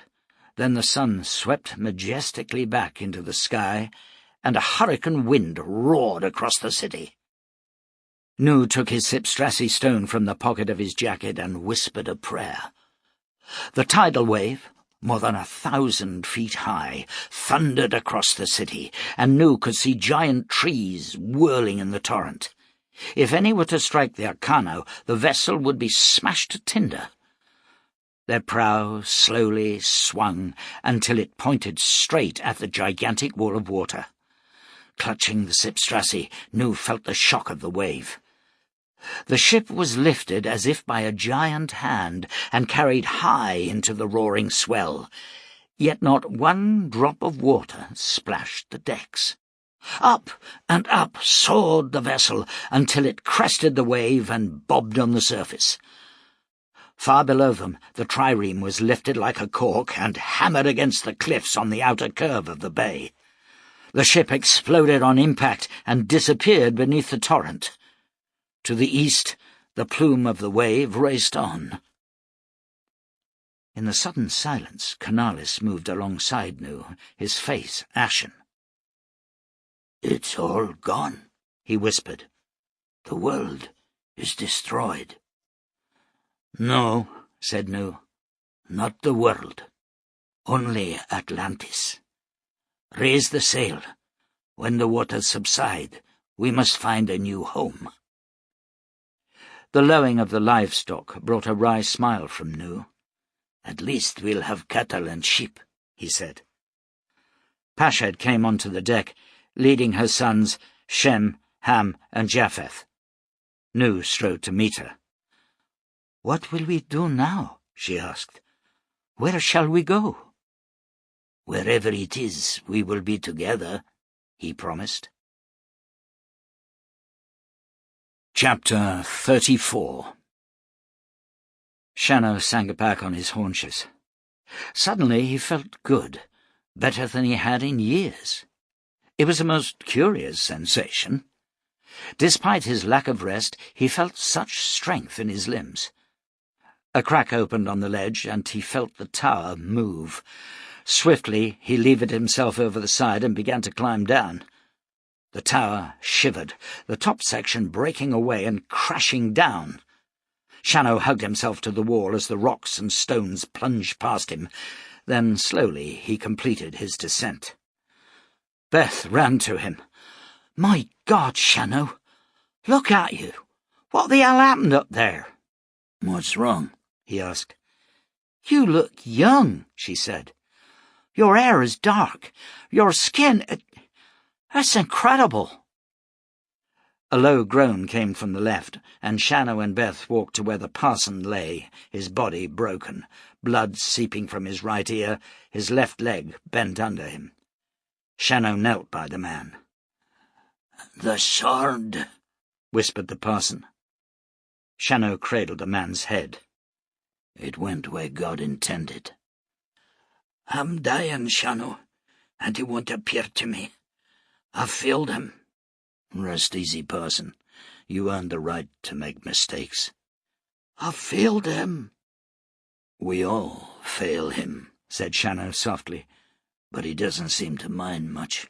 B: Then the sun swept majestically back into the sky, and a hurricane wind roared across the city. Nu took his Sipstrassi stone from the pocket of his jacket and whispered a prayer. The tidal wave, more than 1,000 feet high, thundered across the city, and Nu could see giant trees whirling in the torrent. If any were to strike the Arcano, the vessel would be smashed to tinder. Their prow slowly swung until it pointed straight at the gigantic wall of water. Clutching the Sipstrassi, Nu felt the shock of the wave. The ship was lifted as if by a giant hand and carried high into the roaring swell, yet not one drop of water splashed the decks. Up and up soared the vessel until it crested the wave and bobbed on the surface. Far below them, the trireme was lifted like a cork and hammered against the cliffs on the outer curve of the bay. The ship exploded on impact and disappeared beneath the torrent. To the east, the plume of the wave raced on. In the sudden silence, Cornelius moved alongside Nu, his face ashen.
A: "It's all gone,"
B: he whispered.
A: "The world is destroyed."
B: "No," said Nu,
A: "not the world. Only Atlantis. Raise the sail. When the waters subside, we must find a new home."
B: The lowing of the livestock brought a wry smile from Nu.
A: "At least we'll have cattle and sheep," he said.
B: Pashed came onto the deck, leading her sons Shem, Ham, and Japheth. Nu strode to meet her. "What will we do now?" she asked. "Where shall we go?"
A: "Wherever it is, we will be together," he promised.
B: Chapter 34. Shannow sank back on his haunches. Suddenly he felt good, better than he had in years. It was a most curious sensation. Despite his lack of rest, he felt such strength in his limbs. A crack opened on the ledge, and he felt the tower move. Swiftly he levered himself over the side and began to climb down. The tower shivered, the top section breaking away and crashing down. Shannow hugged himself to the wall as the rocks and stones plunged past him. Then slowly he completed his descent. Beth ran to him. "My God, Shannow! Look at you! What the hell happened up there?"
A: "What's wrong?"
B: he asked. "You look young," she said. "Your hair is dark. Your skin... That's incredible." A low groan came from the left, and Shannow and Beth walked to where the parson lay, his body broken, blood seeping from his right ear, his left leg bent under him. Shannow knelt by the man.
A: "The sword,"
B: whispered the parson. Shannow cradled the man's head.
A: "It went where God intended. I'm dying, Shannow, and he won't appear to me. I've failed him." "Rest easy, parson. You earned the right to make mistakes." "I've failed him." "We all fail him," said Shannow softly, "but he doesn't seem to mind much.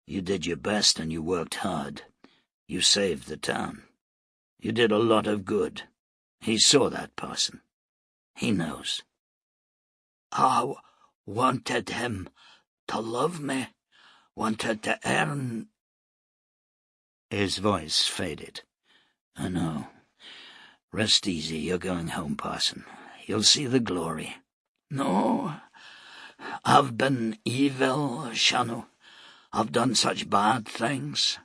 A: You did your best and you worked hard. You saved the town. You did a lot of good. He saw that, parson. He knows." "I wanted him to love me, wanted to earn—" His voice faded. "I know. Rest easy, you're going home, parson. You'll see the glory." "No, I've been evil, Shannow. I've done such bad things."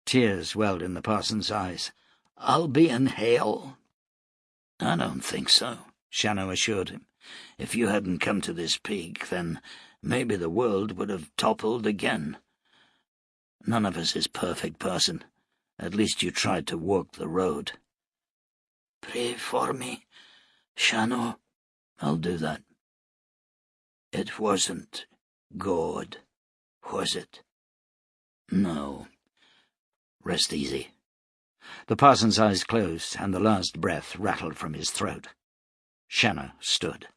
A: Tears welled in the parson's eyes. "I'll be in hell." "I don't think so," Shannow assured him. "If you hadn't come to this peak, then maybe the world would have toppled again. None of us is perfect, person. At least you tried to walk the road. Pray for me, Shannow. I'll do that. It wasn't God, was it? No. Rest easy.
B: The parson's eyes closed, and the last breath rattled from his throat. Shannow stood.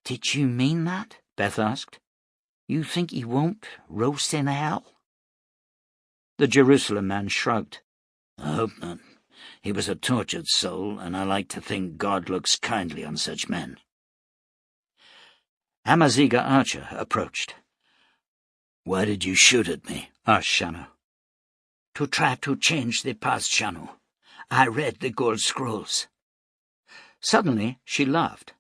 C: "Did you mean that?" Beth asked. "You think he won't roast in hell?"
B: The Jerusalem man shrugged.
A: I hope not. He was a tortured soul, and I like to think God looks kindly on such men.
B: Amaziga Archer approached.
A: Why did you shoot at me?
B: Asked Shannow.
A: To try to change the past, Shannow. I read the gold scrolls.
B: Suddenly she laughed.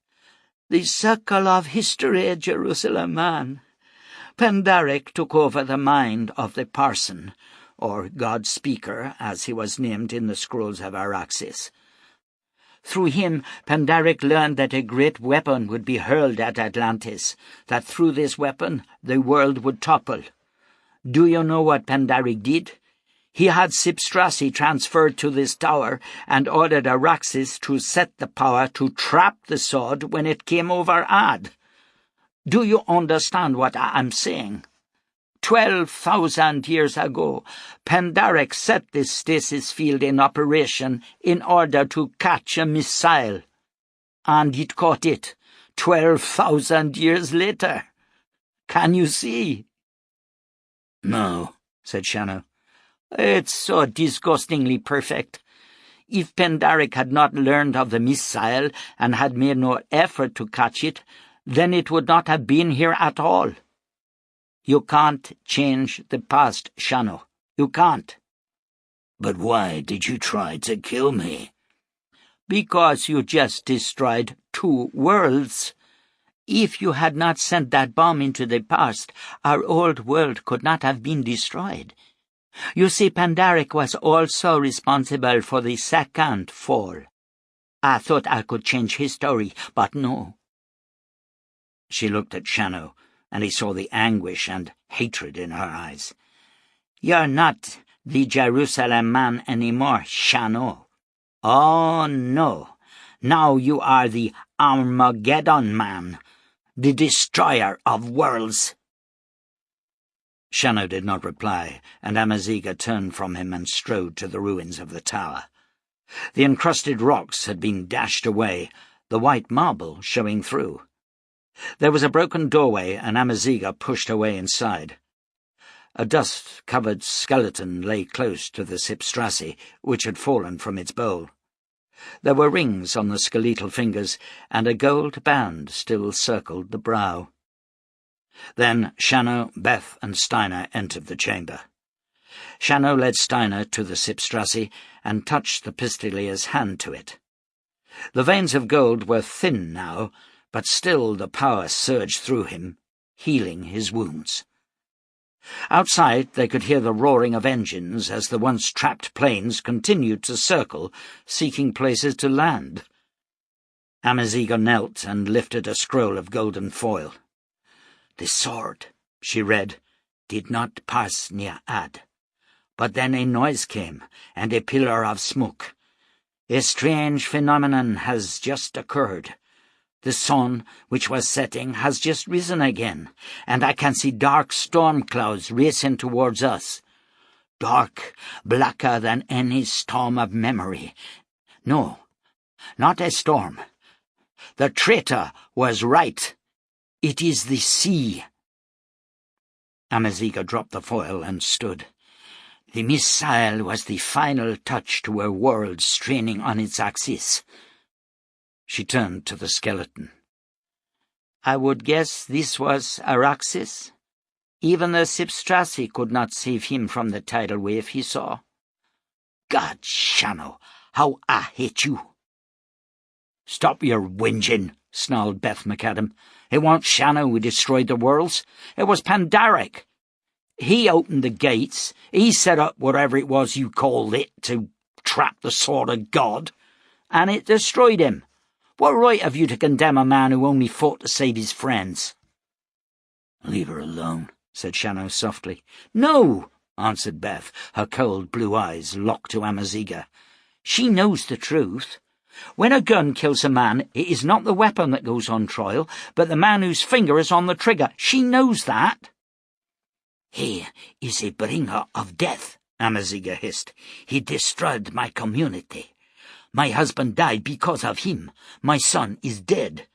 C: The circle of history, Jerusalem man. Pandaric took over the mind of the parson, or God-speaker, as he was named in the scrolls of Araxes. Through him, Pandaric learned that a great weapon would be hurled at Atlantis, that through this weapon the world would topple. Do you know what Pandaric did? He had Sipstrasi transferred to this tower and ordered Araxes to set the power to trap the sword when it came over Ad. Do you understand what I am saying? 12,000 years ago, Pandaric set this stasis field in operation in order to catch a missile. And it caught it 12,000 years later. Can you see?
A: No,
B: said Shannow.
C: It's so disgustingly perfect. If Pandaric had not learned of the missile and had made no effort to catch it, then it would not have been here at all. You can't change the past, Shannow. You can't.
A: But why did you try to kill me?
C: Because you just destroyed 2 worlds. If you had not sent that bomb into the past, our old world could not have been destroyed. You see, Pandaric was also responsible for the second fall. I thought I could change history, but no.
B: She looked at Shannow, and he saw the anguish and hatred in her eyes.
C: You're not the Jerusalem man anymore, Shannow. Oh, no. Now you are the Armageddon man, the destroyer of worlds.
B: Shannow did not reply, and Amaziga turned from him and strode to the ruins of the tower. The encrusted rocks had been dashed away, the white marble showing through. There was a broken doorway, and Amaziga pushed her way inside. A dust-covered skeleton lay close to the Sipstrasi, which had fallen from its bowl. There were rings on the skeletal fingers, and a gold band still circled the brow. Then Shannow, Beth, and Steiner entered the chamber. Shannow led Steiner to the Sipstrasi and touched the Pistolier's hand to it. The veins of gold were thin now, but still the power surged through him, healing his wounds. Outside they could hear the roaring of engines as the once trapped planes continued to circle, seeking places to land. Amaziga knelt and lifted a scroll of golden foil. "The sword," she read, "did not pass near Ad. But then a noise came, and a pillar of smoke. A strange phenomenon has just occurred. The sun, which was setting, has just risen again, and I can see dark storm clouds racing towards us. Dark, blacker than any storm of memory. No, not a storm. The traitor was right. It is the sea." Amaziga dropped the foil and stood. "The missile was the final touch to a world straining on its axis." She turned to the skeleton. "I would guess this was Araxes. Even the Sipstrasi could not save him from the tidal wave he saw. God, Shannow, how I hate you." "Stop your whinging," snarled Beth McAdam. "It wasn't Shannow who destroyed the worlds. It was Pandaric. He opened the gates. He set up whatever it was you called it to trap the sword of God, and it destroyed him. What right have you to condemn a man who only fought to save his friends?"
A: "Leave her alone,"
B: said Shannow softly. "No," answered Beth, her cold blue eyes locked to Amaziga. "She knows the truth. When a gun kills a man, it is not the weapon that goes on trial, but the man whose finger is on the trigger. She knows that." "He is a bringer of death," Amaziga hissed. "He destroyed my community. My husband died because of him. My son is dead.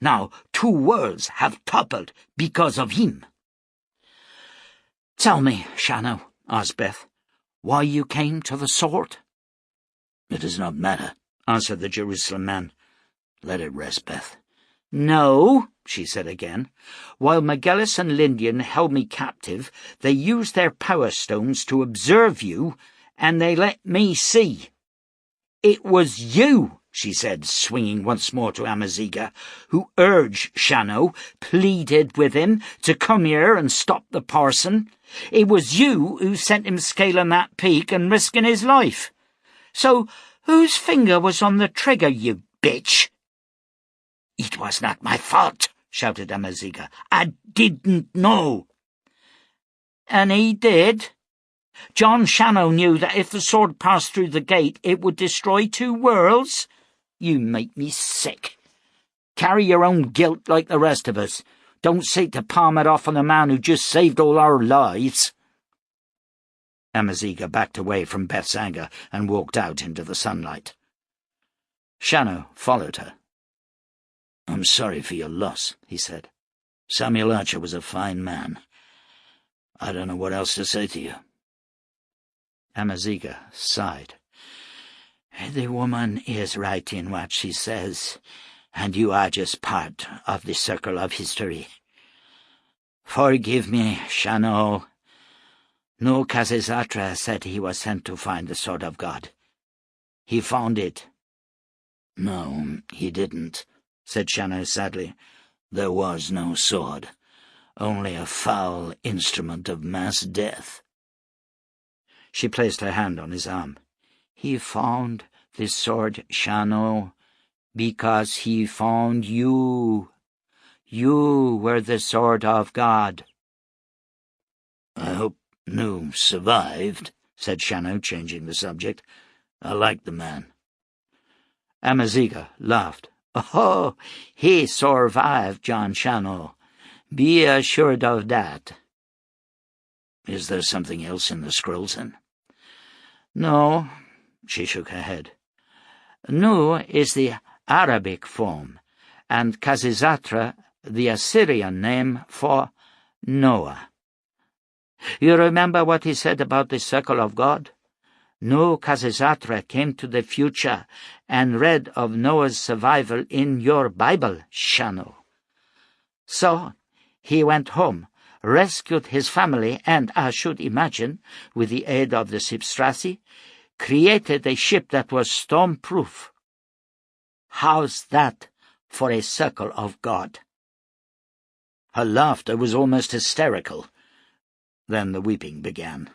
B: Now 2 worlds have toppled because of him." "Tell me, Shannow," asked Beth, "why you came to the sword?"
A: "It does not matter," answered the Jerusalem man. "Let it rest, Beth."
B: "No," she said again. "While Magellan and Lindian held me captive, they used their power stones to observe you, and they let me see. It was you," she said, swinging once more to Amaziga, "who urged Shannow, pleaded with him to come here and stop the parson. It was you who sent him scaling that peak and risking his life. So whose finger was on the trigger, you bitch?"
A: "It was not my fault," shouted Amaziga. "I didn't know."
B: "And he did? John Shannow knew that if the sword passed through the gate, it would destroy 2 worlds? You make me sick. Carry your own guilt like the rest of us. Don't seek to palm it off on the man who just saved all our lives." Amaziga backed away from Beth's anger and walked out into the sunlight. Shannow followed her.
A: "I'm sorry for your loss," he said. "Samuel Archer was a fine man. I don't know what else to say to you."
B: Amaziga sighed. "The woman is right in what she says, and you are just part of the circle of history. Forgive me, Shannow. No, Khazezatra said he was sent to find the sword of God. He found it."
A: "No, he didn't," said Shannow sadly. "There was no sword, only a foul instrument of mass death."
B: She placed her hand on his arm. "He found the sword, Shannow, because he found you. You were the sword of God."
A: "I hope Nu survived," said Shannow, changing the subject. "I liked the man."
B: Amaziga laughed. "Oh, he survived, John Shannow. Be assured of that."
A: "Is there something else in the scrolls, then?"
B: "No," she shook her head. "Nu is the Arabic form, and Khazezatra the Assyrian name for Noah. You remember what he said about the circle of God? Nu Khazezatra came to the future and read of Noah's survival in your Bible, Shannow. So he went home, rescued his family, and, I should imagine, with the aid of the Sipstrasi, created a ship that was storm-proof. How's that for a circle of God?"
A: Her laughter was almost hysterical. Then the weeping began.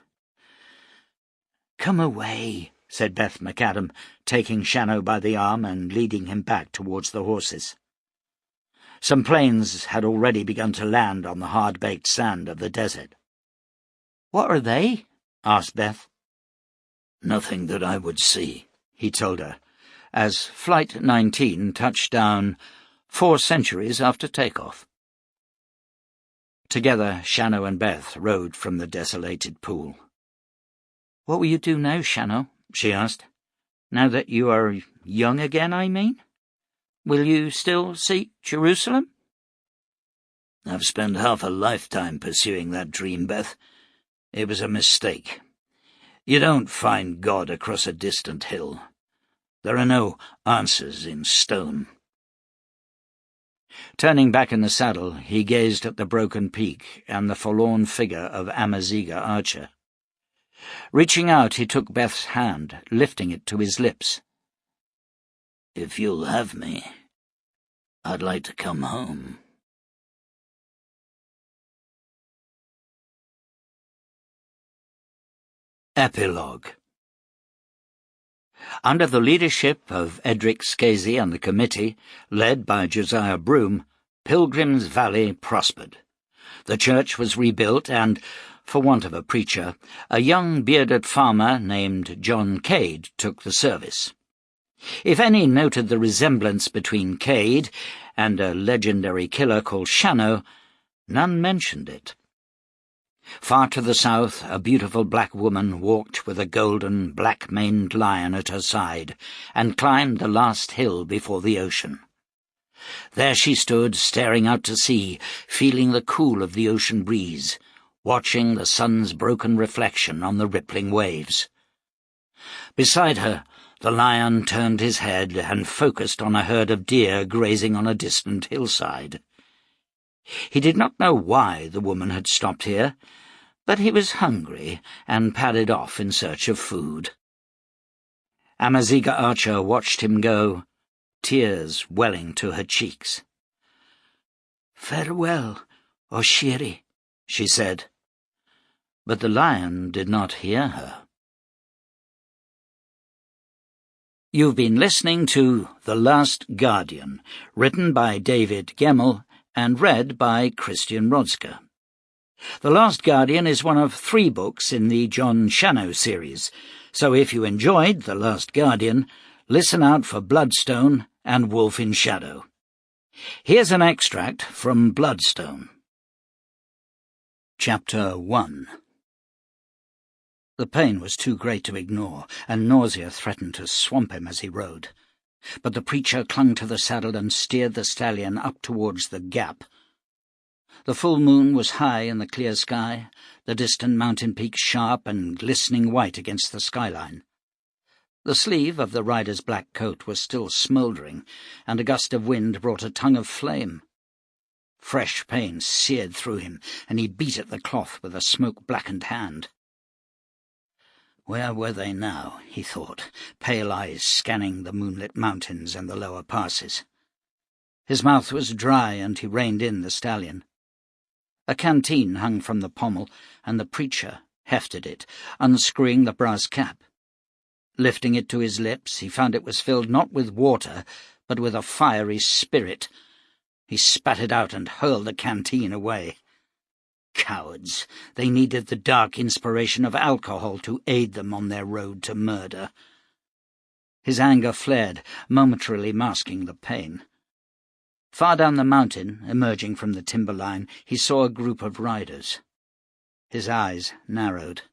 B: "Come away," said Beth McAdam, taking Shannow by the arm and leading him back towards the horses. Some planes had already begun to land on the hard-baked sand of the desert. "What are they?" asked Beth.
A: "Nothing that I would see," he told her,
B: as Flight 19 touched down 4 centuries after takeoff. Together, Shannow and Beth rode from the desolated pool. "What will you do now, Shannow?" she asked. "Now that you are young again, I mean? Will you still seek Jerusalem?"
A: "I've spent half a lifetime pursuing that dream, Beth. It was a mistake. You don't find God across a distant hill. There are no answers in stone."
B: Turning back in the saddle, he gazed at the broken peak and the forlorn figure of Amaziga Archer. Reaching out, he took Beth's hand, lifting it to his lips.
A: "If you'll have me, I'd like to come home."
B: Epilogue. Under the leadership of Edric Scasey and the committee, led by Josiah Broom, Pilgrim's Valley prospered. The church was rebuilt and, for want of a preacher, a young bearded farmer named John Cade took the service. If any noted the resemblance between Cade and a legendary killer called Shannow, none mentioned it. Far to the south, a beautiful black woman walked with a golden, black-maned lion at her side and climbed the last hill before the ocean. There she stood, staring out to sea, feeling the cool of the ocean breeze, watching the sun's broken reflection on the rippling waves. Beside her, the lion turned his head and focused on a herd of deer grazing on a distant hillside. He did not know why the woman had stopped here, but he was hungry and padded off in search of food. Amaziga Archer watched him go, tears welling to her cheeks. "Farewell, Oshiri," she said. But the lion did not hear her. You've been listening to The Last Guardian, written by David Gemmell and read by Christian Rodska. The Last Guardian is one of 3 books in the John Shannow series, so if you enjoyed The Last Guardian, listen out for Bloodstone and Wolf in Shadow. Here's an extract from Bloodstone. Chapter 1. The pain was too great to ignore, and nausea threatened to swamp him as he rode. But the preacher clung to the saddle and steered the stallion up towards the gap. The full moon was high in the clear sky, the distant mountain peaks sharp and glistening white against the skyline. The sleeve of the rider's black coat was still smouldering, and a gust of wind brought a tongue of flame. Fresh pain seared through him, and he beat at the cloth with a smoke-blackened hand. Where were they now, he thought, pale eyes scanning the moonlit mountains and the lower passes. His mouth was dry, and he reined in the stallion. A canteen hung from the pommel, and the preacher hefted it, unscrewing the brass cap. Lifting it to his lips, he found it was filled not with water, but with a fiery spirit. He spat it out and hurled the canteen away. Cowards! They needed the dark inspiration of alcohol to aid them on their road to murder. His anger flared, momentarily masking the pain. Far down the mountain, emerging from the timberline, he saw a group of riders. His eyes narrowed.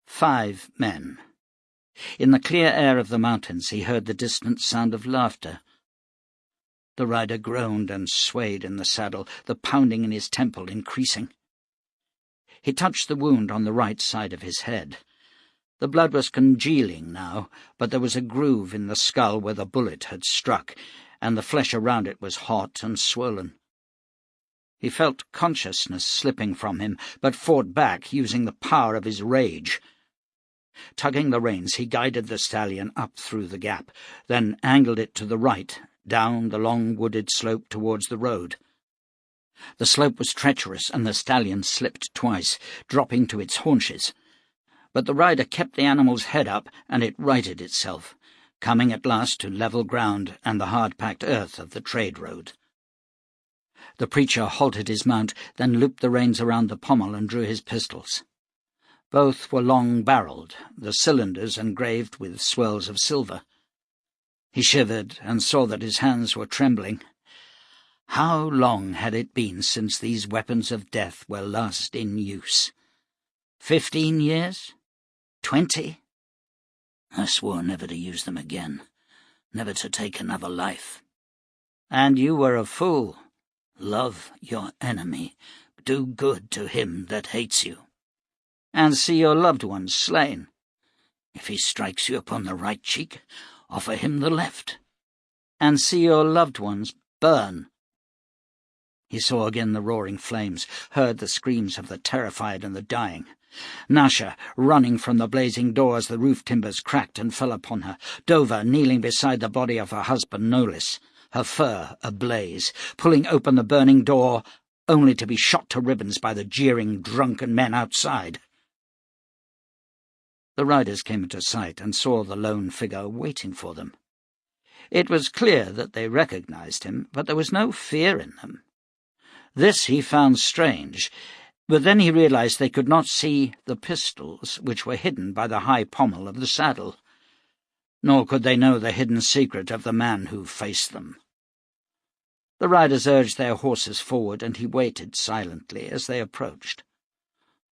B: 5 men. In the clear air of the mountains he heard the distant sound of laughter. The rider groaned and swayed in the saddle, the pounding in his temple increasing. He touched the wound on the right side of his head. The blood was congealing now, but there was a groove in the skull where the bullet had struck, and the flesh around it was hot and swollen. He felt consciousness slipping from him, but fought back, using the power of his rage. Tugging the reins, he guided the stallion up through the gap, then angled it to the right, down the long wooded slope towards the road. The slope was treacherous, and the stallion slipped twice, dropping to its haunches. But the rider kept the animal's head up, and it righted itself, coming at last to level ground and the hard-packed earth of the trade road. The preacher halted his mount, then looped the reins around the pommel and drew his pistols. Both were long-barreled, the cylinders engraved with swirls of silver. He shivered and saw that his hands were trembling. How long had it been since these weapons of death were last in use? 15 years? 20? I swore never to use them again, never to take another life. And you were a fool. Love your enemy, do good to him that hates you, and see your loved ones slain. If he strikes you upon the right cheek, offer him the left, and see your loved ones burn. He saw again the roaring flames, heard the screams of the terrified and the dying. Nasha, running from the blazing door as the roof timbers cracked and fell upon her. Dover, kneeling beside the body of her husband Nolis, her fur ablaze, pulling open the burning door, only to be shot to ribbons by the jeering, drunken men outside. The riders came into sight and saw the lone figure waiting for them. It was clear that they recognized him, but there was no fear in them. This he found strange, but then he realized they could not see the pistols, which were hidden by the high pommel of the saddle. Nor could they know the hidden secret of the man who faced them. The riders urged their horses forward, and he waited silently as they approached.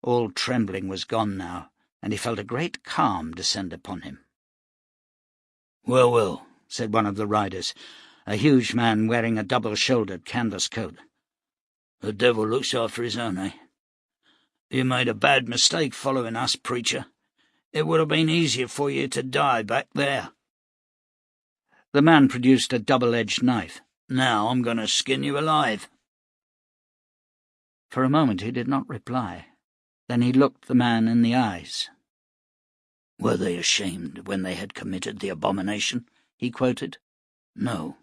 B: All trembling was gone now, and he felt a great calm descend upon him. "Well, well," said one of the riders, a huge man wearing a double-shouldered canvas coat. "The devil looks after his own, eh? You made a bad mistake following us, preacher. It would have been easier for you to die back there." The man produced a double-edged knife. "Now I'm going to skin you alive." For a moment he did not reply. Then he looked the man in the eyes. "Were they ashamed when they had committed the abomination?" he quoted. "No,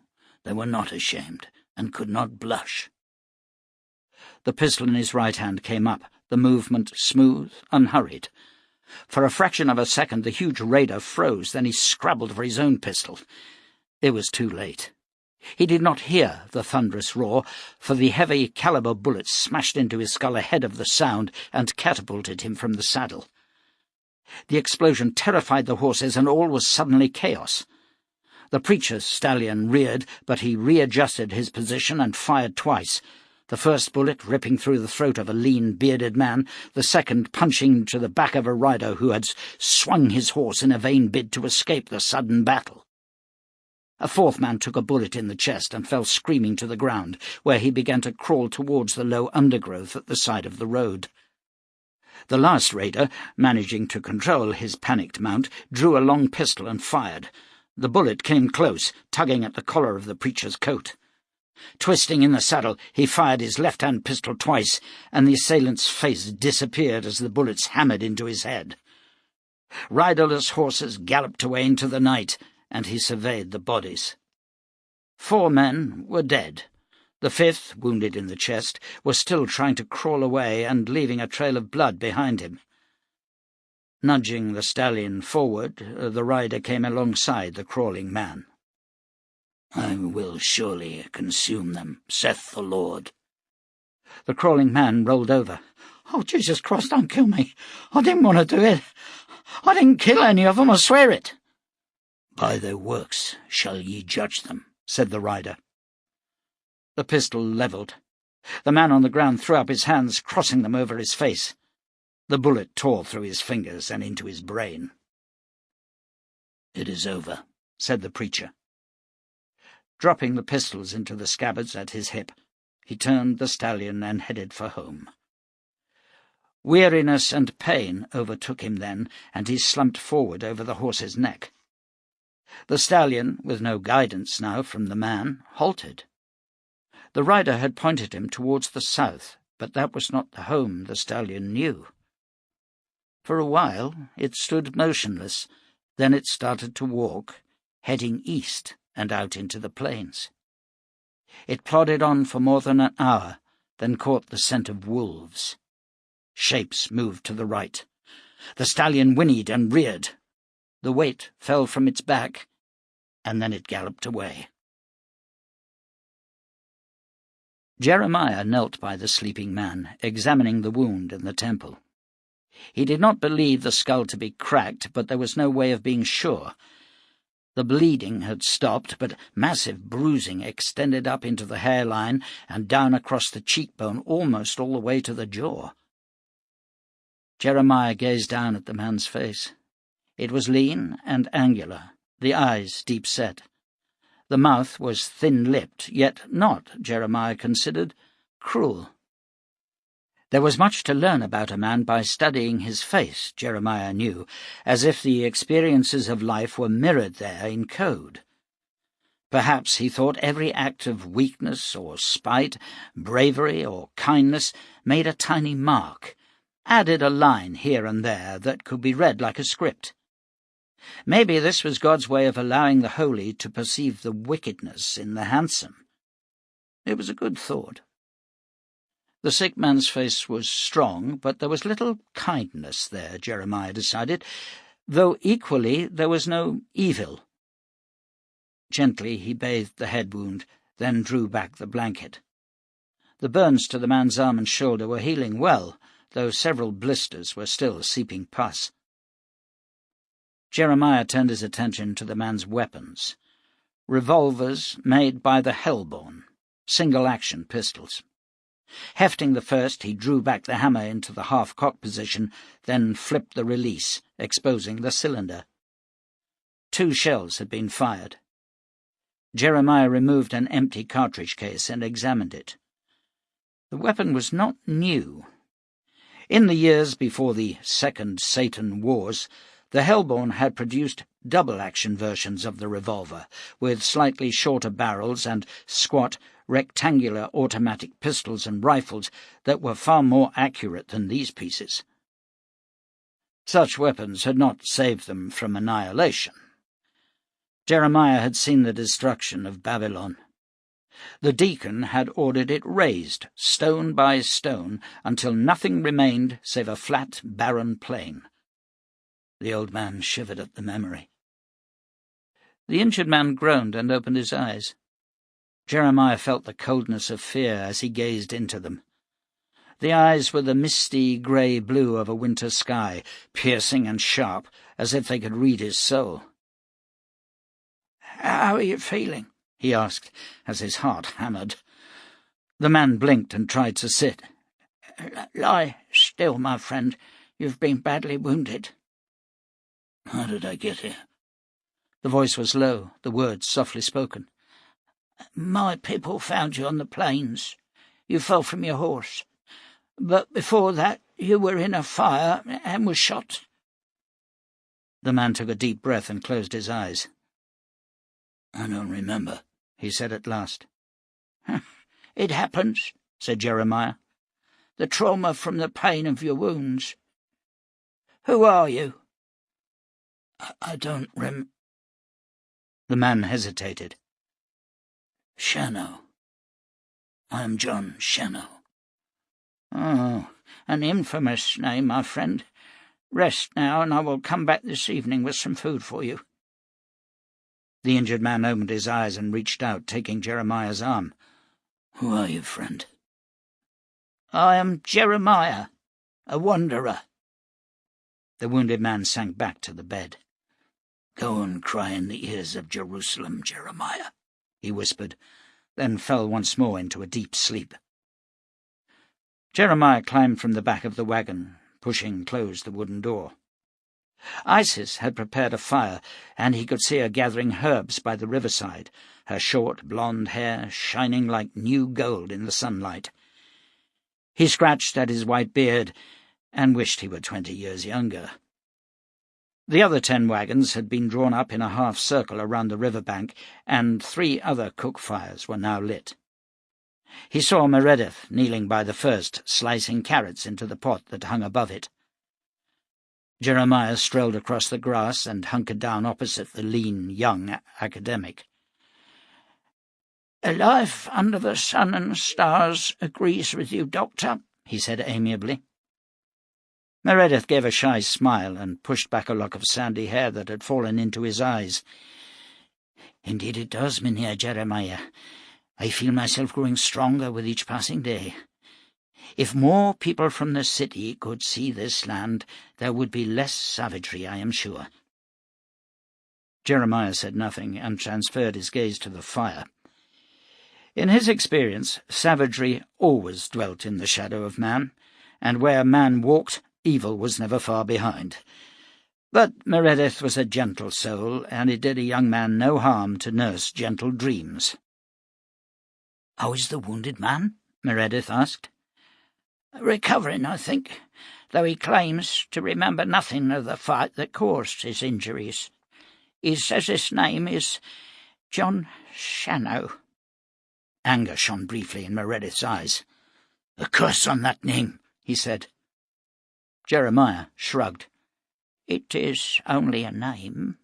B: they were not ashamed, and could not blush." The pistol in his right hand came up, the movement smooth, unhurried. For a fraction of a second the huge raider froze, then he scrabbled for his own pistol. It was too late. He did not hear the thunderous roar, for the heavy caliber bullet smashed into his skull ahead of the sound and catapulted him from the saddle. The explosion terrified the horses, and all was suddenly chaos. The preacher's stallion reared, but he readjusted his position and fired twice, the first bullet ripping through the throat of a lean, bearded man, the second punching into the back of a rider who had swung his horse in a vain bid to escape the sudden battle. A fourth man took a bullet in the chest and fell screaming to the ground, where he began to crawl towards the low undergrowth at the side of the road. The last raider, managing to control his panicked mount, drew a long pistol and fired. The bullet came close, tugging at the collar of the preacher's coat. Twisting in the saddle, he fired his left-hand pistol twice, and the assailant's face disappeared as the bullets hammered into his head. Riderless horses galloped away into the night, and he surveyed the bodies. 4 men were dead. The 5th, wounded in the chest, was still trying to crawl away and leaving a trail of blood behind him. Nudging the stallion forward, the rider came alongside the crawling man. "I will surely consume them, saith the Lord." The crawling man rolled over. "Oh, Jesus Christ, don't kill me. I didn't want to do it. I didn't kill any of them, I swear it." "By their works shall ye judge them," said the rider. The pistol levelled. The man on the ground threw up his hands, crossing them over his face. The bullet tore through his fingers and into his brain. "It is over," said the preacher. Dropping the pistols into the scabbards at his hip, he turned the stallion and headed for home. Weariness and pain overtook him then, and he slumped forward over the horse's neck. The stallion, with no guidance now from the man, halted. The rider had pointed him towards the south, but that was not the home the stallion knew. For a while it stood motionless, then it started to walk, heading east and out into the plains. It plodded on for more than an hour, then caught the scent of wolves. Shapes moved to the right. The stallion whinnied and reared. The weight fell from its back, and then it galloped away. Jeremiah knelt by the sleeping man, examining the wound in the temple. He did not believe the skull to be cracked, but there was no way of being sure. The bleeding had stopped, but massive bruising extended up into the hairline and down across the cheekbone almost all the way to the jaw. Jeremiah gazed down at the man's face. It was lean and angular, the eyes deep-set. The mouth was thin-lipped, yet not, Jeremiah considered, cruel. There was much to learn about a man by studying his face, Jeremiah knew, as if the experiences of life were mirrored there in code. Perhaps, he thought, every act of weakness or spite, bravery or kindness made a tiny mark, added a line here and there that could be read like a script. Maybe this was God's way of allowing the holy to perceive the wickedness in the handsome. It was a good thought. The sick man's face was strong, but there was little kindness there, Jeremiah decided, though equally there was no evil. Gently he bathed the head wound, then drew back the blanket. The burns to the man's arm and shoulder were healing well, though several blisters were still seeping pus. Jeremiah turned his attention to the man's weapons. Revolvers made by the Hellborn, single-action pistols. Hefting the first, he drew back the hammer into the half-cock position, then flipped the release, exposing the cylinder. 2 shells had been fired. Jeremiah removed an empty cartridge case and examined it. The weapon was not new. In the years before the Second Satan Wars, the Hellborn had produced double-action versions of the revolver, with slightly shorter barrels and squat, rectangular automatic pistols and rifles that were far more accurate than these pieces. Such weapons had not saved them from annihilation. Jeremiah had seen the destruction of Babylon. The deacon had ordered it razed, stone by stone, until nothing remained save a flat, barren plain. The old man shivered at the memory. The injured man groaned and opened his eyes. Jeremiah felt the coldness of fear as he gazed into them. The eyes were the misty grey blue of a winter sky, piercing and sharp, as if they could read his soul. "How are you feeling?" he asked, as his heart hammered. The man blinked and tried to sit. "Lie still, my friend. You've been badly wounded."
A: "How did I get here?"
B: The voice was low, the words softly spoken.
A: "My people found you on the plains. You fell from your horse. But before that you were in a fire and were shot."
B: The man took a deep breath and closed his eyes.
A: "I don't remember,"
B: he said at last.
A: "It happens," said Jeremiah. "The trauma from the pain of your wounds. Who are you?" I don't
B: The man hesitated.
A: "Shannow. I am John Shannow."
C: "Oh, an infamous name, my friend. Rest now, and I will come back this evening with some food for you."
B: The injured man opened his eyes and reached out, taking Jeremiah's arm.
A: "Who are you, friend?"
C: "I am Jeremiah, a wanderer."
B: The wounded man sank back to the bed.
A: "Go and cry in the ears of Jerusalem, Jeremiah,"
B: he whispered, then fell once more into a deep sleep. Jeremiah climbed from the back of the wagon, pushing closed the wooden door. Isis had prepared a fire, and he could see her gathering herbs by the riverside, her short blonde hair shining like new gold in the sunlight. He scratched at his white beard and wished he were 20 years younger. The other 10 wagons had been drawn up in a half-circle around the riverbank, and 3 other cook fires were now lit. He saw Meredith kneeling by the first, slicing carrots into the pot that hung above it. Jeremiah strolled across the grass and hunkered down opposite the lean, young academic.
C: "A life under the sun and stars agrees with you, Doctor," he said amiably.
B: Meredith gave a shy smile and pushed back a lock of sandy hair that had fallen into his eyes.
A: "Indeed it does, Mynheer Jeremiah. I feel myself growing stronger with each passing day. If more people from the city could see this land, there would be less savagery, I am sure."
B: Jeremiah said nothing and transferred his gaze to the fire. In his experience, savagery always dwelt in the shadow of man, and where man walked, evil was never far behind. But Meredith was a gentle soul, and it did a young man no harm to nurse gentle dreams.
A: "How is the wounded man?"
B: Meredith asked.
C: "Recovering, I think, though he claims to remember nothing of the fight that caused his injuries. He says his name is John Shannow."
A: Anger shone briefly in Meredith's eyes. "A curse on that name," he said.
B: Jeremiah shrugged.
C: "It is only a name."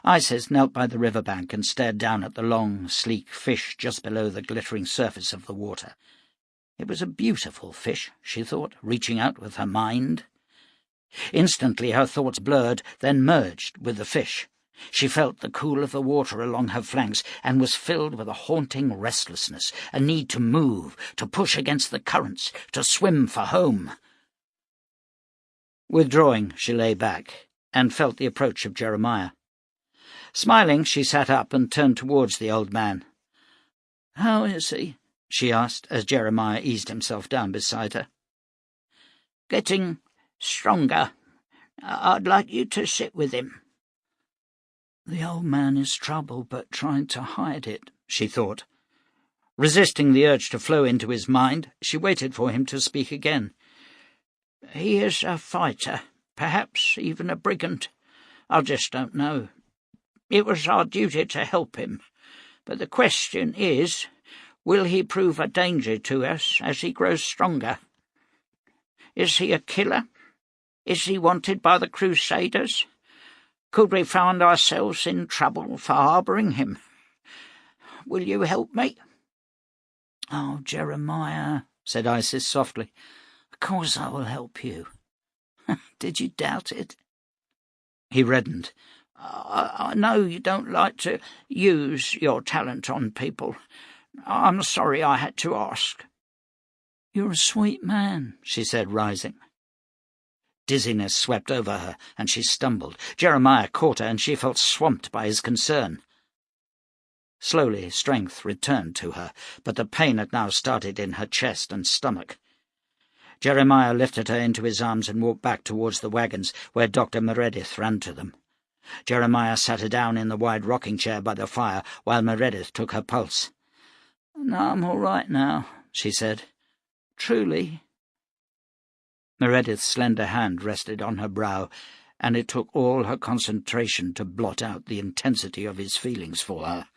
B: Isis knelt by the riverbank and stared down at the long, sleek fish just below the glittering surface of the water. It was a beautiful fish, she thought, reaching out with her mind. Instantly her thoughts blurred, then merged with the fish. She felt the cool of the water along her flanks and was filled with a haunting restlessness, a need to move, to push against the currents, to swim for home. Withdrawing, she lay back and felt the approach of Jeremiah. Smiling, she sat up and turned towards the old man. "How is he?" she asked, as Jeremiah eased himself down beside her.
C: "Getting stronger. I'd like you to sit with him."
B: The old man is troubled, but trying to hide it, she thought. Resisting the urge to flow into his mind, she waited for him to speak again.
C: "He is a fighter, perhaps even a brigand. I just don't know. It was our duty to help him. But the question is, will he prove a danger to us as he grows stronger? Is he a killer? Is he wanted by the Crusaders? Could we find ourselves in trouble for harbouring him? Will you help me?"
B: "Oh, Jeremiah," said Isis softly, "of course I will help you. Did you doubt it?"
C: He reddened. I know you don't like to use your talent on people. I'm sorry I had to ask."
B: "You're a sweet man," she said, rising. Dizziness swept over her, and she stumbled. Jeremiah caught her, and she felt swamped by his concern. Slowly, strength returned to her, but the pain had now started in her chest and stomach. Jeremiah lifted her into his arms and walked back towards the wagons, where Dr. Meredith ran to them. Jeremiah sat her down in the wide rocking chair by the fire, while Meredith took her pulse. "No, I'm all right now," she said. "Truly." Meredith's slender hand rested on her brow, and it took all her concentration to blot out the intensity of his feelings for her.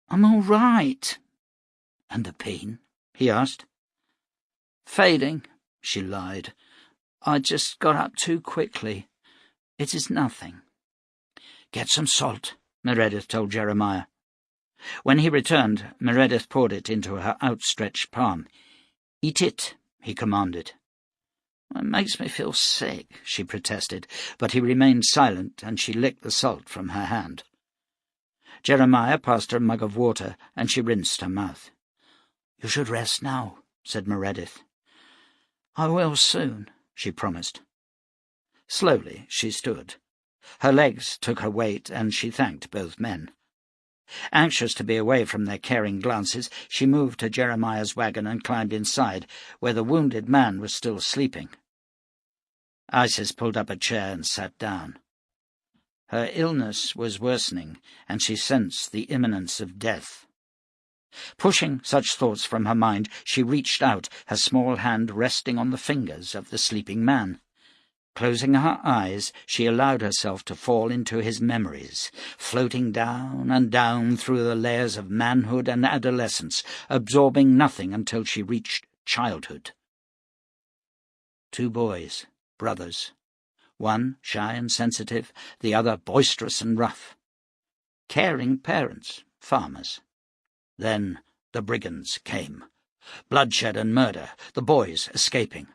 B: "I'm all right." "And the pain?" he asked. "Fading," she lied. "I just got up too quickly. It is nothing." "Get some salt," Meredith told Jeremiah. When he returned, Meredith poured it into her outstretched palm. "Eat it," he commanded. "It makes me feel sick," she protested, but he remained silent, and she licked the salt from her hand. Jeremiah passed her a mug of water, and she rinsed her mouth. "You should rest now," said Meredith. "I will soon," she promised. Slowly she stood. Her legs took her weight, and she thanked both men. Anxious to be away from their caring glances, she moved to Jeremiah's wagon and climbed inside, where the wounded man was still sleeping. Isis pulled up a chair and sat down. Her illness was worsening, and she sensed the imminence of death. Pushing such thoughts from her mind, she reached out, her small hand resting on the fingers of the sleeping man. Closing her eyes, she allowed herself to fall into his memories, floating down and down through the layers of manhood and adolescence, absorbing nothing until she reached childhood. 2 boys, brothers, one shy and sensitive, the other boisterous and rough. Caring parents, farmers. Then the brigands came. Bloodshed and murder, the boys escaping.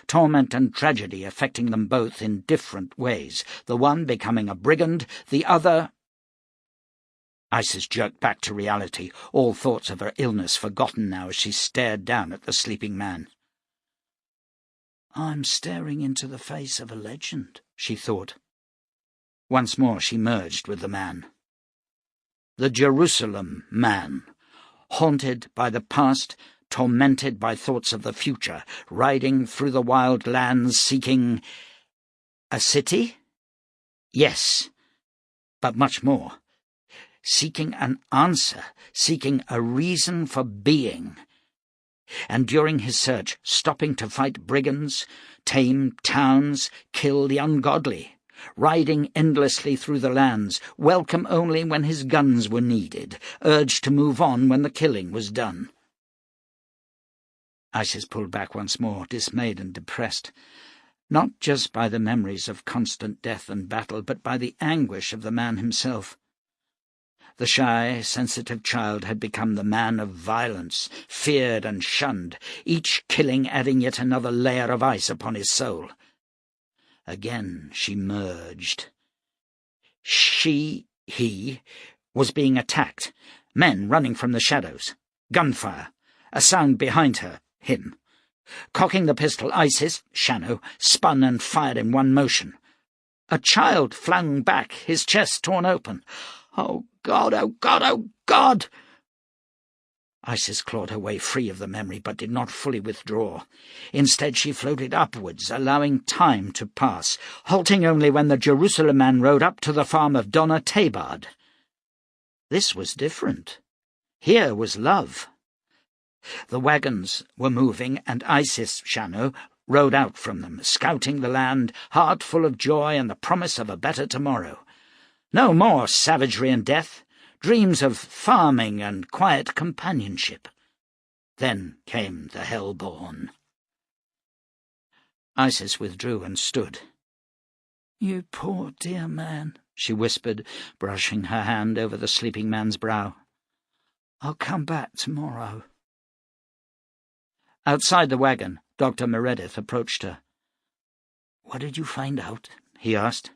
B: Torment and tragedy affecting them both in different ways, the one becoming a brigand, the other— Isis jerked back to reality, all thoughts of her illness forgotten now as she stared down at the sleeping man. "I'm staring into the face of a legend," she thought. Once more she merged with the man. The Jerusalem man, haunted by the past, tormented by thoughts of the future, riding through the wild lands seeking— a city? Yes, but much more. Seeking an answer, seeking a reason for being. And during his search, stopping to fight brigands, tame towns, kill the ungodly, riding endlessly through the lands, welcome only when his guns were needed, urged to move on when the killing was done. Isis pulled back once more, dismayed and depressed, not just by the memories of constant death and battle, but by the anguish of the man himself. The shy, sensitive child had become the man of violence, feared and shunned, each killing adding yet another layer of ice upon his soul. Again she merged. He was being attacked. Men running from the shadows. Gunfire. A sound behind her, him. Cocking the pistol, Isis, Shannow, spun and fired in one motion. A child flung back, his chest torn open. "Oh, God, oh, God, oh, God!" Isis clawed her way free of the memory, but did not fully withdraw. Instead she floated upwards, allowing time to pass, halting only when the Jerusalem man rode up to the farm of Donna Tabard. This was different. Here was love. The wagons were moving, and Isis, Shannow, rode out from them, scouting the land, heart full of joy and the promise of a better tomorrow. No more savagery and death, dreams of farming and quiet companionship. Then came the hell-born. Isis withdrew and stood. "You poor dear man," she whispered, brushing her hand over the sleeping man's brow. "I'll come back tomorrow." Outside the wagon, Dr. Meredith approached her. "What did you find out?" he asked.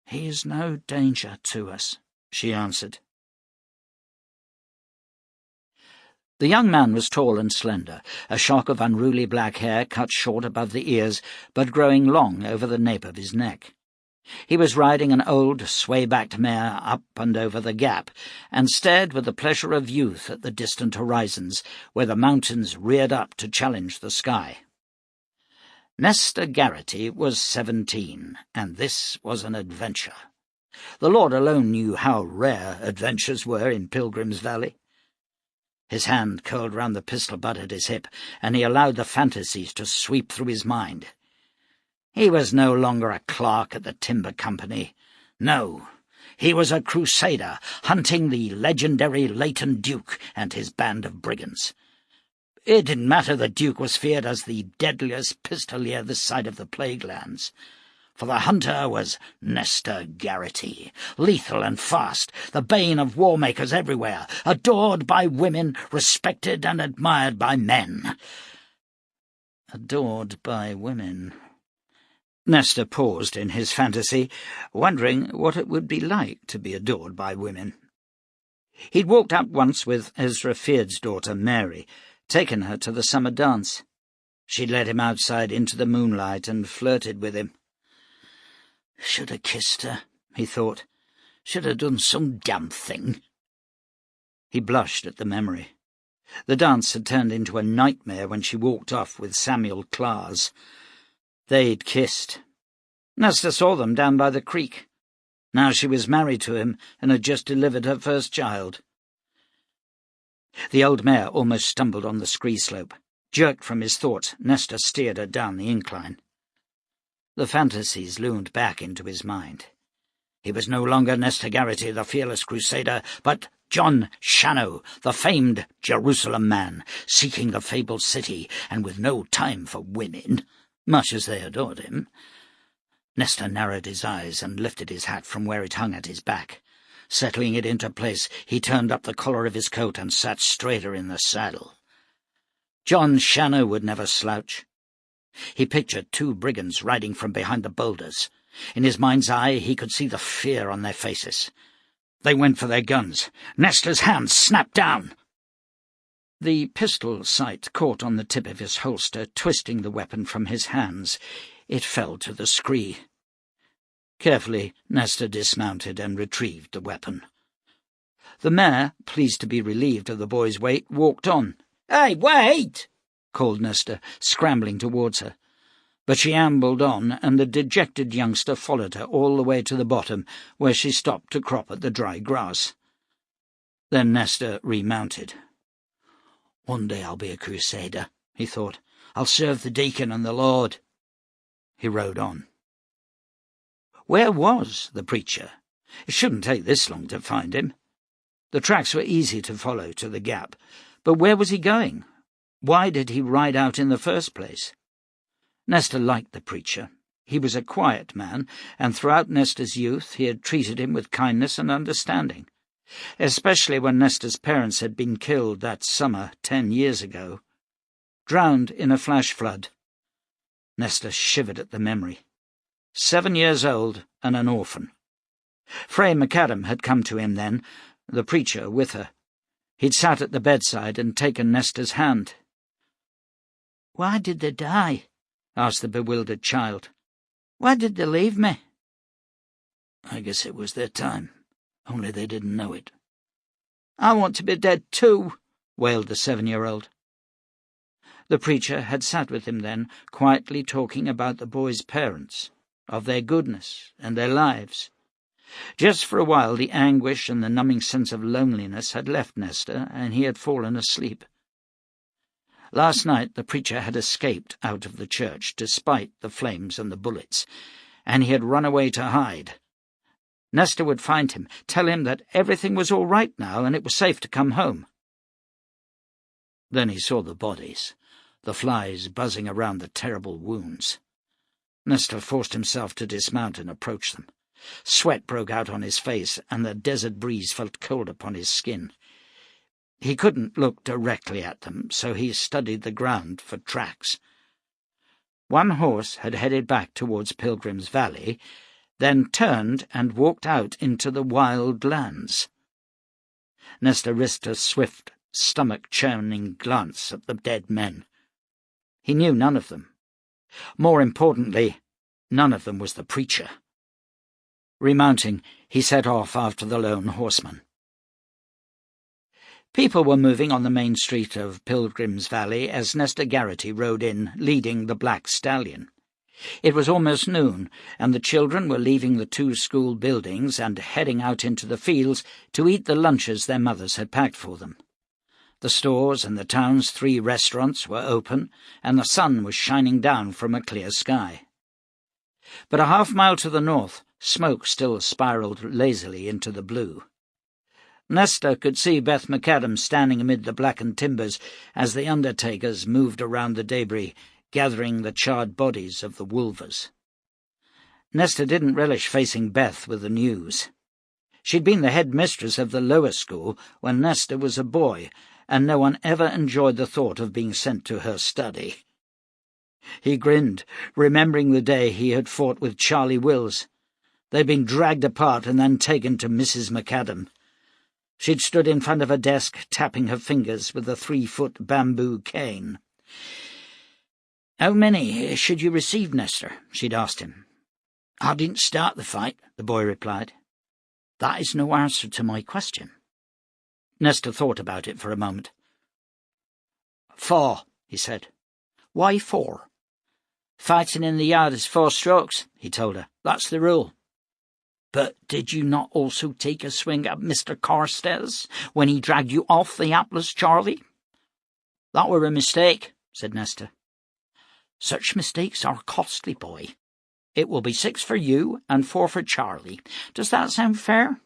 B: "He is no danger to us," she answered. The young man was tall and slender, a shock of unruly black hair cut short above the ears, but growing long over the nape of his neck. He was riding an old, sway-backed mare up and over the gap, and stared with the pleasure of youth at the distant horizons, where the mountains reared up to challenge the sky. Nesta Garrity was 17, and this was an adventure. The Lord alone knew how rare adventures were in Pilgrim's Valley. His hand curled round the pistol butt at his hip, and he allowed the fantasies to sweep through his mind. He was no longer a clerk at the timber company. No, he was a crusader, hunting the legendary Leighton Duke and his band of brigands. It didn't matter the Duke was feared as the deadliest pistolier this side of the Plague Lands. For the hunter was Nesta Garrity, lethal and fast, the bane of war-makers everywhere, adored by women, respected and admired by men. Adored by women. Nesta paused in his fantasy, wondering what it would be like to be adored by women. He'd walked out once with Ezra Feard's daughter, Mary, taken her to the summer dance. She'd led him outside into the moonlight and flirted with him. "Should have kissed her," he thought. "Should have done some damn thing." He blushed at the memory. The dance had turned into a nightmare when she walked off with Samuel Claus. They'd kissed. Nesta saw them down by the creek. Now she was married to him and had just delivered her first child. The old mare almost stumbled on the scree slope. Jerked from his thoughts, Nesta steered her down the incline. The fantasies loomed back into his mind. He was no longer Nesta Garrity, the fearless crusader, but John Shannow, the famed Jerusalem man, seeking the fabled city, and with no time for women, much as they adored him. Nesta narrowed his eyes and lifted his hat from where it hung at his back. Settling it into place, he turned up the collar of his coat and sat straighter in the saddle. John Shannow would never slouch. He pictured two brigands riding from behind the boulders. In his mind's eye he could see the fear on their faces. They went for their guns. Nesta's hand snapped down. The pistol sight caught on the tip of his holster, twisting the weapon from his hands. It fell to the scree. Carefully, Nesta dismounted and retrieved the weapon. The mare, pleased to be relieved of the boy's weight, walked on. "Hey, wait!" called Nesta, scrambling towards her. But she ambled on, and the dejected youngster followed her all the way to the bottom, where she stopped to crop at the dry grass. Then Nesta remounted. "One day I'll be a crusader," he thought. "I'll serve the deacon and the Lord." He rode on. Where was the preacher? It shouldn't take this long to find him. The tracks were easy to follow to the gap, but where was he going? Why did he ride out in the first place? Nesta liked the preacher. He was a quiet man, and throughout Nesta's youth he had treated him with kindness and understanding, especially when Nesta's parents had been killed that summer 10 years ago. Drowned in a flash flood. Nesta shivered at the memory. 7 years old and an orphan. Fray McAdam had come to him then, the preacher with her. He'd sat at the bedside and taken Nesta's hand.
C: "Why did they die?"
B: asked the bewildered child.
C: "Why did they leave me?"
B: "I guess it was their time, only they didn't know it."
C: "I want to be dead too,"
B: wailed the 7-year-old. The preacher had sat with him then, quietly talking about the boy's parents, of their goodness and their lives. Just for a while the anguish and the numbing sense of loneliness had left Nesta, and he had fallen asleep. Last night the preacher had escaped out of the church, despite the flames and the bullets, and he had run away to hide. Nesta would find him, tell him that everything was all right now and it was safe to come home. Then he saw the bodies, the flies buzzing around the terrible wounds. Nesta forced himself to dismount and approach them. Sweat broke out on his face, and the desert breeze felt cold upon his skin. He couldn't look directly at them, so he studied the ground for tracks. One horse had headed back towards Pilgrim's Valley, then turned and walked out into the wild lands. Nesta risked a swift, stomach-churning glance at the dead men. He knew none of them. More importantly, none of them was the preacher. Remounting, he set off after the lone horseman. People were moving on the main street of Pilgrim's Valley as Nesta Garrity rode in, leading the black stallion. It was almost noon, and the children were leaving the 2 school buildings and heading out into the fields to eat the lunches their mothers had packed for them. The stores and the town's 3 restaurants were open, and the sun was shining down from a clear sky. But a half-mile to the north, smoke still spiralled lazily into the blue. Nesta could see Beth McAdam standing amid the blackened timbers as the undertakers moved around the debris, gathering the charred bodies of the wolvers. Nesta didn't relish facing Beth with the news. She'd been the head mistress of the lower school when Nesta was a boy, and no one ever enjoyed the thought of being sent to her study. He grinned, remembering the day he had fought with Charlie Wills. They'd been dragged apart and then taken to Mrs. McAdam. She'd stood in front of a desk, tapping her fingers with a 3-foot bamboo cane. "How many should you receive, Nestor?" she'd asked him. "I didn't start the fight," the boy replied. "That is no answer to my question." Nestor thought about it for a moment. "4, he said. "Why 4? "Fighting in the yard is 4 strokes, he told her. "That's the rule." "But did you not also take a swing at Mr. Carstairs when he dragged you off the Atlas, Charlie?" "That were a mistake," said Nestor. "Such mistakes are costly, boy. It will be 6 for you and 4 for Charlie. Does that sound fair?"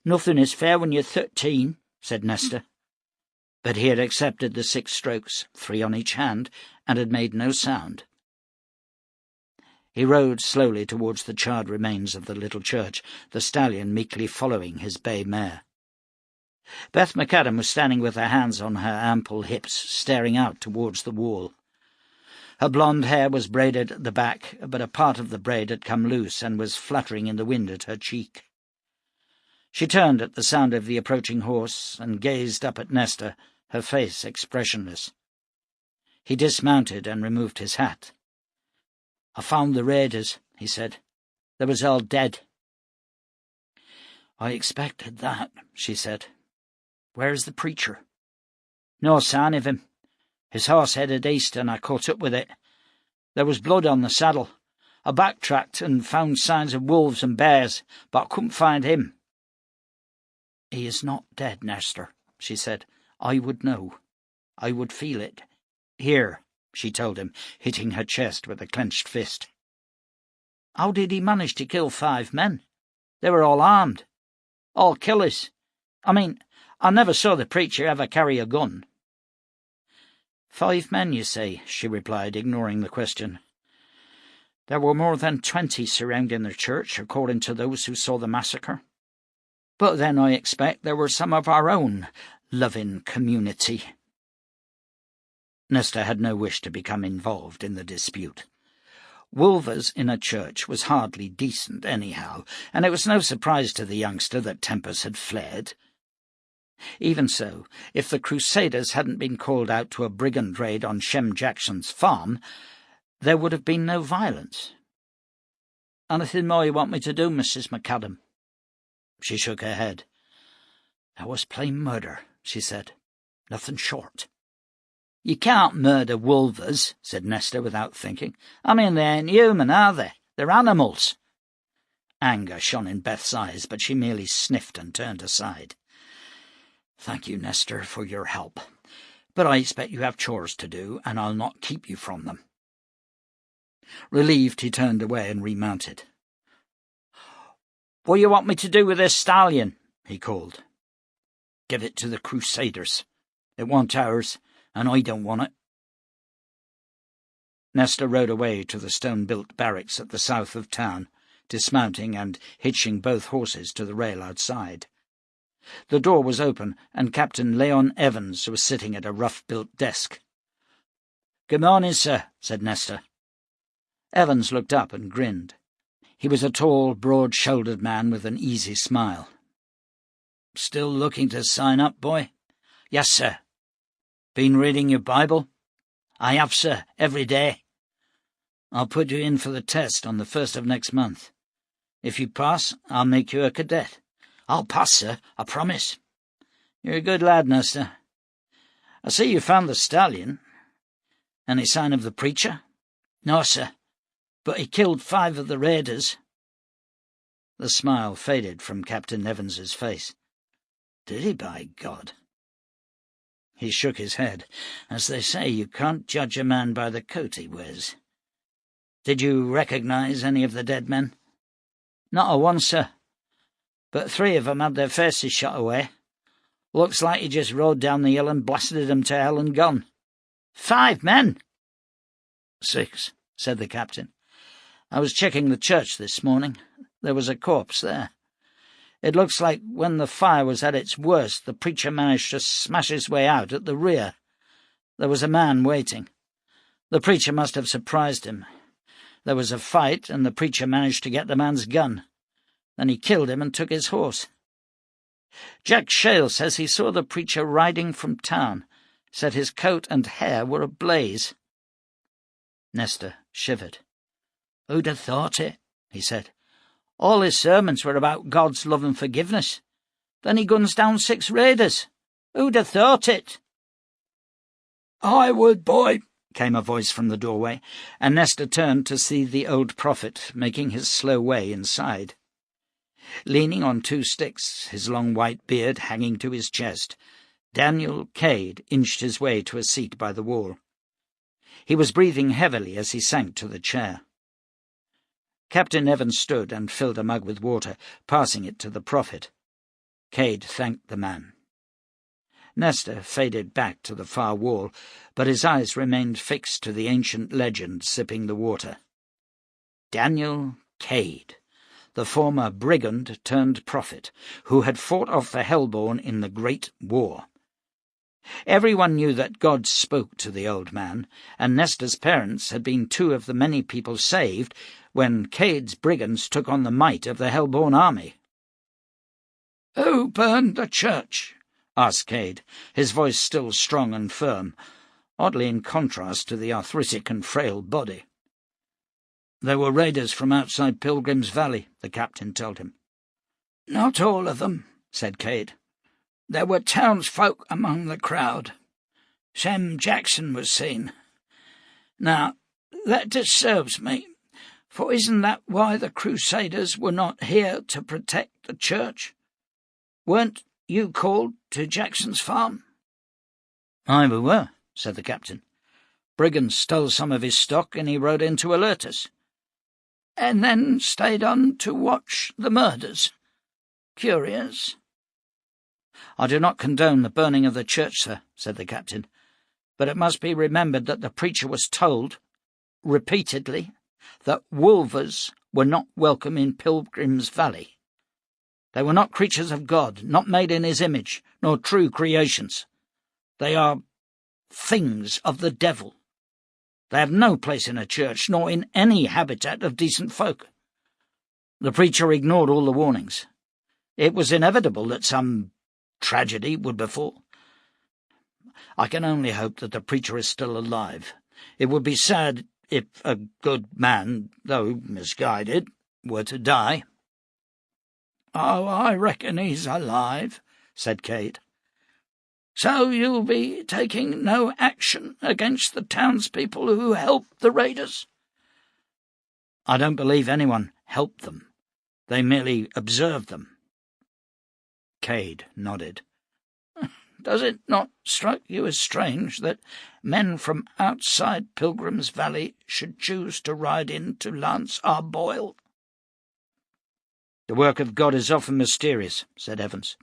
B: "Nothing is fair when you're 13, said Nestor. But he had accepted the 6 strokes, 3 on each hand, and had made no sound. He rode slowly towards the charred remains of the little church, the stallion meekly following his bay mare. Beth McAdam was standing with her hands on her ample hips, staring out towards the wall. Her blonde hair was braided at the back, but a part of the braid had come loose and was fluttering in the wind at her cheek. She turned at the sound of the approaching horse and gazed up at Nestor, her face expressionless. He dismounted and removed his hat. "I found the raiders," he said. "They was all dead." "I expected that," she said. "Where's the preacher?" "No sign of him. His horse headed east, and I caught up with it. There was blood on the saddle. I backtracked and found signs of wolves and bears, but I couldn't find him." "He is not dead, Nestor," she said. "I would know. I would feel it. Here," she told him, hitting her chest with a clenched fist. "How did he manage to kill 5 men? They were all armed. All killers. I mean, I never saw the preacher ever carry a gun." 5 men, you say?" she replied, ignoring the question. "There were more than 20 surrounding the church, according to those who saw the massacre. But then I expect there were some of our own loving community." Nestor had no wish to become involved in the dispute. Wolvers in a church was hardly decent anyhow, and it was no surprise to the youngster that tempers had flared. Even so, if the Crusaders hadn't been called out to a brigand raid on Shem Jackson's farm, there would have been no violence. "Anything more you want me to do, Mrs. McAdam?" She shook her head. "That was plain murder," she said. "Nothing short." "You can't murder wolvers," said Nesta without thinking. "I mean, they ain't human, are they? They're animals." Anger shone in Beth's eyes, but she merely sniffed and turned aside. "Thank you, Nesta, for your help. But I expect you have chores to do, and I'll not keep you from them." Relieved, he turned away and remounted. "What do you want me to do with this stallion?" he called. "Give it to the Crusaders. It wa'n't ours, and I don't want it." Nesta rode away to the stone-built barracks at the south of town, dismounting and hitching both horses to the rail outside. The door was open, and Captain Leon Evans was sitting at a rough-built desk. "Good morning, sir," said Nesta. Evans looked up and grinned. He was a tall, broad-shouldered man with an easy smile. "Still looking to sign up, boy?" "Yes, sir." "Been reading your Bible?" "I have, sir, every day." "I'll put you in for the test on the 1st of next month. If you pass, I'll make you a cadet." "I'll pass, sir, I promise." "You're a good lad, Nesta. I see you found the stallion. Any sign of the preacher?" "No, sir, but he killed 5 of the raiders." The smile faded from Captain Evans's face. "Did he, by God?" He shook his head. "As they say, you can't judge a man by the coat he wears. Did you recognize any of the dead men?" "Not a one, sir. But 3 of 'em had their faces shot away. Looks like he just rode down the hill and blasted 'em to hell and gone." "5 men?" "6, said the captain. "I was checking the church this morning. There was a corpse there. It looks like when the fire was at its worst, the preacher managed to smash his way out at the rear. There was a man waiting. The preacher must have surprised him. There was a fight, and the preacher managed to get the man's gun. Then he killed him and took his horse. Jack Shale says he saw the preacher riding from town, said his coat and hair were ablaze." Nesta shivered. "Who'd have thought it?" he said. "All his sermons were about God's love and forgiveness. Then he guns down 6 raiders. Who'd have thought it?" "I would, boy," came a voice from the doorway, and Nesta turned to see the old prophet making his slow way inside. Leaning on 2 sticks, his long white beard hanging to his chest, Daniel Cade inched his way to a seat by the wall. He was breathing heavily as he sank to the chair. Captain Evans stood and filled a mug with water, passing it to the prophet. Cade thanked the man. Nesta faded back to the far wall, but his eyes remained fixed to the ancient legend sipping the water. Daniel Cade, the former brigand turned prophet, who had fought off the Hellborn in the Great War. Everyone knew that God spoke to the old man, and Nesta's parents had been 2 of the many people saved when Cade's brigands took on the might of the Hellborn army. "Who burned the church?" asked Cade, his voice still strong and firm, oddly in contrast to the arthritic and frail body. "There were raiders from outside Pilgrim's Valley," the captain told him. "Not all of them," said Cade. "There were townsfolk among the crowd. Shem Jackson was seen. Now, that disturbs me, for isn't that why the Crusaders were not here to protect the church? Weren't you called to Jackson's farm?" "Aye, we were," said the captain. "Brigands stole some of his stock, and he rode in to alert us." "And then stayed on to watch the murders? Curious." "I do not condone the burning of the church, sir," said the captain, "but it must be remembered that the preacher was told, repeatedly, that wolvers were not welcome in Pilgrim's Valley. They were not creatures of God, not made in his image, nor true creations. They are things of the devil.
A: They have no place in a church, nor in any habitat of decent folk. The preacher ignored all the warnings. It was inevitable that some tragedy would befall. I can only hope that the preacher is still alive. It would be sad if a good man, though misguided, were to die." "Oh, I reckon he's alive," said Kate. "So you'll be taking no action against the townspeople who helped the raiders?" "I don't believe anyone helped them. They merely observed them." Cade nodded. "Does it not strike you as strange that men from outside Pilgrim's Valley should choose to ride in to lance our boil?" "The work of God is often mysterious," said Evans,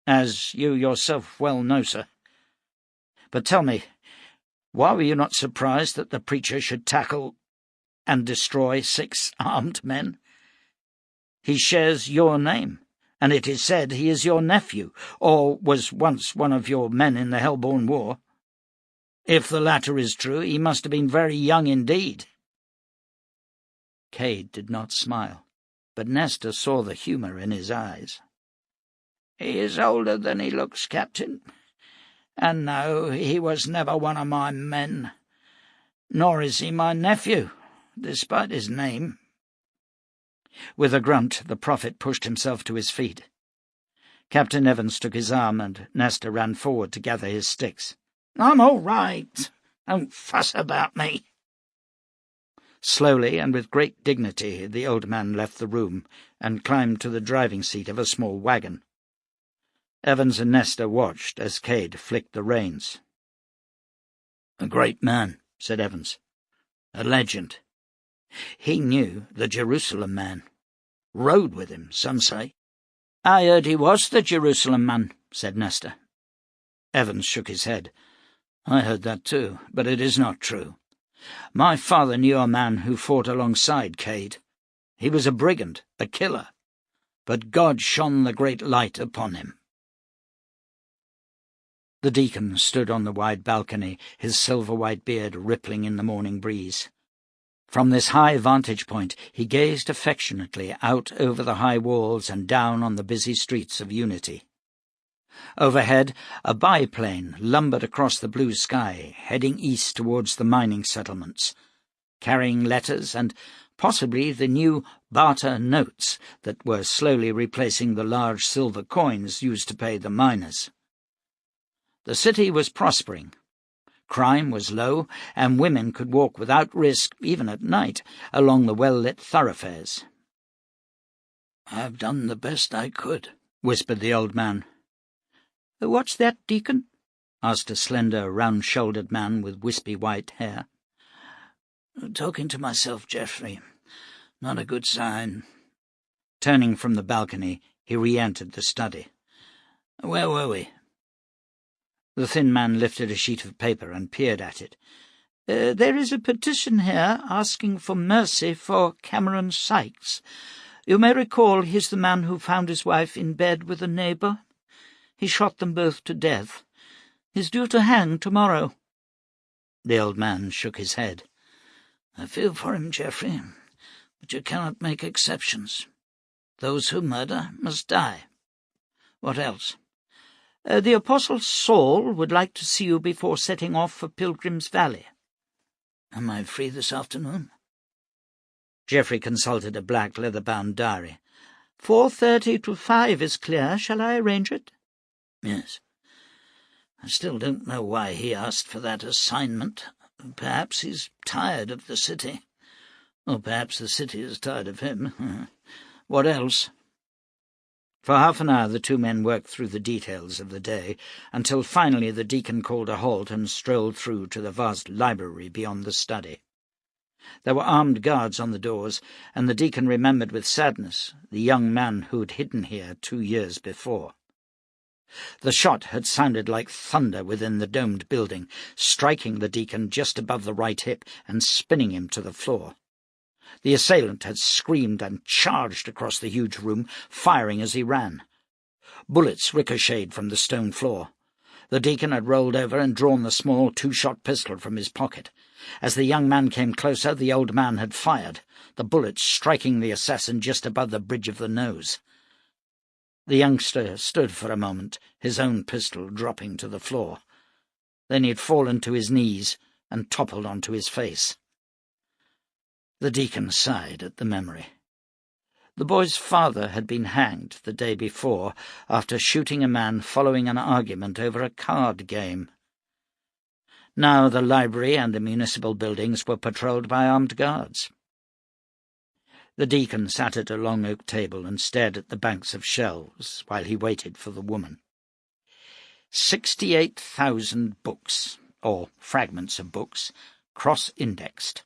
A: "as you yourself well know, sir. But tell me, why were you not surprised that the preacher should tackle and destroy 6 armed men? He shares your name, and it is said he is your nephew, or was once one of your men in the Hellborn War. If the latter is true, he must have been very young indeed." Cade did not smile, but Nestor saw the humour in his eyes. "He is older than he looks, Captain. And no, he was never one of my men. Nor is he my nephew, despite his name." With a grunt, the prophet pushed himself to his feet. Captain Evans took his arm, and Nestor ran forward to gather his sticks. "I'm all right. Don't fuss about me." Slowly and with great dignity the old man left the room and climbed to the driving seat of a small wagon. Evans and Nestor watched as Cade flicked the reins. "A great man," said Evans. "A legend. He knew the Jerusalem man. Rode with him, some say." "I heard he was the Jerusalem man," said Nestor. Evans shook his head. "I heard that too, but it is not true. My father knew a man who fought alongside Cade. He was a brigand, a killer, but God shone the great light upon him." The deacon stood on the wide balcony, his silver-white beard rippling in the morning breeze. From this high vantage point he gazed affectionately out over the high walls and down on the busy streets of Unity. Overhead, a biplane lumbered across the blue sky, heading east towards the mining settlements, carrying letters and possibly the new barter notes that were slowly replacing the large silver coins used to pay the miners. The city was prospering. Crime was low, and women could walk without risk, even at night, along the well-lit thoroughfares. "I've done the best I could," whispered the old man. "What's that, deacon?" asked a slender, round-shouldered man with wispy white hair. "Talking to myself, Geoffrey. Not a good sign." Turning from the balcony, he re-entered the study. "Where were we?" The thin man lifted a sheet of paper and peered at it. "There is a petition here asking for mercy for Cameron Sykes. You may recall he's the man who found his wife in bed with a neighbour. He shot them both to death. He's due to hang tomorrow." The old man shook his head. "I feel for him, Geoffrey, but you cannot make exceptions. Those who murder must die. What else?" The Apostle Saul would like to see you before setting off for Pilgrim's Valley." "Am I free this afternoon?" Geoffrey consulted a black leather-bound diary. 4:30 to 5 is clear. Shall I arrange it?" "Yes. I still don't know why he asked for that assignment. Perhaps he's tired of the city. Or perhaps the city is tired of him. What else?" For half an hour the two men worked through the details of the day, until finally the deacon called a halt and strolled through to the vast library beyond the study. There were armed guards on the doors, and the deacon remembered with sadness the young man who'd hidden here 2 years before. The shot had sounded like thunder within the domed building, striking the deacon just above the right hip and spinning him to the floor. The assailant had screamed and charged across the huge room, firing as he ran. Bullets ricocheted from the stone floor. The deacon had rolled over and drawn the small 2-shot pistol from his pocket.
B: As the young man came closer, the old man had fired, the bullet striking the assassin just above the bridge of the nose. The youngster stood for a moment, his own pistol dropping to the floor. Then he had fallen to his knees and toppled onto his face. The deacon sighed at the memory. The boy's father had been hanged the day before after shooting a man following an argument over a card game. Now the library and the municipal buildings were patrolled by armed guards. The deacon sat at a long oak table and stared at the banks of shelves while he waited for the woman. 68,000 books, or fragments of books, cross-indexed,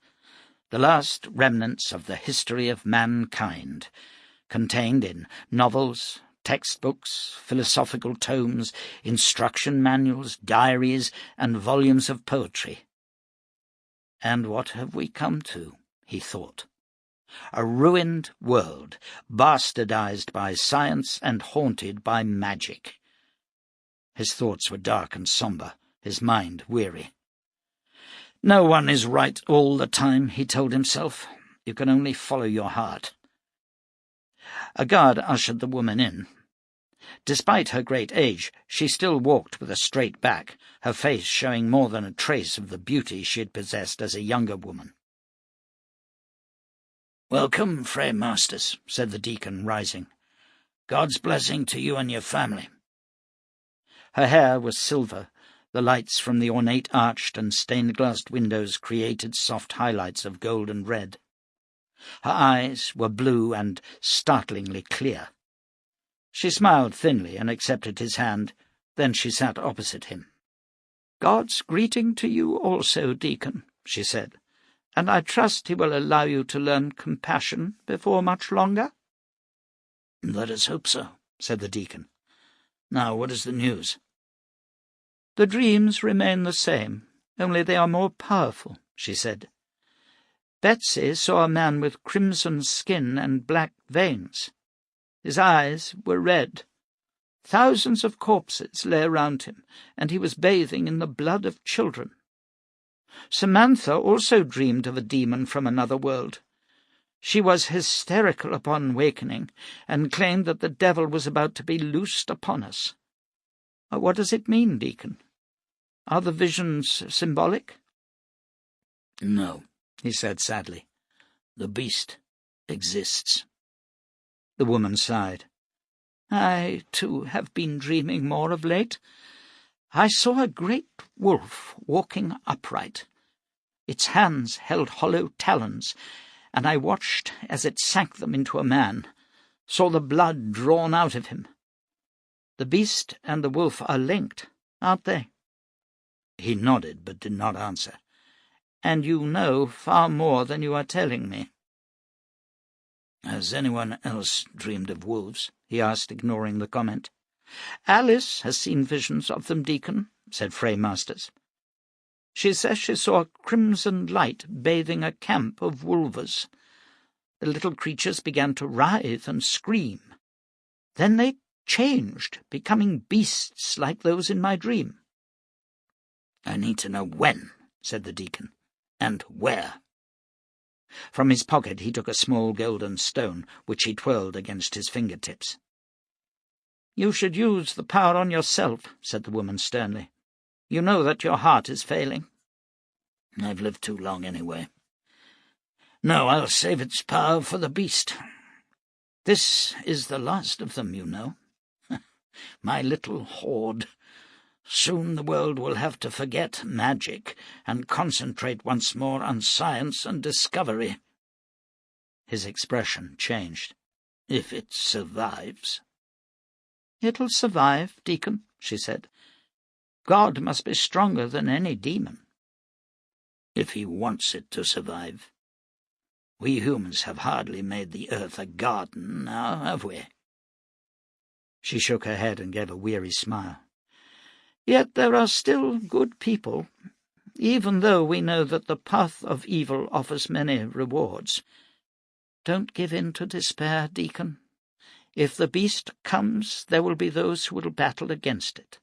B: the last remnants of the history of mankind, contained in novels, textbooks, philosophical tomes, instruction manuals, diaries, and volumes of poetry. And what have we come to, he thought. A ruined world, bastardized by science and haunted by magic. His thoughts were dark and sombre, his mind weary. No one is right all the time, he told himself. You can only follow your heart. A guard ushered the woman in. Despite her great age, she still walked with a straight back, her face showing more than a trace of the beauty she had possessed as a younger woman. "Welcome, Fray Masters," said the deacon, rising. "God's blessing to you and your family." Her hair was silver. The lights from the ornate arched and stained-glassed windows created soft highlights of gold and red. Her eyes were blue and startlingly clear. She smiled thinly and accepted his hand. Then she sat opposite him. "God's greeting to you also, deacon," she said, "and I trust he will allow you to learn compassion before much longer." "Let us hope so," said the deacon. "Now, what is the news?" "The dreams remain the same, only they are more powerful," she said. "Betsy saw a man with crimson skin and black veins. His eyes were red. Thousands of corpses lay around him, and he was bathing in the blood of children. Samantha also dreamed of a demon from another world. She was hysterical upon wakening, and claimed that the devil was about to be loosed upon us. What does it mean, deacon? Are the visions symbolic?" "No," he said sadly. "The beast exists." The woman sighed. "I, too, have been dreaming more of late. I saw a great wolf walking upright. Its hands held hollow talons, and I watched as it sank them into a man, saw the blood drawn out of him. The beast and the wolf are linked, aren't they?" He nodded, but did not answer. "And you know far more than you are telling me." "Has anyone else dreamed of wolves?" he asked, ignoring the comment. "Alice has seen visions of them, deacon," said Fray Masters. "She says she saw a crimson light bathing a camp of wolvers. The little creatures began to writhe and scream. Then they changed, becoming beasts like those in my dream." "I need to know when," said the deacon, "and where." From his pocket he took a small golden stone, which he twirled against his fingertips. "You should use the power on yourself," said the woman sternly. "You know that your heart is failing." "I've lived too long anyway. No, I'll save its power for the beast. This is the last of them, you know. My little horde. Soon the world will have to forget magic and concentrate once more on science and discovery." His expression changed. "If it survives." "It'll survive, deacon," she said. "God must be stronger than any demon." "If he wants it to survive. We humans have hardly made the earth a garden now, have we?" She shook her head and gave a weary smile. "Yet there are still good people, even though we know that the path of evil offers many rewards. Don't give in to despair, deacon. If the beast comes, there will be those who will battle against it.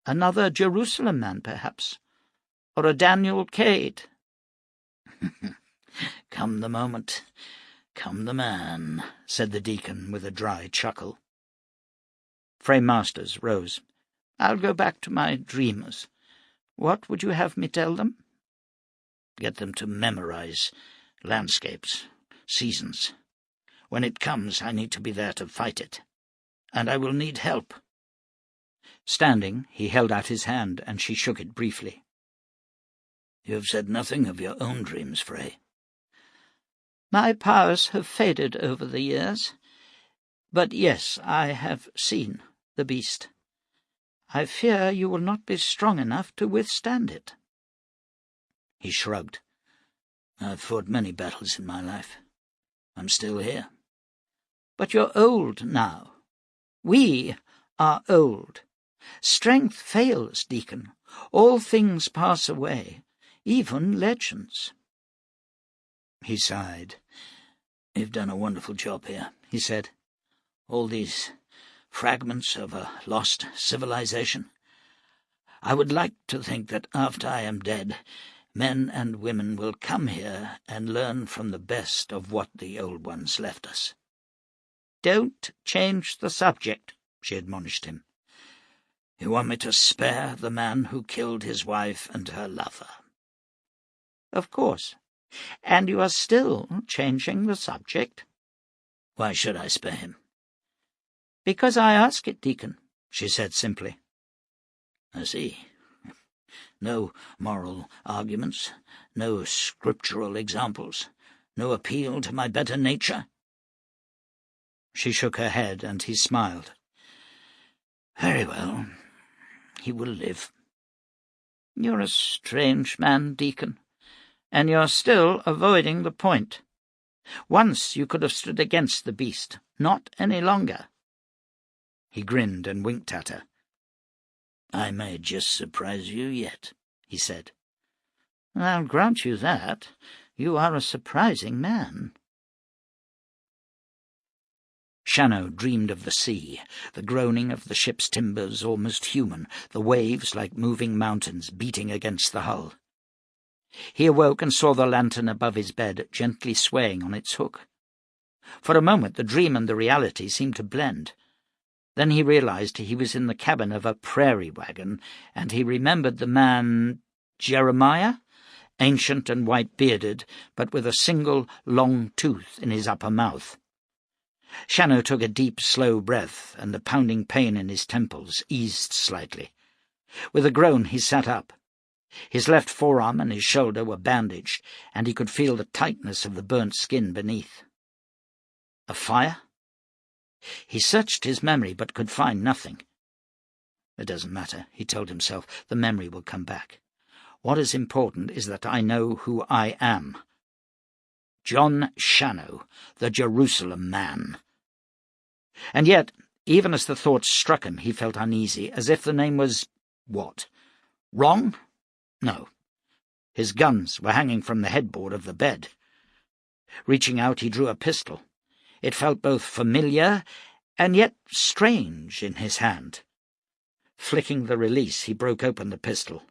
B: Another Jerusalem man, perhaps, or a Daniel Cade, "Come the moment, come the man," said the deacon with a dry chuckle.
C: Frame Masters rose. "I'll go back to my dreamers. What would you have me tell them?"
B: "Get them to memorize landscapes, seasons. When it comes, I need to be there to fight it. And I will need help."
C: Standing, he held out his hand, and she shook it briefly.
B: "You have said nothing of your own dreams, Frey."
C: "My powers have faded over the years. But yes, I have seen the beast. I fear you will not be strong enough to withstand it."
B: He shrugged. "I've fought many battles in my life. I'm still here."
C: "But you're old now. We are old. Strength fails, Deacon. All things pass away, even legends."
B: He sighed. "You've done a wonderful job here," he said. "All these fragments of a lost civilization. I would like to think that after I am dead, men and women will come here and learn from the best of what the old ones left us."
C: "Don't change the subject," she admonished him.
B: "You want me to spare the man who killed his wife and her lover?"
C: "Of course. And you are still changing the subject."
B: "Why should I spare him?"
C: "Because I ask it, Deacon," she said simply.
B: "I see. No moral arguments, no scriptural examples, no appeal to my better nature?"
C: She shook her head, and he smiled.
B: "Very well. He will live."
C: "You're a strange man, Deacon, and you're still avoiding the point. Once you could have stood against the beast, not any longer."
B: He grinned and winked at her. "I may just surprise you yet," he said.
C: "I'll grant you that. You are a surprising man."
B: Shannow dreamed of the sea, the groaning of the ship's timbers almost human, the waves like moving mountains beating against the hull.
C: He awoke and saw the lantern above his bed gently swaying on its hook. For a moment the dream and the reality seemed to blend. Then he realized he was in the cabin of a prairie wagon, and he remembered the man Jeremiah, ancient and white-bearded, but with a single long tooth in his upper mouth. Shannow took a deep, slow breath, and the pounding pain in his temples eased slightly. With a groan he sat up. His left forearm and his shoulder were bandaged, and he could feel the tightness of the burnt skin beneath. A fire? He searched his memory, but could find nothing. It doesn't matter, he told himself. The memory will come back. What is important is that I know who I am. John Shannow, the Jerusalem man. And yet, even as the thought struck him, he felt uneasy, as if the name was, what, wrong? No. His guns were hanging from the headboard of the bed. Reaching out, he drew a pistol. It felt both familiar and yet strange in his hand. Flicking the release, he broke open the pistol.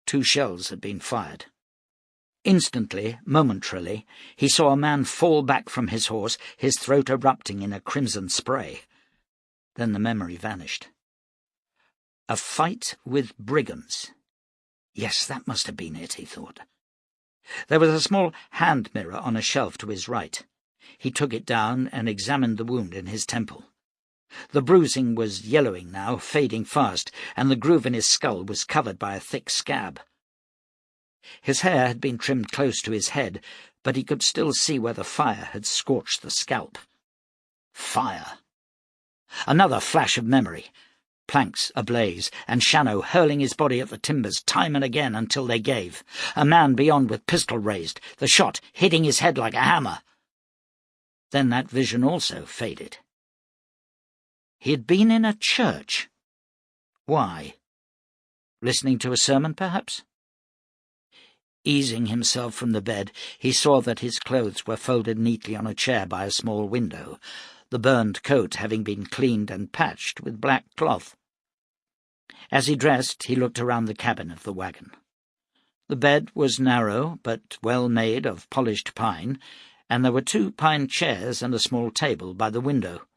C: 2 shells had been fired. Instantly, momentarily, he saw a man fall back from his horse, his throat erupting in a crimson spray. Then the memory vanished. A fight with brigands. Yes, that must have been it, he thought. There was a small hand mirror on a shelf to his right. He took it down and examined the wound in his temple. The bruising was yellowing now, fading fast, and the groove in his skull was covered by a thick scab. His hair had been trimmed close to his head, but he could still see where the fire had scorched the scalp. Fire! Another flash of memory. Planks ablaze, and Shannow hurling his body at the timbers time and again until they gave. A man beyond with pistol raised, the shot hitting his head like a hammer. Then that vision also faded. He had been in a church. Why? Listening to a sermon, perhaps? Easing himself from the bed, he saw that his clothes were folded neatly on a chair by a small window, the burned coat having been cleaned and patched with black cloth. As he dressed, he looked around the cabin of the wagon.
B: The bed was narrow, but well made of polished pine, and there were 2 pine chairs and a small table by the window.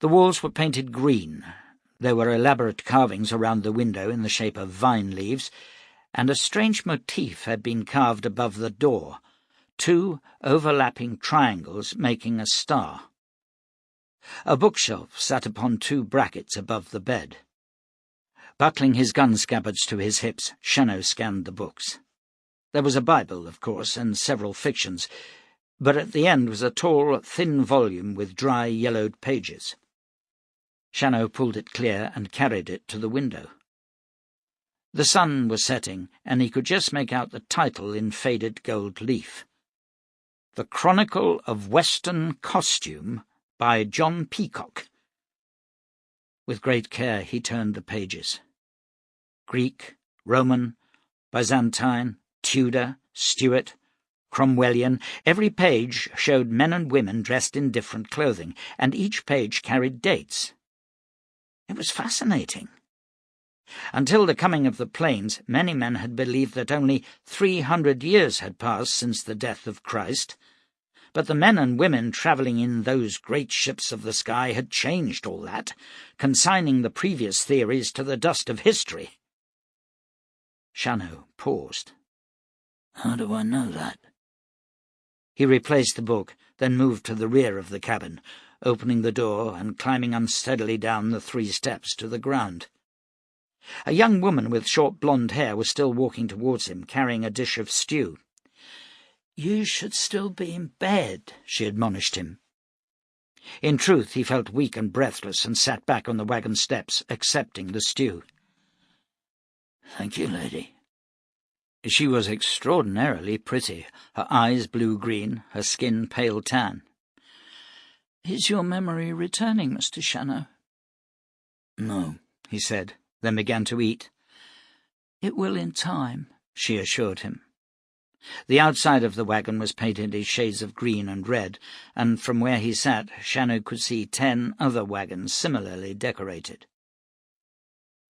B: The walls were painted green. There were elaborate carvings around the window in the shape of vine leaves, and a strange motif had been carved above the door, 2 overlapping triangles making a star. A bookshelf sat upon 2 brackets above the bed. Buckling his gun scabbards to his hips, Shannow scanned the books. There was a Bible, of course, and several fictions, but at the end was a tall, thin volume with dry, yellowed pages. Shannow pulled it clear and carried it to the window. The sun was setting, and he could just make out the title in faded gold leaf. The Chronicle of Western Costume by John Peacock. With great care he turned the pages. Greek, Roman, Byzantine, Tudor, Stuart, Cromwellian, every page showed men and women dressed in different clothing, and each page carried dates. It was fascinating. Until the coming of the plains, many men had believed that only 300 years had passed since the death of Christ, but the men and women travelling in those great ships of the sky had changed all that, consigning the previous theories to the dust of history. Shannow paused. "How do I know that?" He replaced the book, then moved to the rear of the cabin, opening the door and climbing unsteadily down the 3 steps to the ground. A young woman with short blonde hair was still walking towards him, carrying a dish of stew. "You should still be in bed," she admonished him. In truth, he felt weak and breathless and sat back on the wagon steps, accepting the stew. "Thank you, lady." She was extraordinarily pretty, her eyes blue-green, her skin pale tan. "Is your memory returning, Mr. Shannow?" "No," he said, then began to eat. "It will in time," she assured him. The outside of the wagon was painted in shades of green and red, and from where he sat, Shannow could see 10 other wagons similarly decorated.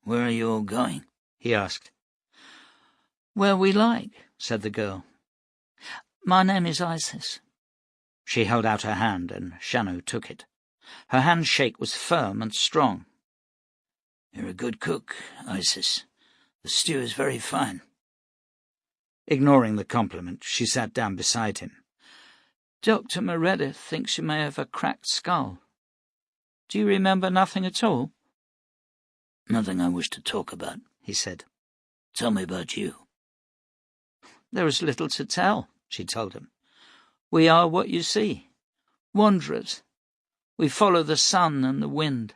B: "Where are you all going?" he asked. "Where we like," said the girl. "My name is Isis." She held out her hand, and Shannow took it. Her handshake was firm and strong. "You're a good cook, Isis. The stew is very fine." Ignoring the compliment, she sat down beside him. "Dr. Meredith thinks you may have a cracked skull. Do you remember nothing at all?" "Nothing I wish to talk about," he said. "Tell me about you." "There is little to tell," she told him. "We are what you see, wanderers. We follow the sun and the wind.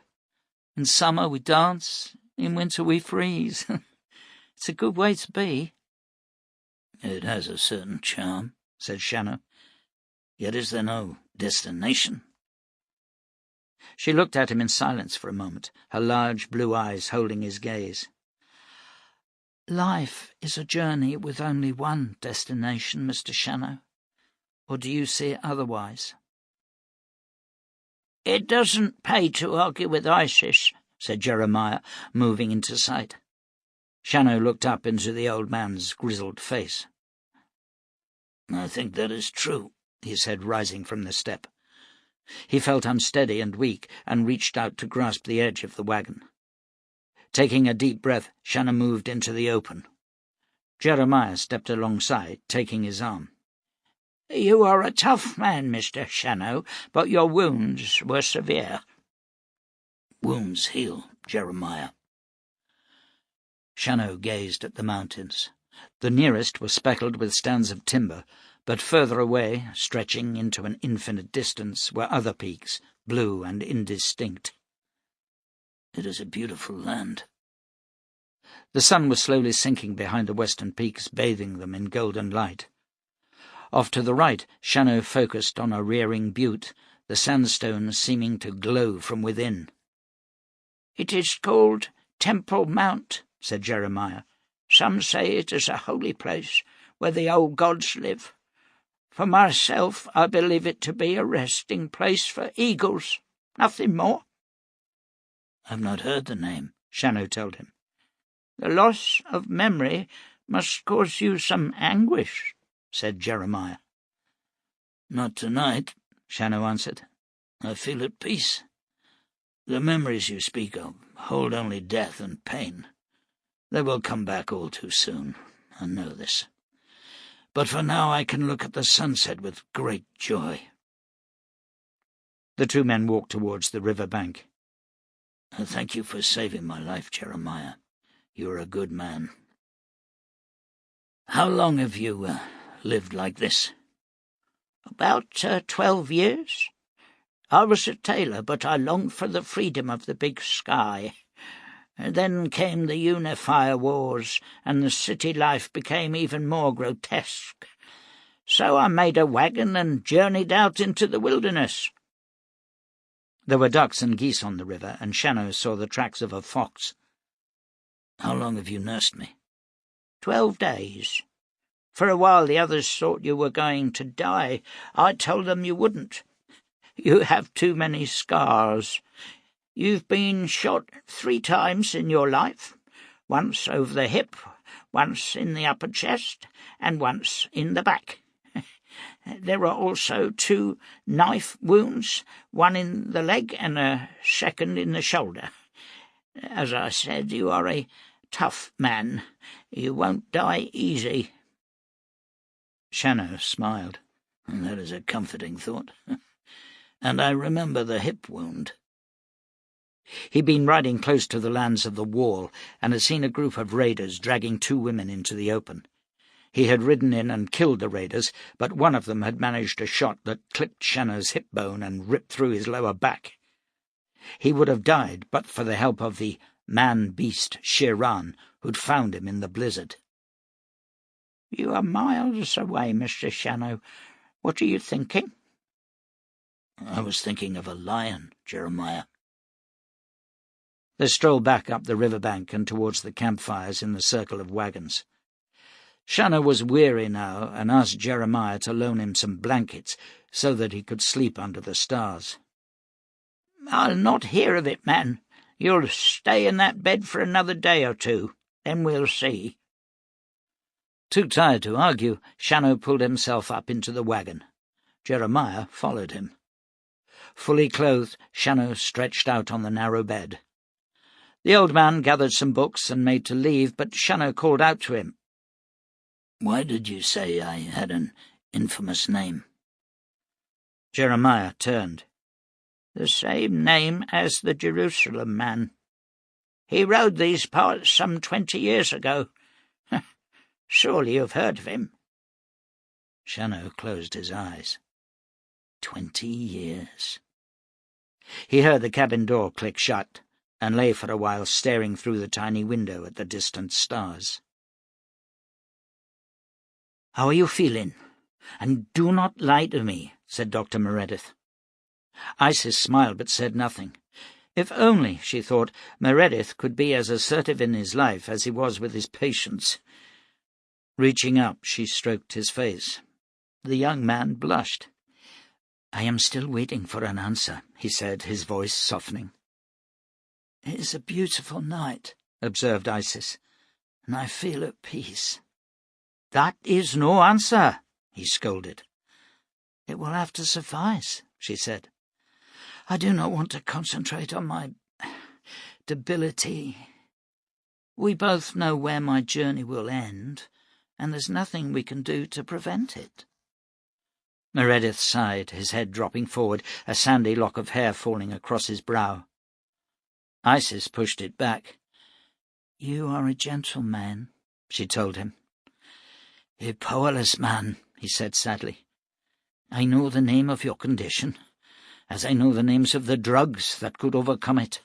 B: In summer we dance, in winter we freeze. It's a good way to be." "It has a certain charm," said Shannow. "Yet is there no destination?" She looked at him in silence for a moment, her large blue eyes holding his gaze. "Life is a journey with only one destination, Mr. Shannow. Or do you see it otherwise?" "It doesn't pay to argue with Isis," said Jeremiah, moving into sight. Shannow looked up into the old man's grizzled face. "I think that is true," he said, rising from the step. He felt unsteady and weak, and reached out to grasp the edge of the wagon. Taking a deep breath, Shannow moved into the open. Jeremiah stepped alongside, taking his arm. "You are a tough man, Mr. Shannow, but your wounds were severe." "Wounds heal, Jeremiah." Shannow gazed at the mountains. The nearest were speckled with stands of timber, but further away, stretching into an infinite distance, were other peaks, blue and indistinct. "It is a beautiful land." The sun was slowly sinking behind the western peaks, bathing them in golden light. Off to the right, Shannow focused on a rearing butte, the sandstone seeming to glow from within. "It is called Temple Mount," said Jeremiah. "Some say it is a holy place where the old gods live. For myself, I believe it to be a resting place for eagles. Nothing more." "I've not heard the name," Shannow told him. "The loss of memory
C: must cause you some anguish," said Jeremiah.
A: "Not tonight," Shannow answered. "I feel at peace. The memories you speak of hold only death and pain. They will come back all too soon, I know this. But for now I can look at the sunset with great joy."
B: The two men walked towards the river bank.
A: "Thank you for saving my life, Jeremiah. You are a good man. How long have you lived like this?"
C: "About 12 years. I was a tailor, but I longed for the freedom of the big sky. Then came the Unifier Wars, and the city life became even more grotesque. So I made a wagon and journeyed out into the wilderness."
B: There were ducks and geese on the river, and Shannow saw the tracks of a fox.
A: "How long have you nursed me?"
C: 12 days. For a while the others thought you were going to die. I told them you wouldn't. You have too many scars. You've been shot 3 times in your life, once over the hip, once in the upper chest, and once in the back. There are also 2 knife wounds, one in the leg and a second in the shoulder. As I said, you are a tough man. You won't die easy."
B: Shannow smiled.
A: "That is a comforting thought. And I remember the hip wound."
B: He'd been riding close to the lands of the Wall and had seen a group of raiders dragging 2 women into the open. He had ridden in and killed the raiders, but one of them had managed a shot that clipped Shannow's hip bone and ripped through his lower back. He would have died but for the help of the man-beast Shiran, who'd found him in the blizzard.
C: "You are miles away, Mr. Shannow. What are you thinking?"
A: "I was thinking of a lion, Jeremiah."
B: They strolled back up the river bank and towards the campfires in the circle of wagons. Shannow was weary now and asked Jeremiah to loan him some blankets so that he could sleep under the stars.
C: "I'll not hear of it, man. You'll stay in that bed for another day or 2, then we'll see."
B: Too tired to argue, Shannow pulled himself up into the wagon. Jeremiah followed him. Fully clothed, Shannow stretched out on the narrow bed. The old man gathered some books and made to leave, but Shannow called out to him.
A: "Why did you say I had an infamous name?"
B: Jeremiah turned.
C: "The same name as the Jerusalem man. He rode these parts some 20 years ago. Surely you've heard of him."
B: Shannow closed his eyes. 20 years. He heard the cabin door click shut and lay for a while staring through the tiny window at the distant stars. "How are you feeling? And do not lie to me," said Dr. Meredith. Isis smiled but said nothing. If only, she thought, Meredith could be as assertive in his life as he was with his patients. Reaching up, she stroked his face. The young man blushed. "I am still waiting for an answer," he said, his voice softening. "It is a beautiful night," observed Isis, "and I feel at peace." "That is no answer," he scolded. "It will have to suffice," she said. "I do not want to concentrate on my debility. We both know where my journey will end, and there's nothing we can do to prevent it." Meredith sighed, his head dropping forward, a sandy lock of hair falling across his brow. Isis pushed it back. "You are a gentleman," she told him. "A powerless man," he said sadly. "I know the name of your condition, as I know the names of the drugs that could overcome it.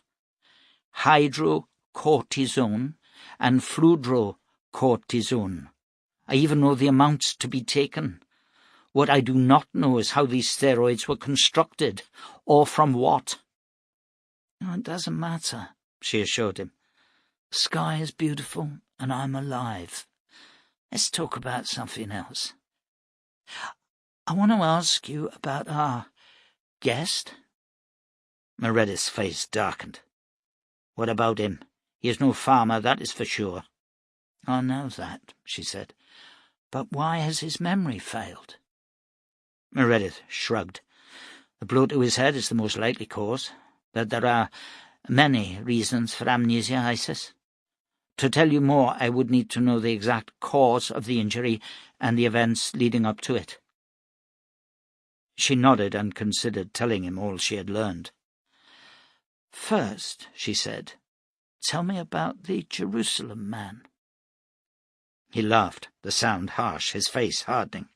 B: Hydrocortisone and fludrocortisone. I even know the amounts to be taken. What I do not know is how these steroids were constructed, or from what." "It doesn't matter," she assured him. "The sky is beautiful, and I'm alive. Let's talk about something else. I want to ask you about our guest." Meredith's face darkened. "What about him? He is no farmer, that is for sure." "I know that," she said. "But why has his memory failed?"
C: Meredith shrugged. "A blow to his head is the most likely cause. But there are many reasons for amnesia, Isis. To tell you more, I would need to know the exact cause of the injury and the events leading up to it." She nodded and considered telling him all she had learned.
B: "First," she said, "tell me about the Jerusalem man."
C: He laughed, the sound harsh, his face hardening.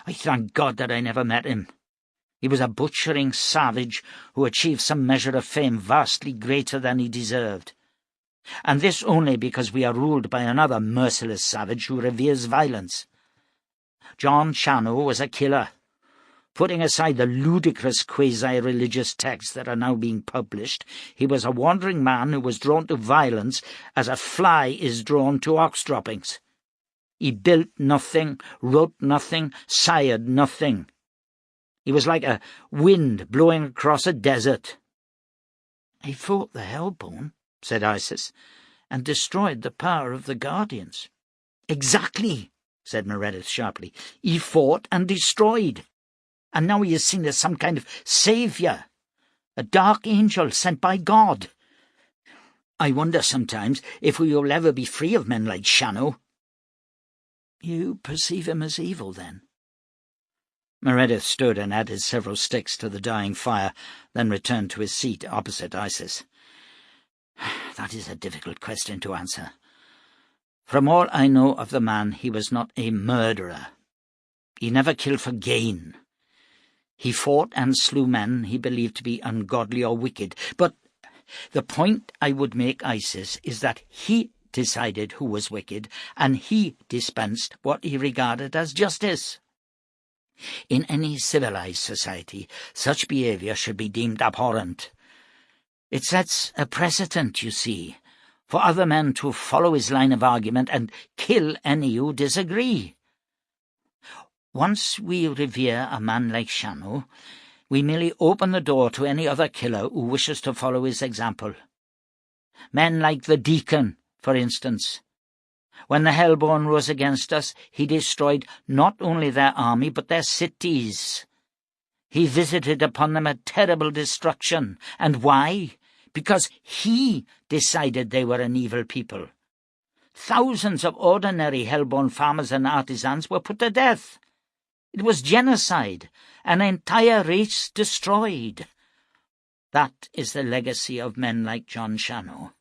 C: "I thank God that I never met him. He was a butchering savage who achieved some measure of fame vastly greater than he deserved. And this only because we are ruled by another merciless savage who reveres violence. John Shannow was a killer. Putting aside the ludicrous quasi-religious texts that are now being published, he was a wandering man who was drawn to violence as a fly is drawn to ox droppings. He built nothing, wrote nothing, sired nothing. He was like a wind blowing across a desert."
B: "He fought the Hellborn," said Isis, "and destroyed the power of the Guardians."
C: "Exactly," said Meredith sharply. "He fought and destroyed. And now he is seen as some kind of saviour, a dark angel sent by God. I wonder sometimes if we will ever be free of men like Shannow."
B: "You perceive him as evil, then?"
C: Meredith stood and added several sticks to the dying fire, then returned to his seat opposite Isis. "That is a difficult question to answer. From all I know of the man, he was not a murderer. He never killed for gain. He fought and slew men he believed to be ungodly or wicked. But the point I would make, Isis, is that he decided who was wicked, and he dispensed what he regarded as justice. In any civilized society, such behaviour should be deemed abhorrent. It sets a precedent, you see, for other men to follow his line of argument and kill any who disagree. Once we revere a man like Shannow, we merely open the door to any other killer who wishes to follow his example. Men like the Deacon, for instance. When the Hellborn rose against us, he destroyed not only their army but their cities. He visited upon them a terrible destruction. And why? Because he decided they were an evil people. Thousands of ordinary Hellborn farmers and artisans were put to death. It was genocide, an entire race destroyed. That is the legacy of men like John Shannow.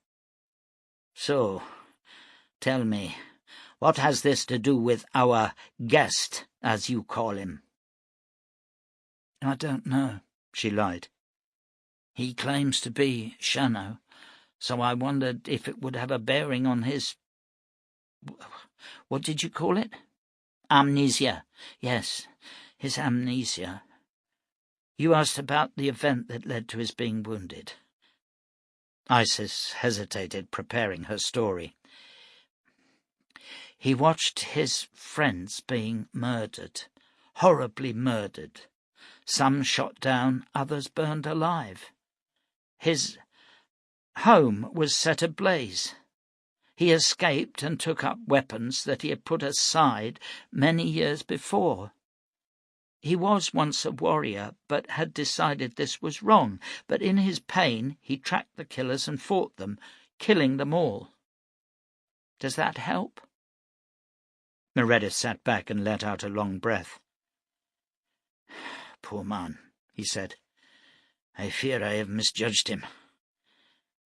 C: So, tell me, what has this to do with our guest, as you call him?"
B: "I don't know," she lied. "He claims to be Shannow, so I wondered if it would have a bearing on his— what did you call it?"
C: "Amnesia."
B: "Yes, his amnesia. You asked about the event that led to his being wounded."
C: Isis hesitated, preparing her story.
B: "He watched his friends being murdered, horribly murdered. Some shot down, others burned alive. His home was set ablaze. He escaped and took up weapons that he had put aside many years before. He was once a warrior, but had decided this was wrong. But in his pain, he tracked the killers and fought them, killing them all. Does that help?"
C: Meredith sat back and let out a long breath.
B: "Poor man," he said. "I fear I have misjudged him.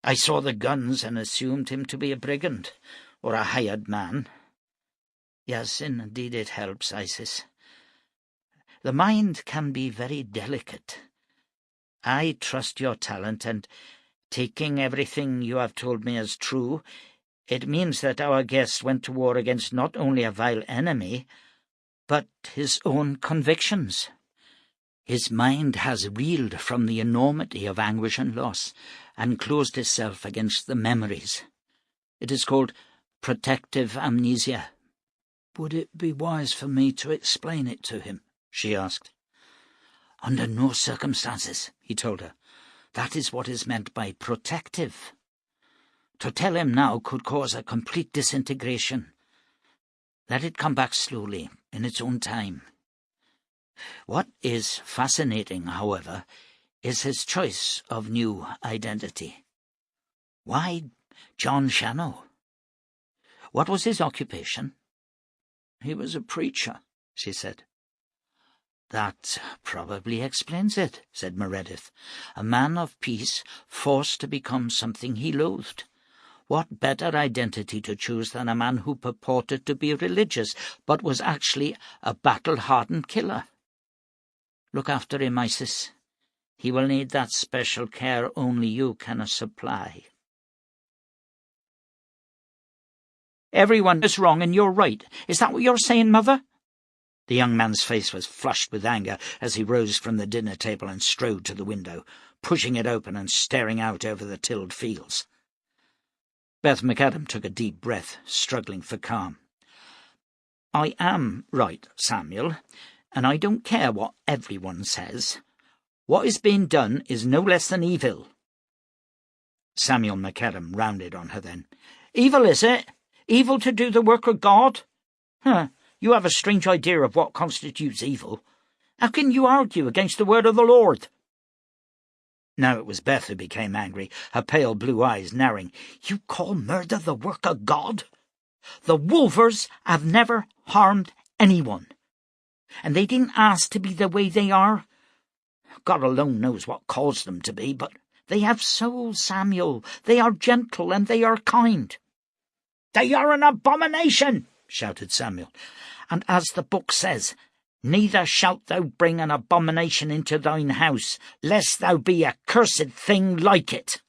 B: I saw the guns and assumed him to be a brigand, or a hired man. Yes, indeed it helps, Isis. The mind can be very delicate. I trust your talent, and taking everything you have told me as true, it means that our guest went to war against not only a vile enemy, but his own convictions. His mind has reeled from the enormity of anguish and loss, and closed itself against the memories. It is called protective amnesia." "Would it be wise for me to explain it to him?" she asked.
C: "Under no circumstances," he told her. "That is what is meant by protective.
B: To tell him now could cause a complete disintegration. Let it come back slowly, in its own time. What is fascinating, however, is his choice of new identity. Why John Shannow? What was his occupation?
C: He was a preacher, she said.
B: That probably explains it, said Meredith. A man of peace forced to become something he loathed. What better identity to choose than a man who purported to be religious, but was actually a battle-hardened killer? Look after him, Isis. He will need that special care only you can supply.
C: Everyone is wrong and you're right. Is that what you're saying, Mother?
B: The young man's face was flushed with anger as he rose from the dinner table and strode to the window, pushing it open and staring out over the tilled fields. Beth McAdam took a deep breath, struggling for calm.
C: I am right, Samuel, and I don't care what everyone says. What is being done is no less than evil.
B: Samuel McAdam rounded on her then.
C: Evil, is it? Evil to do the work of God? You have a strange idea of what constitutes evil. How can you argue against the word of the Lord?
B: Now it was Beth who became angry, her pale blue eyes narrowing.
C: You call murder the work of God? The Wolvers have never harmed anyone. And they didn't ask to be the way they are. God alone knows what caused them to be, but they have souls, Samuel. They are gentle and they are kind.
A: They are an abomination, shouted Samuel.
C: And as the book says, neither shalt thou bring an abomination into thine house, lest thou be a cursed thing like it.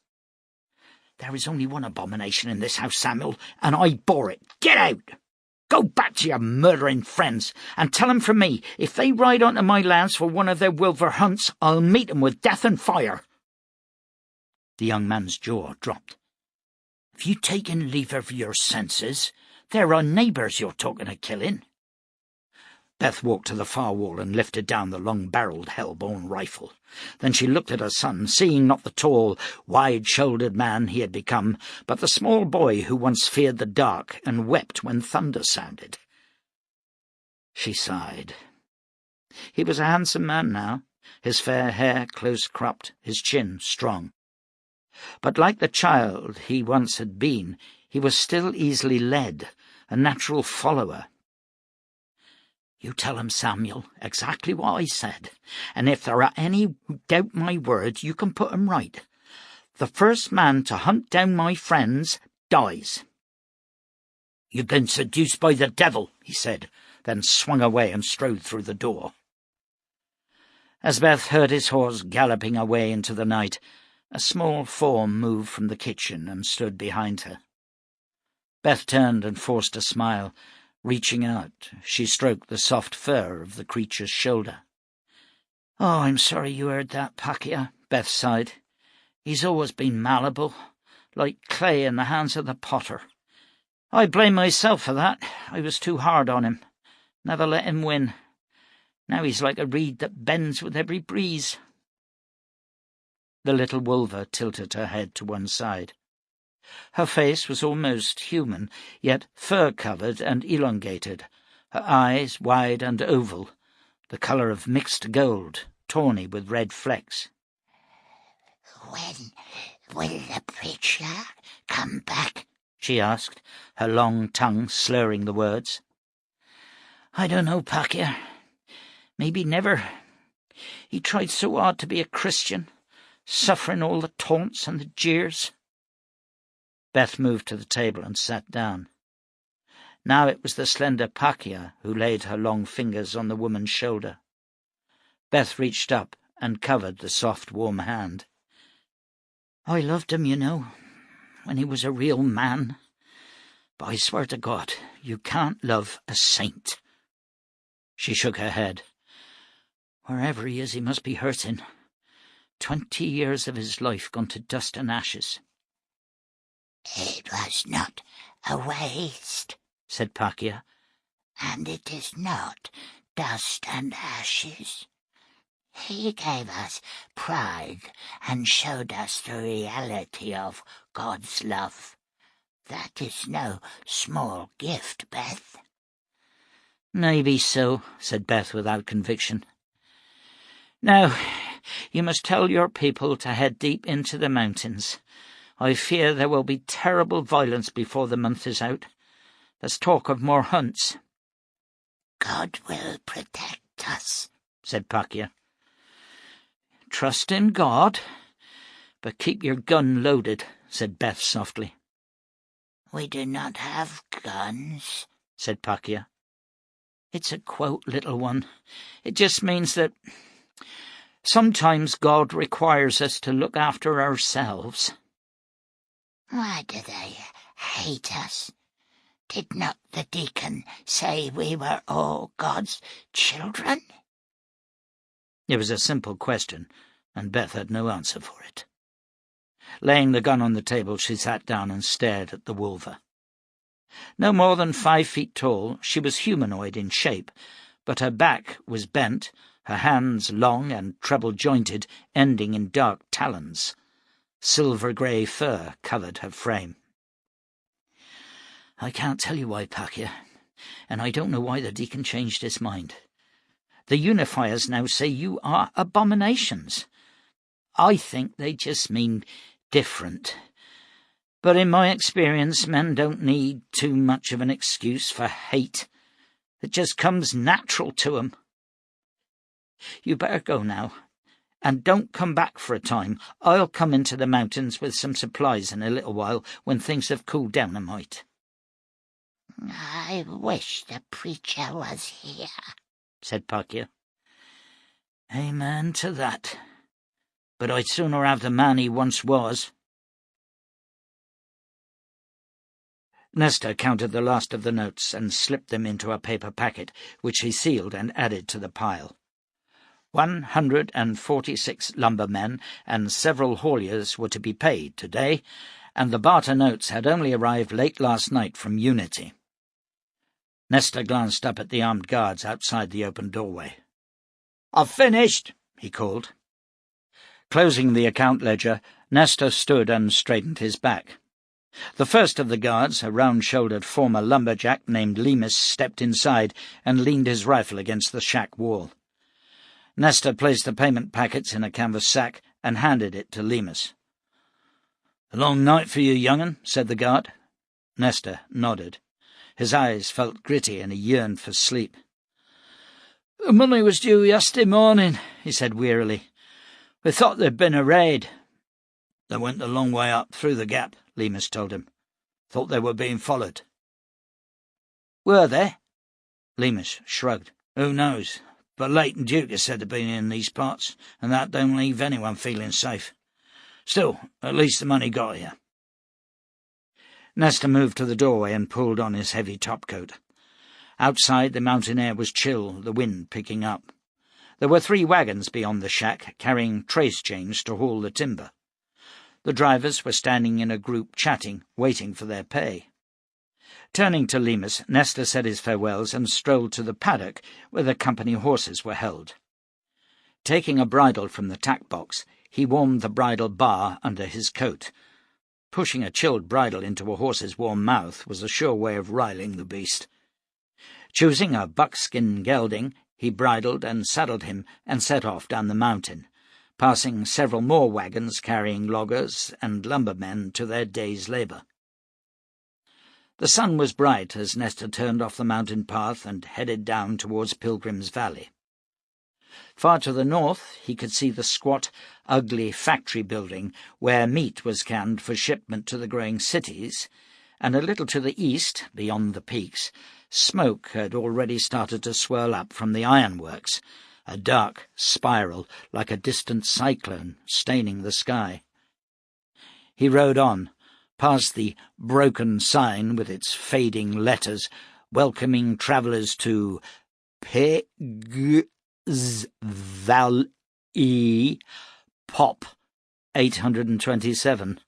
C: There is only one abomination in this house, Samuel, and I bore it. Get out! Go back to your murdering friends, and tell them from me, if they ride onto my lands for one of their Wilver hunts, I'll meet them with death and fire.
B: The young man's jaw dropped.
C: Have you taken leave of your senses? There are neighbours you're talking of killing.
B: Beth walked to the far wall and lifted down the long-barrelled hell-born rifle. Then she looked at her son, seeing not the tall, wide-shouldered man he had become, but the small boy who once feared the dark and wept when thunder sounded. She sighed. He was a handsome man now, his fair hair close-cropped, his chin strong. But like the child he once had been, he was still easily led, a natural follower.
C: You tell him, Samuel, exactly what I said, and if there are any who doubt my word, you can put 'em right. The first man to hunt down my friends dies.
A: You've been seduced by the devil, he said, then swung away and strode through the door.
B: As Beth heard his horse galloping away into the night, a small form moved from the kitchen and stood behind her. Beth turned and forced a smile. Reaching out, she stroked the soft fur of the creature's shoulder.
C: "Oh, I'm sorry you heard that, Pakia," Beth sighed. "He's always been malleable, like clay in the hands of the potter. I blame myself for that. I was too hard on him. Never let him win. Now he's like a reed that bends with every breeze."
B: The little Wolver tilted her head to one side. Her face was almost human, yet fur-covered and elongated, her eyes wide and oval, the colour of mixed gold, tawny with red flecks.
D: "When will the preacher come back?"
B: she asked, her long tongue slurring the words.
C: "I don't know, Pakia. Maybe never. He tried so hard to be a Christian, suffering all the taunts and the jeers."
B: Beth moved to the table and sat down. Now it was the slender Pakia who laid her long fingers on the woman's shoulder. Beth reached up and covered the soft, warm hand.
C: "I loved him, you know, when he was a real man. But I swear to God, you can't love a saint."
B: She shook her head.
C: "Wherever he is, he must be hurting. 20 years of his life gone to dust and ashes."
D: "It was not a waste," said Pakia, "and it is not dust and ashes. He gave us pride and showed us the reality of God's love. That is no small gift, Beth.
C: "Maybe so," said Beth without conviction. "Now, you must tell your people to head deep into the mountains. I fear there will be terrible violence before the month is out. There's talk of more hunts."
D: God will protect us,
C: said Pakia. "Trust in God, but keep your gun loaded," said Beth softly.
D: We do not have guns,
C: said Pakia. "It's a quote, little one. It just means that sometimes God requires us to look after ourselves."
D: Why do they hate us? Did not the deacon say we were all God's children?
C: It was a simple question, and Beth had no answer for it. Laying the gun on the table, she sat down and stared at the wolver. No more than 5 feet tall, she was humanoid in shape, but her back was bent, her hands long and treble-jointed, ending in dark talons. Silver-grey fur covered her frame. "I can't tell you why, Pakia, and I don't know why the deacon changed his mind. The unifiers now say you are abominations. I think they just mean different. But in my experience, men don't need too much of an excuse for hate. It just comes natural to 'em. You better go now, and don't come back for a time. I'll come into the mountains with some supplies in a little while when things have cooled down a mite."
D: I wish the preacher was here,
C: said Pakia. "Amen to that. But I'd sooner have the man he once was." Nesta counted the last of the notes and slipped them into a paper packet, which he sealed and added to the pile. 146 lumbermen and several hauliers were to be paid today, and the barter notes had only arrived late last night from Unity. Nesta glanced up at the armed guards outside the open doorway. "I've finished," he called. Closing the account ledger, Nesta stood and straightened his back. The first of the guards, a round-shouldered former lumberjack named Lemus, stepped inside and leaned his rifle against the shack wall. Nesta placed the payment packets in a canvas sack and handed it to Lemus. "A long night for you, young'un," said the guard. Nesta nodded. His eyes felt gritty and he yearned for sleep. "The money was due yesterday morning," he said wearily. "We thought there'd been a raid." "They went a long way up through the gap," Lemus told him. "Thought they were being followed." "Were they?" Lemus shrugged. "Who knows? But Leighton Duke is said to be in these parts, and that don't leave anyone feeling safe. Still, at least the money got here." Nesta moved to the doorway and pulled on his heavy topcoat. Outside, the mountain air was chill, the wind picking up. There were 3 wagons beyond the shack, carrying trace chains to haul the timber. The drivers were standing in a group chatting, waiting for their pay. Turning to Lemus, Nesta said his farewells and strolled to the paddock where the company horses were held. Taking a bridle from the tack box, he warmed the bridle bar under his coat. Pushing a chilled bridle into a horse's warm mouth was a sure way of riling the beast. Choosing a buckskin gelding, he bridled and saddled him and set off down the mountain, passing several more wagons carrying loggers and lumbermen to their day's labour. The sun was bright as Nesta turned off the mountain path and headed down towards Pilgrim's Valley. Far to the north he could see the squat, ugly factory building where meat was canned for shipment to the growing cities, and a little to the east, beyond the peaks, smoke had already started to swirl up from the ironworks, a dark spiral like a distant cyclone staining the sky. He rode on, past the broken sign with its fading letters welcoming travellers to Pilgrim's Valley, Pop 827.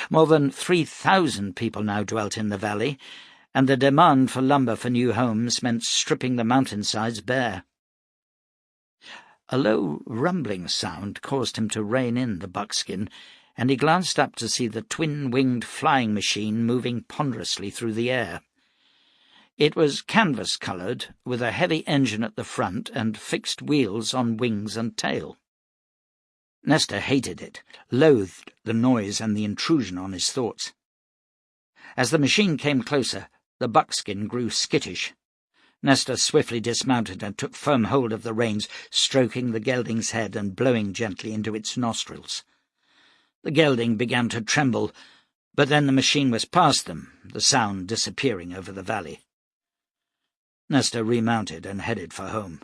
C: More than 3,000 people now dwelt in the valley, and the demand for lumber for new homes meant stripping the mountainsides bare. A low rumbling sound caused him to rein in the buckskin
B: and he glanced up to see the twin-winged flying machine moving ponderously through the air. It was canvas-coloured, with a heavy engine at the front and fixed wheels on wings and tail. Nestor hated it, loathed the noise and the intrusion on his thoughts. As the machine came closer, the buckskin grew skittish. Nestor swiftly dismounted and took firm hold of the reins, stroking the gelding's head and blowing gently into its nostrils. The gelding began to tremble, but then the machine was past them, the sound disappearing over the valley. Nestor remounted and headed for home.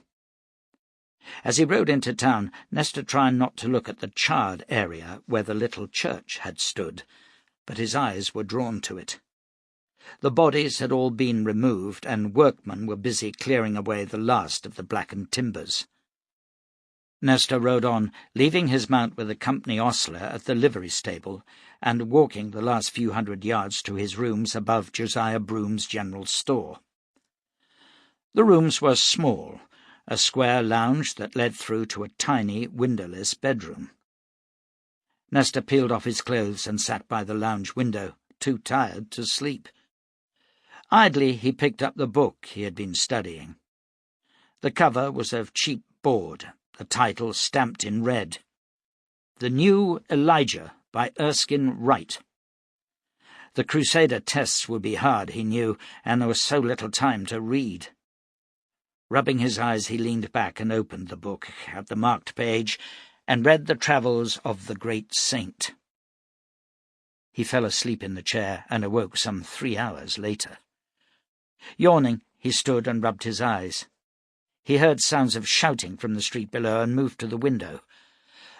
B: As he rode into town, Nestor tried not to look at the charred area where the little church had stood, but his eyes were drawn to it. The bodies had all been removed, and workmen were busy clearing away the last of the blackened timbers. Nestor rode on, leaving his mount with a company ostler at the livery stable, and walking the last few 100 yards to his rooms above Josiah Broom's general store. The rooms were small, a square lounge that led through to a tiny, windowless bedroom. Nestor peeled off his clothes and sat by the lounge window, too tired to sleep. Idly he picked up the book he had been studying. The cover was of cheap board, the title stamped in red. The New Elijah by Erskine Wright. The Crusader tests would be hard, he knew, and there was so little time to read. Rubbing his eyes, he leaned back and opened the book at the marked page and read the travels of the great saint. He fell asleep in the chair and awoke some 3 hours later. Yawning, he stood and rubbed his eyes. He heard sounds of shouting from the street below and moved to the window.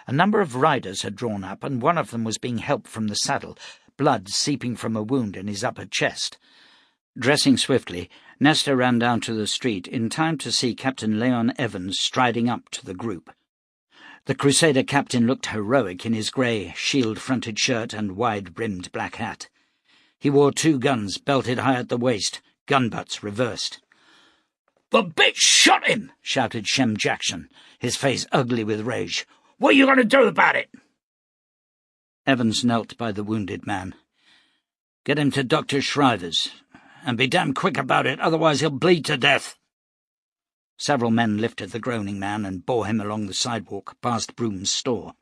B: A number of riders had drawn up, and one of them was being helped from the saddle, blood seeping from a wound in his upper chest. Dressing swiftly, Nestor ran down to the street in time to see Captain Leon Evans striding up to the group. The Crusader captain looked heroic in his grey, shield-fronted shirt and wide-brimmed black hat. He wore 2 guns belted high at the waist, gun-butts reversed.
A: "The bitch shot him!"
B: shouted Shem Jackson, his face ugly with rage.
A: "What are you going to do about it?"
B: Evans knelt by the wounded man. "Get him to Dr. Shriver's, and be damn quick about it, otherwise he'll bleed to death." Several men lifted the groaning man and bore him along the sidewalk past Broom's store.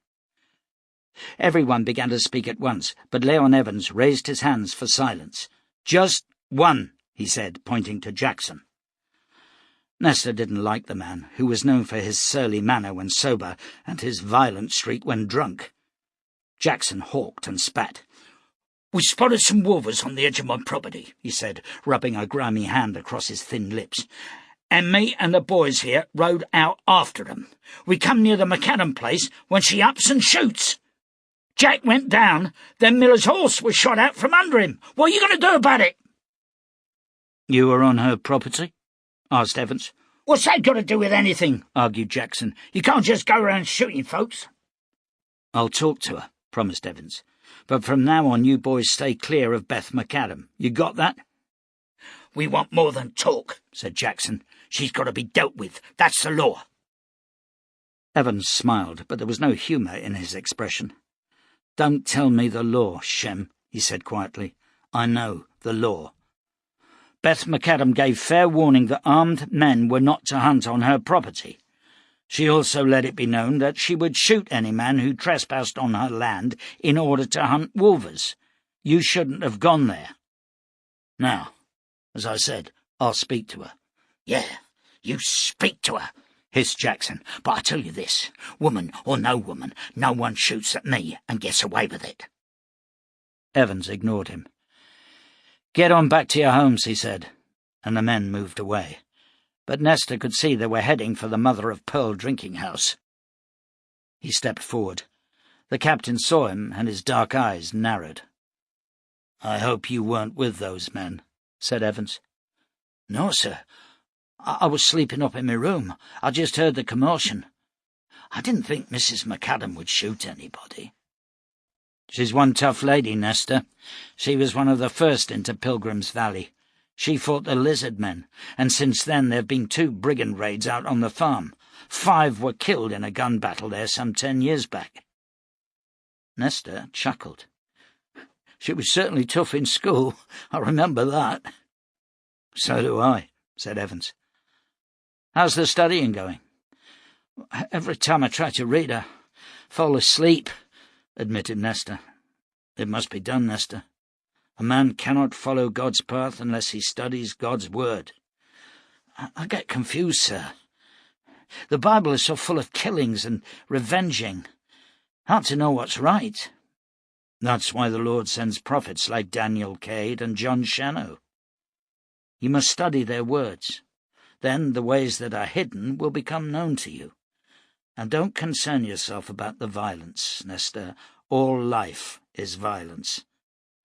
B: Everyone began to speak at once, but Leon Evans raised his hands for silence. "Just one," he said, pointing to Jackson. Nestor didn't like the man, who was known for his surly manner when sober and his violent streak when drunk. Jackson hawked and spat.
A: "We spotted some wolvers on the edge of my property," he said, rubbing a grimy hand across his thin lips. "And me and the boys here rode out after them. We come near the McAdam place when she ups and shoots. Jack went down, then Miller's horse was shot out from under him. What are you going to do about it?"
B: "You were on her property?" asked Evans.
A: "What's that got to do with anything?" argued Jackson. "You can't just go around shooting folks."
B: "I'll talk to her," promised Evans. "But from now on you boys stay clear of Beth McAdam. You got that?"
A: "We want more than talk," said Jackson. "She's got to be dealt with. That's the law."
B: Evans smiled, but there was no humour in his expression. "Don't tell me the law, Shem," he said quietly. "I know the law. Beth McAdam gave fair warning that armed men were not to hunt on her property. She also let it be known that she would shoot any man who trespassed on her land in order to hunt wolvers. You shouldn't have gone there. Now, as I said, I'll speak to her."
A: "Yeah, you speak to her," hissed Jackson. "But I tell you this, woman or no woman, no one shoots at me and gets away with it."
B: Evans ignored him. "Get on back to your homes," he said, and the men moved away. But Nestor could see they were heading for the mother-of-pearl drinking house. He stepped forward. The captain saw him, and his dark eyes narrowed. "I hope you weren't with those men," said Evans.
A: "No, sir. I was sleeping up in my room. I just heard the commotion. I didn't think Mrs. McAdam would shoot anybody."
B: "She's one tough lady, Nestor. She was one of the first into Pilgrim's Valley. She fought the lizard men, and since then there have been 2 brigand raids out on the farm. 5 were killed in a gun battle there some 10 years back." Nesta chuckled. "She was certainly tough in school, I remember that." "So do I," said Evans. "How's the studying going?" "Every time I try to read, I fall asleep," admitted Nesta. "It must be done, Nesta. A man cannot follow God's path unless he studies God's word." "I get confused, sir. The Bible is so full of killings and revenging. Hard to know what's right." "That's why the Lord sends prophets like Daniel Cade and John Shannow. You must study their words. Then the ways that are hidden will become known to you. And don't concern yourself about the violence, Nesta. All life is violence.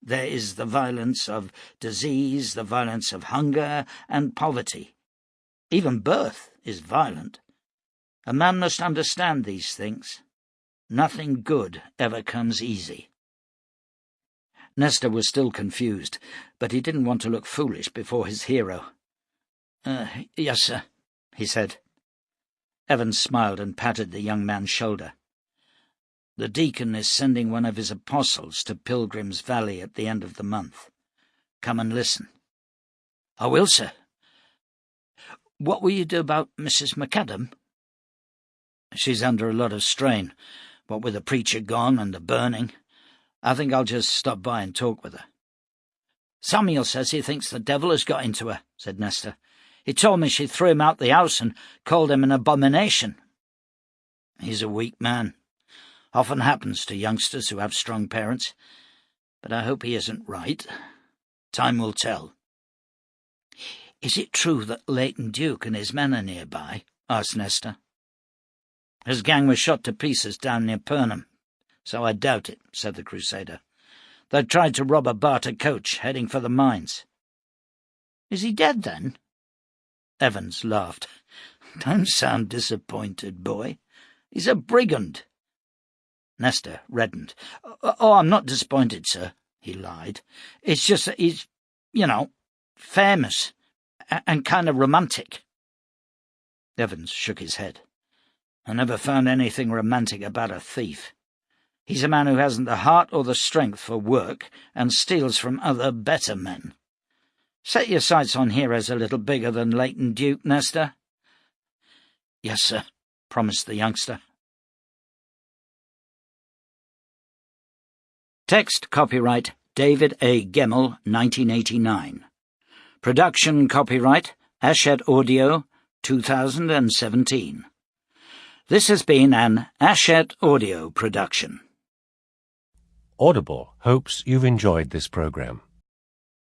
B: There is the violence of disease, the violence of hunger and poverty. Even birth is violent. A man must understand these things. Nothing good ever comes easy." Nesta was still confused, but he didn't want to look foolish before his hero. "Yes, sir," he said. Evans smiled and patted the young man's shoulder. "The deacon is sending one of his apostles to Pilgrim's Valley at the end of the month. Come and listen." "I will, sir. What will you do about Mrs. McAdam?" "She's under a lot of strain, what with the preacher gone and the burning. I think I'll just stop by and talk with her." "Samuel says he thinks the devil has got into her," said Nesta. "He told me she threw him out the house and called him an abomination." "He's a weak man. Often happens to youngsters who have strong parents. But I hope he isn't right. Time will tell." "Is it true that Leighton Duke and his men are nearby?" asked Nesta. "His gang was shot to pieces down near Purnham, so I doubt it," said the Crusader. "They tried to rob a barter coach heading for the mines." "Is he dead, then?" Evans laughed. "Don't sound disappointed, boy. He's a brigand." Nesta reddened. "Oh, I'm not disappointed, sir," he lied. "It's just that he's, famous and kind of romantic." Evans shook his head. "I never found anything romantic about a thief. He's a man who hasn't the heart or the strength for work and steals from other better men. Set your sights on heroes a little bigger than Leighton Duke, Nesta." "Yes, sir," promised the youngster. Text copyright David A. Gemmell, 1989. Production copyright Ashet Audio, 2017. This has been an Ashet Audio production.
E: Audible hopes you've enjoyed this program.